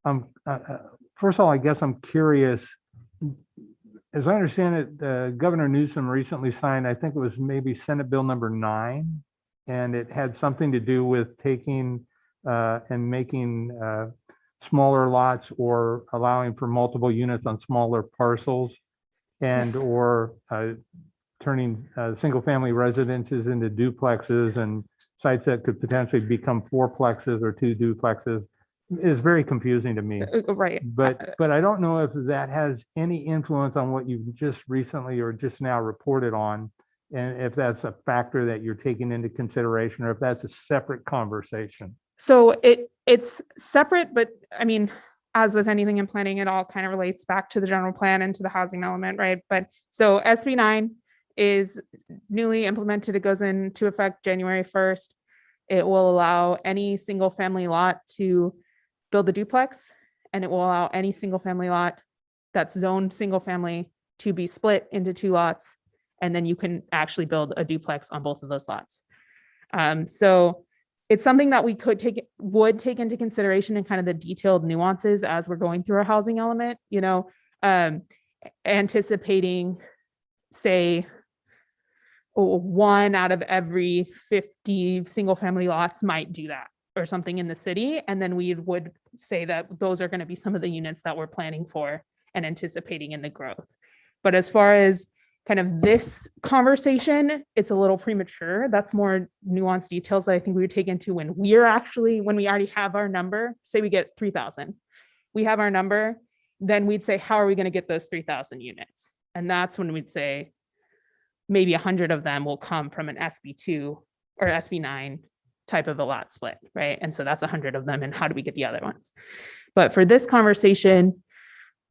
first of all, I guess I'm curious. As I understand it, Governor Newsom recently signed, I think it was maybe Senate Bill number 9, and it had something to do with taking and making smaller lots or allowing for multiple units on smaller parcels, and Yes. or turning single-family residences into duplexes and sites that could potentially become fourplexes or 2 duplexes. Is very confusing to me. Right. But I don't know if that has any influence on what you've just recently or just now reported on, and if that's a factor that you're taking into consideration, or if that's a separate conversation. So it's separate, but I mean, as with anything in planning, it all kind of relates back to the general plan and to the housing element, right? But so SB 9 is newly implemented. It goes into effect January 1st. It will allow any single family lot to build a duplex, and it will allow any single family lot that's zoned single family to be split into 2 lots. And then you can actually build a duplex on both of those lots. So it's something that we would take into consideration in kind of the detailed nuances as we're going through our housing element, anticipating, say, 1 out of every 50 single family lots might do that or something in the city. And then we would say that those are going to be some of the units that we're planning for and anticipating in the growth. But as far as kind of this conversation, it's a little premature. That's more nuanced details that I think we would take into when we already have our number. Say we get 3,000, we have our number, then we'd say, how are we going to get those 3,000 units? And that's when we'd say maybe 100 of them will come from an SB2 or SB9 type of a lot split, right? And so that's 100 of them, and how do we get the other ones? But for this conversation,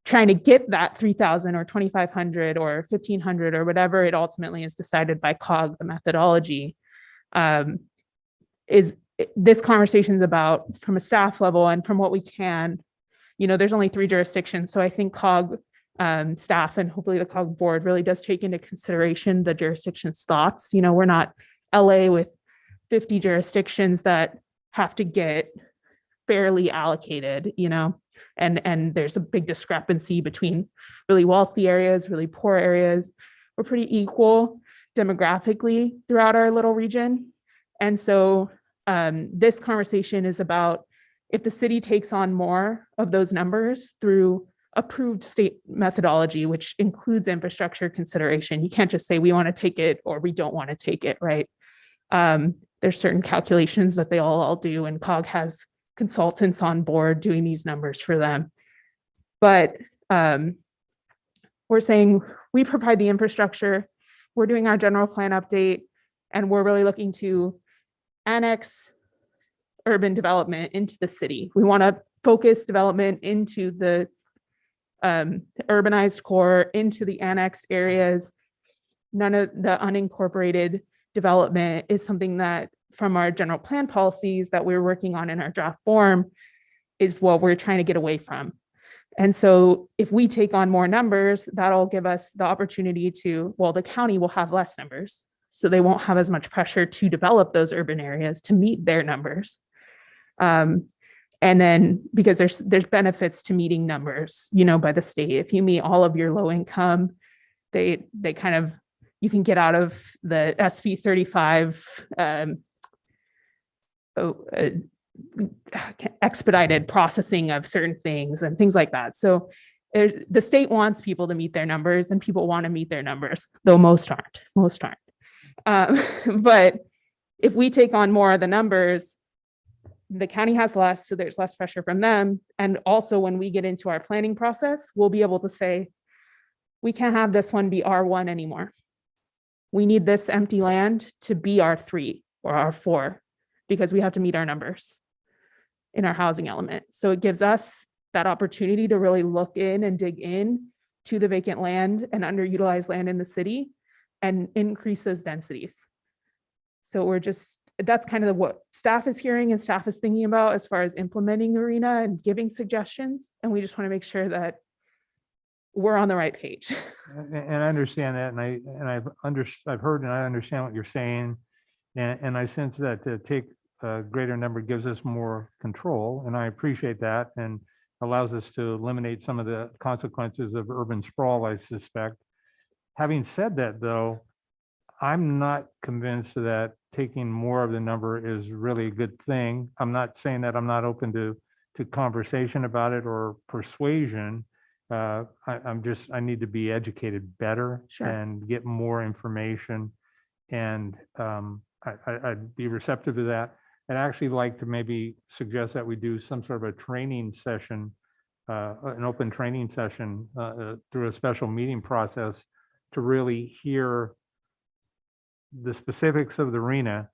trying to get that 3,000 or 2,500 or 1,500 or whatever it ultimately is decided by COG, the methodology, this conversation is about, from a staff level and from what we can, there's only 3 jurisdictions. So I think COG staff and hopefully the COG board really does take into consideration the jurisdiction's thoughts. We're not LA with 50 jurisdictions that have to get fairly allocated, and there's a big discrepancy between really wealthy areas, really poor areas. We're pretty equal demographically throughout our little region. And so this conversation is about, if the city takes on more of those numbers through approved state methodology, which includes infrastructure consideration, you can't just say we want to take it or we don't want to take it, right? There's certain calculations that they all do, and COG has consultants on board doing these numbers for them. But we're saying we provide the infrastructure, we're doing our general plan update, and we're really looking to annex urban development into the city. We want to focus development into the urbanized core, into the annexed areas. None of the unincorporated development is something that from our general plan policies that we're working on in our draft form is what we're trying to get away from. And so if we take on more numbers, that'll give us the opportunity to, well, the county will have less numbers. So they won't have as much pressure to develop those urban areas to meet their numbers. And then because there's benefits to meeting numbers, by the state. If you meet all of your low income, they kind of, you can get out of the SB 35 expedited processing of certain things and things like that. So the state wants people to meet their numbers, and people want to meet their numbers, though most aren't. But if we take on more of the numbers, the county has less, so there's less pressure from them. And also when we get into our planning process, we'll be able to say, we can't have this one be R1 anymore. We need this empty land to be R3 or R4 because we have to meet our numbers in our housing element. So it gives us that opportunity to really look in and dig in to the vacant land and underutilized land in the city and increase those densities. So that's kind of what staff is hearing and staff is thinking about as far as implementing the arena and giving suggestions. And we just want to make sure that we're on the right page. And I understand that, and I've heard and I understand what you're saying, and I sense that to take a greater number gives us more control, and I appreciate that, and allows us to eliminate some of the consequences of urban sprawl, I suspect. Having said that, though, I'm not convinced that taking more of the number is really a good thing. I'm not saying that I'm not open to conversation about it or persuasion. I need to be educated better. Sure. And get more information. And I'd be receptive to that. I'd actually like to maybe suggest that we do some sort of a training session, an open training session through a special meeting process to really hear the specifics of the arena,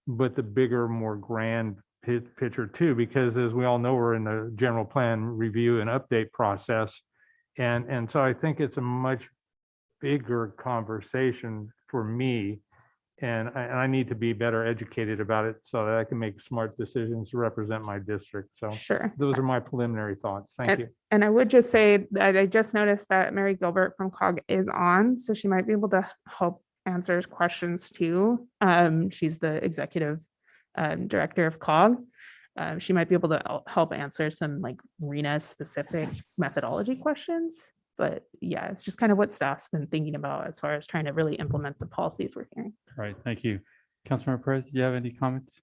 but the bigger, more grand picture too, because as we all know, we're in the general plan review and update process. And so I think it's a much bigger conversation for me. And I need to be better educated about it so that I can make smart decisions to represent my district. So Sure. those are my preliminary thoughts. Thank you. And I would just say that I just noticed that Mary Gilbert from COG is on, so she might be able to help answer questions too. She's the executive director of COG. She might be able to help answer some like RENA specific methodology questions. But yeah, it's just kind of what staff's been thinking about as far as trying to really implement the policies we're hearing. All right, thank you. Councilmember Perez, do you have any comments?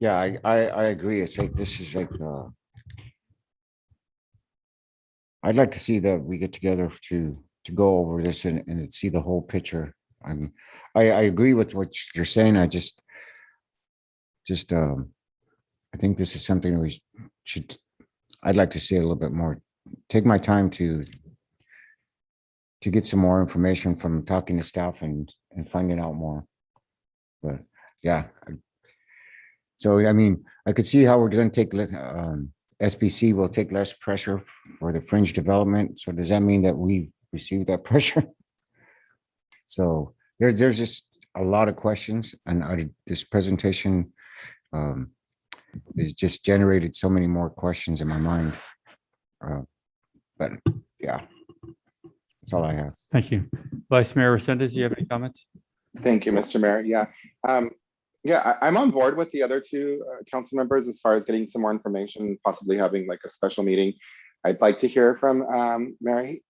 Yeah, I agree. It's like, this is like, I'd like to see that we get together to go over this and see the whole picture. I agree with what you're saying. I think this is something we should, I'd like to see a little bit more. Take my time to get some more information from talking to staff and finding out more. But yeah. So, I mean, I could see how we're going to take, SBC will take less pressure for the fringe development. So does that mean that we receive that pressure? So there's just a lot of questions, and this presentation has just generated so many more questions in my mind. But yeah, that's all I have. Thank you. Vice Mayor Resendez, do you have any comments? Thank you, Mr. Mayor. Yeah. I'm on board with the other two council members as far as getting some more information, possibly having like a special meeting. I'd like to hear from Mary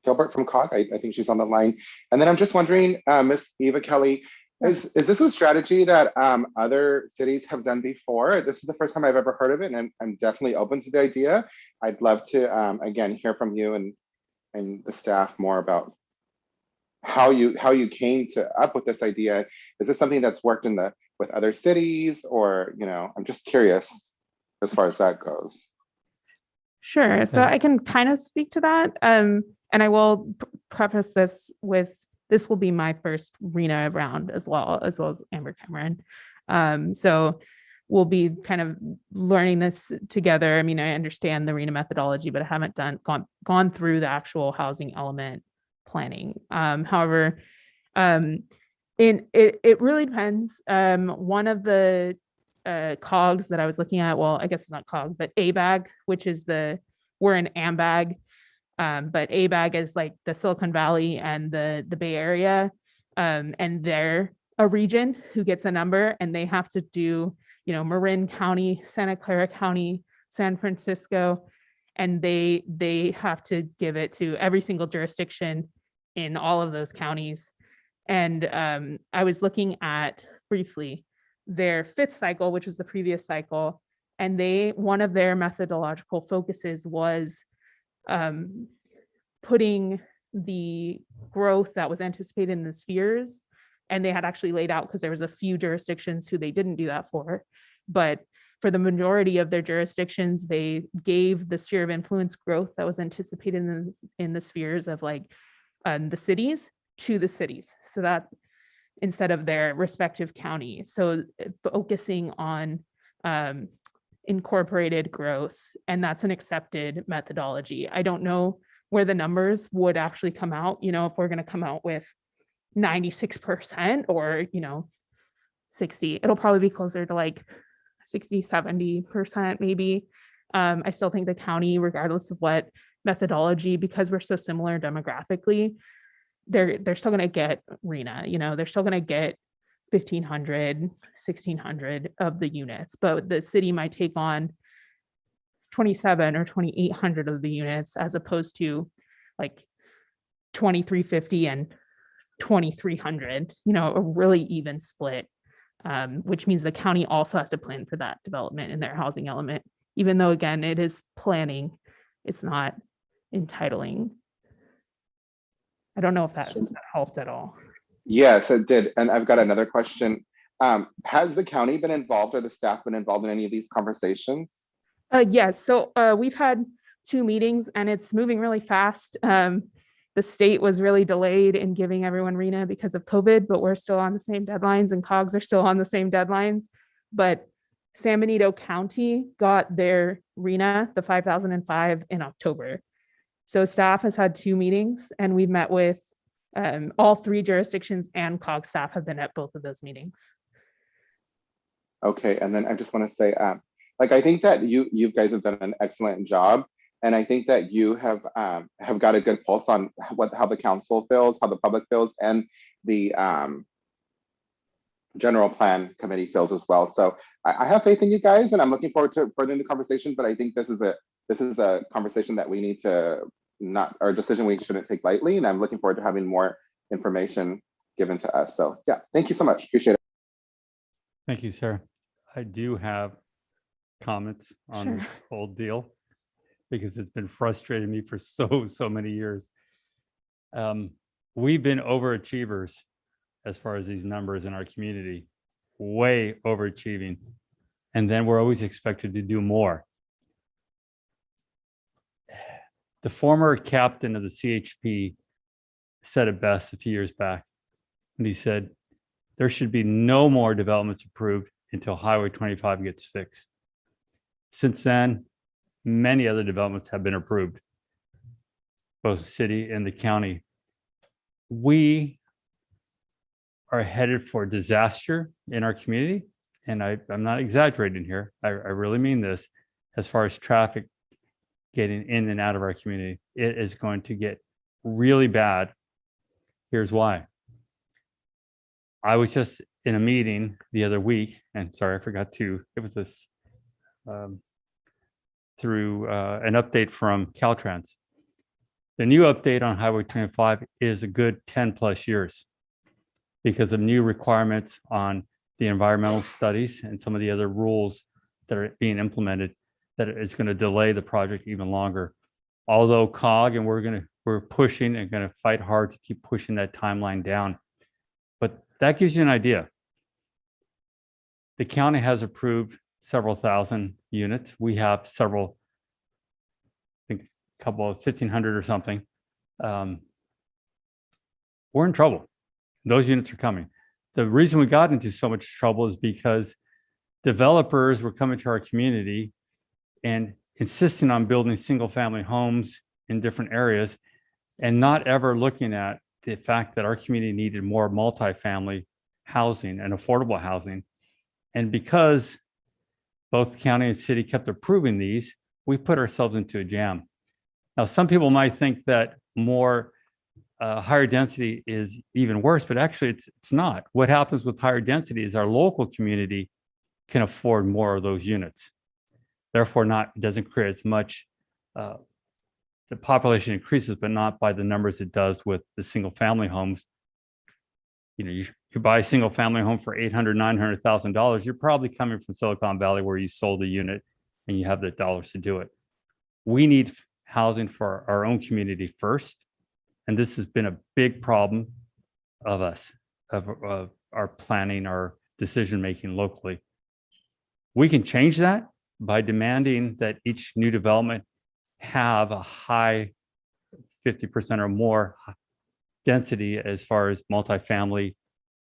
Gilbert from COG. I think she's on the line. And then I'm just wondering, Ms. Eva Kelly, is this a strategy that other cities have done before? This is the first time I've ever heard of it, and I'm definitely open to the idea. I'd love to, again, hear from you and the staff more about how you came up with this idea. Is this something that's worked with other cities, or, I'm just curious as far as that goes. Sure. So I can kind of speak to that. And I will preface this with, this will be my first RENA round as well as Amber Cameron. So we'll be kind of learning this together. I mean, I understand the RENA methodology, but I haven't gone through the actual housing element planning. However, It really depends. One of the cogs that I was looking at, well, I guess it's not cog, but ABAG, which is we're in AMBAG. But ABAG is like the Silicon Valley and the Bay Area. And they're a region who gets a number, and they have to do, Marin County, Santa Clara County, San Francisco, and they have to give it to every single jurisdiction in all of those counties. And I was looking at briefly their 5th cycle, which was the previous cycle, and one of their methodological focuses was putting the growth that was anticipated in the spheres. And they had actually laid out, because there was a few jurisdictions who they didn't do that for, but for the majority of their jurisdictions, they gave the sphere of influence growth that was anticipated in the spheres of like the cities to the cities. So that instead of their respective counties, so focusing on incorporated growth, and that's an accepted methodology. I don't know where the numbers would actually come out, if we're going to come out with 96% or, 60, it'll probably be closer to like 60, 70% maybe. I still think the county, regardless of what methodology, because we're so similar demographically, they're still going to get RENA, they're still going to get 1,500, 1,600 of the units, but the city might take on 27 or 2,800 of the units, as opposed to like 2,350 and 2,300, a really even split, which means the county also has to plan for that development in their housing element, even though, again, it is planning, it's not entitling. I don't know if that helped at all. Yes, it did. And I've got another question. Has the county been involved or the staff been involved in any of these conversations? Yes, so we've had 2 meetings and it's moving really fast. The state was really delayed in giving everyone RENA because of COVID, but we're still on the same deadlines, and COGS are still on the same deadlines. But San Benito County got their RENA, the 5,005, in October. So staff has had 2 meetings, and we've met with all 3 jurisdictions, and COG staff have been at both of those meetings. Okay, and then I just want to say, I think that you guys have done an excellent job, and I think that you have got a good pulse on how the council feels, how the public feels, and the general plan committee feels as well. So I have faith in you guys, and I'm looking forward to furthering the conversation. But I think this is a conversation that we need to or a decision we shouldn't take lightly, and I'm looking forward to having more information given to us. So yeah, thank you so much. Appreciate it. Thank you, sir. I do have comments on this whole deal because it's been frustrating me for so many years. We've been overachievers as far as these numbers in our community, way overachieving. And then we're always expected to do more. The former captain of the CHP said it best a few years back. And he said, there should be no more developments approved until Highway 25 gets fixed. Since then, many other developments have been approved, both the city and the county. We are headed for disaster in our community. And I'm not exaggerating here. I really mean this. As far as traffic getting in and out of our community, it is going to get really bad. Here's why. I was just in a meeting the other week, and sorry, I forgot to, it was this through an update from Caltrans. The new update on Highway 25 is a good 10 plus years because of new requirements on the environmental studies and some of the other rules that are being implemented that is going to delay the project even longer. Although COG, and we're pushing and going to fight hard to keep pushing that timeline down. But that gives you an idea. The county has approved several thousand units. We have several, I think a couple of 1,500 or something. We're in trouble. Those units are coming. The reason we got into so much trouble is because developers were coming to our community and insisting on building single family homes in different areas and not ever looking at the fact that our community needed more multifamily housing and affordable housing. And because both county and city kept approving these, we put ourselves into a jam. Now, some people might think that more higher density is even worse, but actually it's not. What happens with higher density is our local community can afford more of those units. Therefore, doesn't create as much, the population increases, but not by the numbers it does with the single family homes. You know, you buy a single family home for $800,000, $900,000, you're probably coming from Silicon Valley where you sold a unit and you have the dollars to do it. We need housing for our own community first. And this has been a big problem of us, of our planning, our decision-making locally. We can change that by demanding that each new development have a high 50% or more density as far as multifamily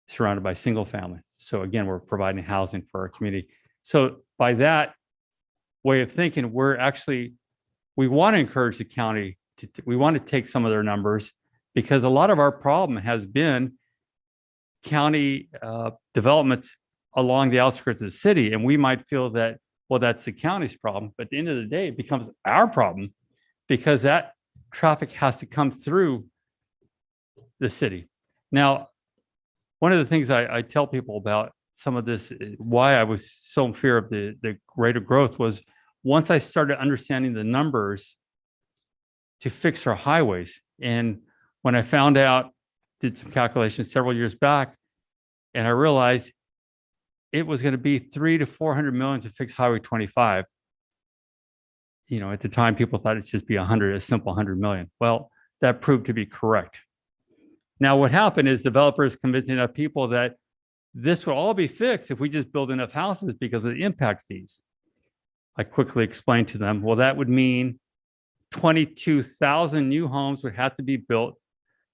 surrounded by single family. So again, we're providing housing for our community. So by that way of thinking, we want to encourage the county we want to take some of their numbers, because a lot of our problem has been county development along the outskirts of the city. And we might feel that, well, that's the county's problem. But at the end of the day, it becomes our problem because that traffic has to come through the city. Now, one of the things I tell people about some of this, why I was so in fear of the rate of growth, was once I started understanding the numbers to fix our highways. And when I found out, did some calculations several years back, and I realized it was going to be $300 to $400 million to fix Highway 25. You know, at the time, people thought it'd just be a simple 100 million. Well, that proved to be correct. Now, what happened is developers convincing enough people that this will all be fixed if we just build enough houses because of the impact fees. I quickly explained to them, well, that would mean 22,000 new homes would have to be built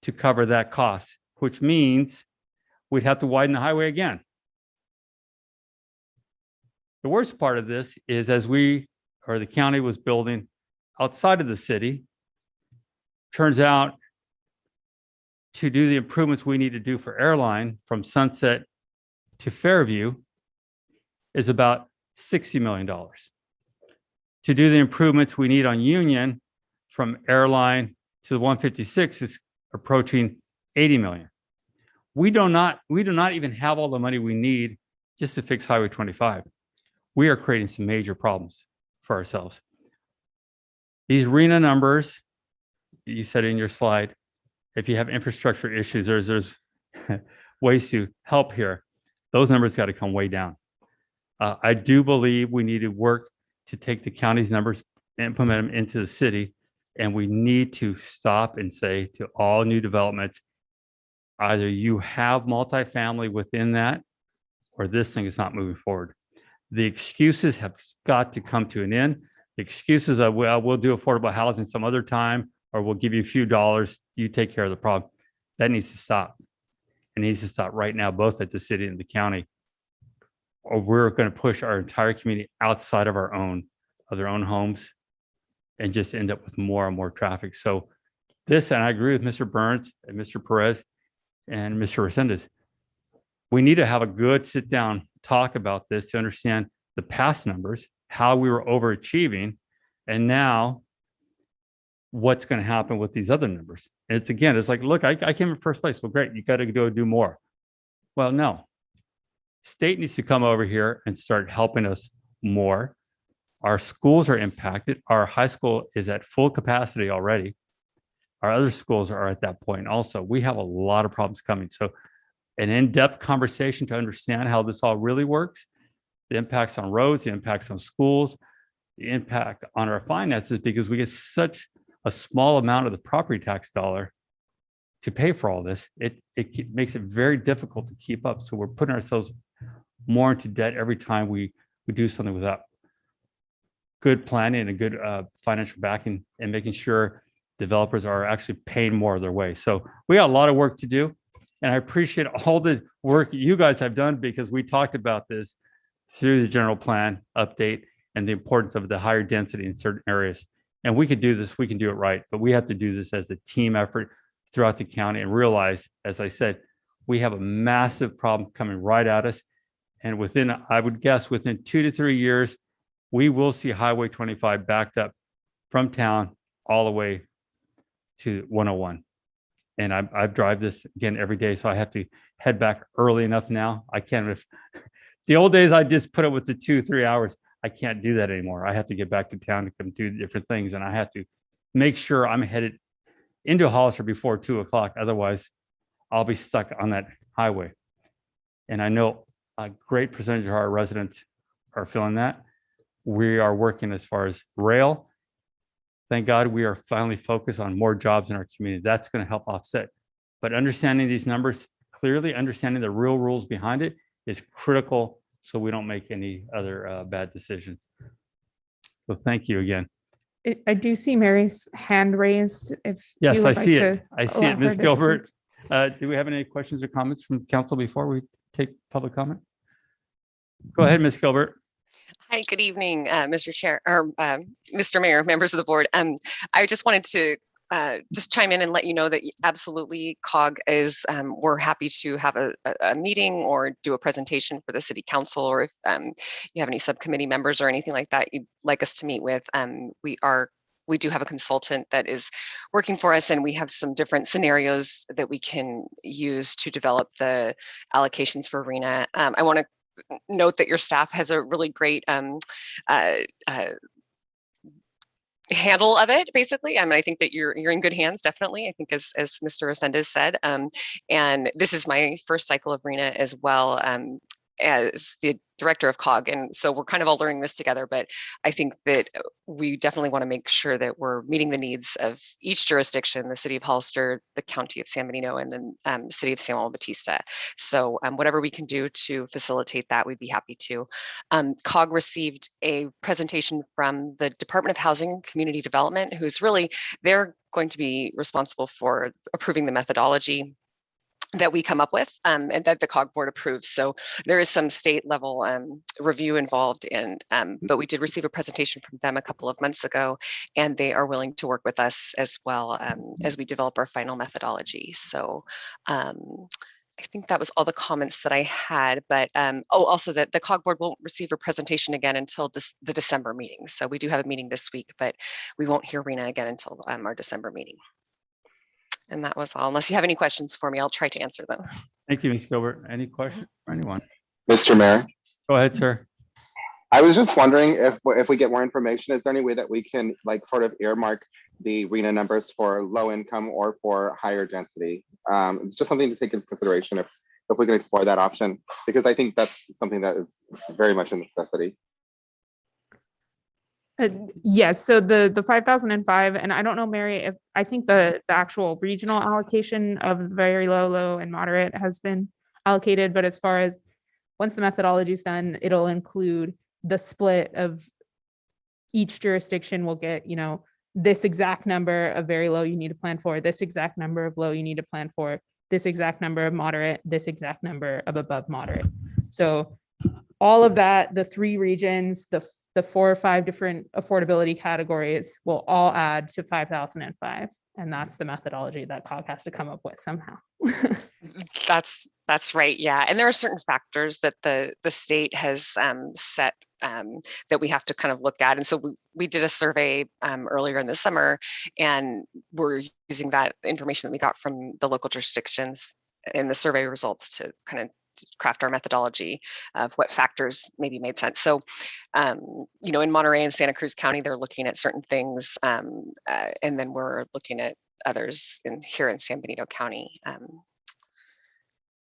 to cover that cost, which means we'd have to widen the highway again. The worst part of this is as the county was building outside of the city, turns out to do the improvements we need to do for airline from Sunset to Fairview is about $60 million. To do the improvements we need on Union from airline to the 156 is approaching 80 million. We do not even have all the money we need just to fix Highway 25. We are creating some major problems for ourselves. These RENA numbers, you said in your slide, if you have infrastructure issues, there's ways to help here. Those numbers got to come way down. I do believe we need to work to take the county's numbers, implement them into the city, and we need to stop and say to all new developments, either you have multifamily within that, or this thing is not moving forward. The excuses have got to come to an end. The excuses of, well, we'll do affordable housing some other time, or we'll give you a few dollars, you take care of the problem. That needs to stop. It needs to stop right now, both at the city and the county, or we're going to push our entire community outside of their own homes and just end up with more and more traffic. So this, and I agree with Mr. Burns and Mr. Perez and Mr. Resendez, we need to have a good sit down talk about this to understand the past numbers, how we were overachieving, and now what's going to happen with these other numbers. And it's like, look, I came in first place. Well, great. You got to go do more. Well, no. State needs to come over here and start helping us more. Our schools are impacted. Our high school is at full capacity already. Our other schools are at that point also. We have a lot of problems coming. So an in-depth conversation to understand how this all really works, the impacts on roads, the impacts on schools, the impact on our finances, because we get such a small amount of the property tax dollar to pay for all this. It makes it very difficult to keep up. So we're putting ourselves more into debt every time we do something without good planning and a good financial backing, and making sure developers are actually paying more of their way. So we got a lot of work to do. And I appreciate all the work you guys have done, because we talked about this through the general plan update and the importance of the higher density in certain areas. And we could do this, we can do it right, but we have to do this as a team effort throughout the county and realize, as I said, we have a massive problem coming right at us. And within, I would guess, within 2 to 3 years, we will see Highway 25 backed up from town all the way to 101. And I drive this again every day, so I have to head back early enough now. I can't, if the old days, I just put up with the 2-3 hours. I can't do that anymore. I have to get back to town to come do different things. And I have to make sure I'm headed into Hollister before 2 o'clock. Otherwise, I'll be stuck on that highway. And I know a great percentage of our residents are feeling that. We are working as far as rail. Thank God we are finally focused on more jobs in our community. That's going to help offset. But understanding these numbers clearly, understanding the real rules behind it is critical so we don't make any other bad decisions. So thank you again. I do see Mary's hand raised. If Yes, you I would like see to it. I see allow it. Ms. her to Gilbert, speak. do we have any questions or comments from council before we take public comment? Go ahead, Ms. Gilbert. Hi, good evening, Mr. Chair, or Mr. Mayor, members of the board. I just wanted to just chime in and let you know that absolutely COG is, we're happy to have a meeting or do a presentation for the city council, or if you have any subcommittee members or anything like that you'd like us to meet with. We do have a consultant that is working for us, and we have some different scenarios that we can use to develop the allocations for RENA. I want to note that your staff has a really great handle of it, basically. I mean, I think that you're in good hands, definitely. I think as Mr. Resendez said, and this is my first cycle of RENA as well, as the director of COG. And so we're kind of all learning this together, but I think that we definitely want to make sure that we're meeting the needs of each jurisdiction, the city of Hollister, the county of San Benito, and then the city of San Juan Bautista. So whatever we can do to facilitate that, we'd be happy to. COG received a presentation from the Department of Housing and Community Development, who's really, they're going to be responsible for approving the methodology that we come up with and that the COG board approves. So there is some state level review involved, and but we did receive a presentation from them a couple of months ago, and they are willing to work with us as well as we develop our final methodology. So I think that was all the comments that I had, but also that the COG board won't receive a presentation again until the December meeting. So we do have a meeting this week, but we won't hear RENA again until our December meeting. And that was all. Unless you have any questions for me, I'll try to answer them. Thank you, Ms. Gilbert. Any questions for anyone? Mr. Mayor, Go ahead, sir. I was just wondering if we get more information, is there any way that we can like sort of earmark the RENA numbers for low income or for higher density? It's just something to take into consideration if we can explore that option, because I think that's something that is very much a necessity. Yes, so the 5,005, and I don't know, Mary, if I think the actual regional allocation of very low, low, and moderate has been allocated, but as far as once the methodology is done, it'll include the split of each jurisdiction will get, you know, this exact number of very low you need to plan for, this exact number of low you need to plan for, this exact number of moderate, this exact number of above moderate. So all of that, the 3 regions, the 4 or 5 different affordability categories will all add to 5,005. And that's the methodology that COG has to come up with somehow. That's right. Yeah. And there are certain factors that the state has set that we have to kind of look at. And so we did a survey earlier in the summer, and we're using that information that we got from the local jurisdictions in the survey results to kind of craft our methodology of what factors maybe made sense. So, you know, in Monterey and Santa Cruz County, they're looking at certain things, and then we're looking at others here in San Benito County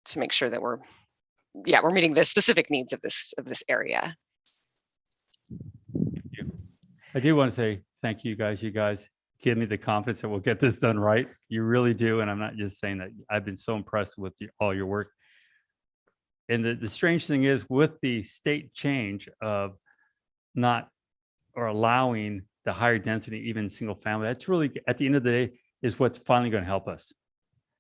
to make sure that we're meeting the specific needs of this area. Thank you. I do want to say thank you guys. You guys give me the confidence that we'll get this done right. You really do. And I'm not just saying that. I've been so impressed with all your work. And the strange thing is, with the state change of not or allowing the higher density, even single family, that's really, at the end of the day, is what's finally going to help us.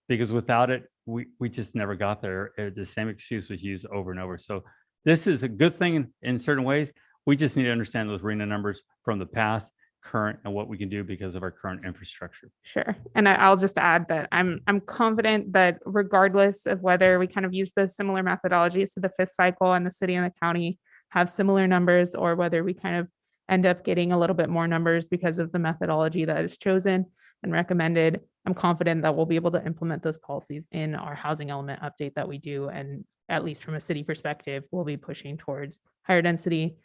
Because without it, we just never got there. The same excuse was used over and over. So this is a good thing in certain ways. We just need to understand those RENA numbers from the past, current and what we can do because of our current infrastructure. Sure. And I'll just add that I'm confident that regardless of whether we kind of use the similar methodologies to the fifth cycle and the city and the county have similar numbers, or whether we kind of end up getting a little bit more numbers because of the methodology that is chosen and recommended, I'm confident that we'll be able to implement those policies in our housing element update that we do. And at least from a city perspective, we'll be pushing towards higher density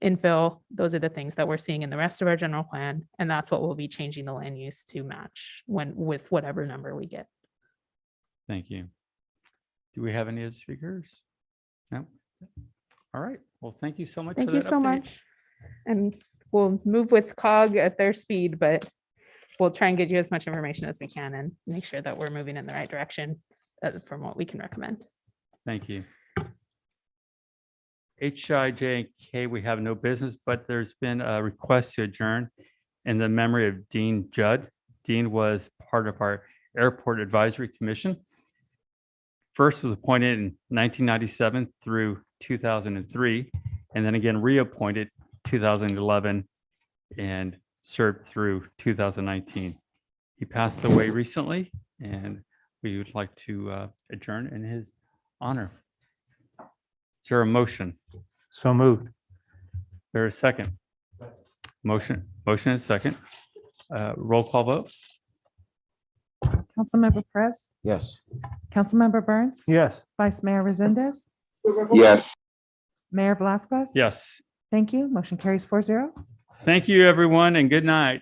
infill. Those are the things that we're seeing in the rest of our general plan. And that's what we'll be changing the land use to match with whatever number we get. Thank you. Do we have any other speakers? No? All right. Well, thank you so much. Thank for you that so update. much. And we'll move with COG at their speed, but we'll try and get you as much information as we can and make sure that we're moving in the right direction from what we can recommend. Thank you. H, I, J, and K, we have no business, but there's been a request to adjourn in the memory of Dean Judd. Dean was part of our Airport Advisory Commission. First was appointed in 1997 through 2003, and then again reappointed 2011 and served through 2019. He passed away recently, and we would like to adjourn in his honor. Is there a motion? So moved. There a second? Motion and second. Roll call vote? Councilmember Perez, Yes. Councilmember Burns, Yes. Vice Mayor Resendez, Yes. Mayor Velasquez. Yes. Thank you. Motion carries 4-0. Thank you, everyone, and good night.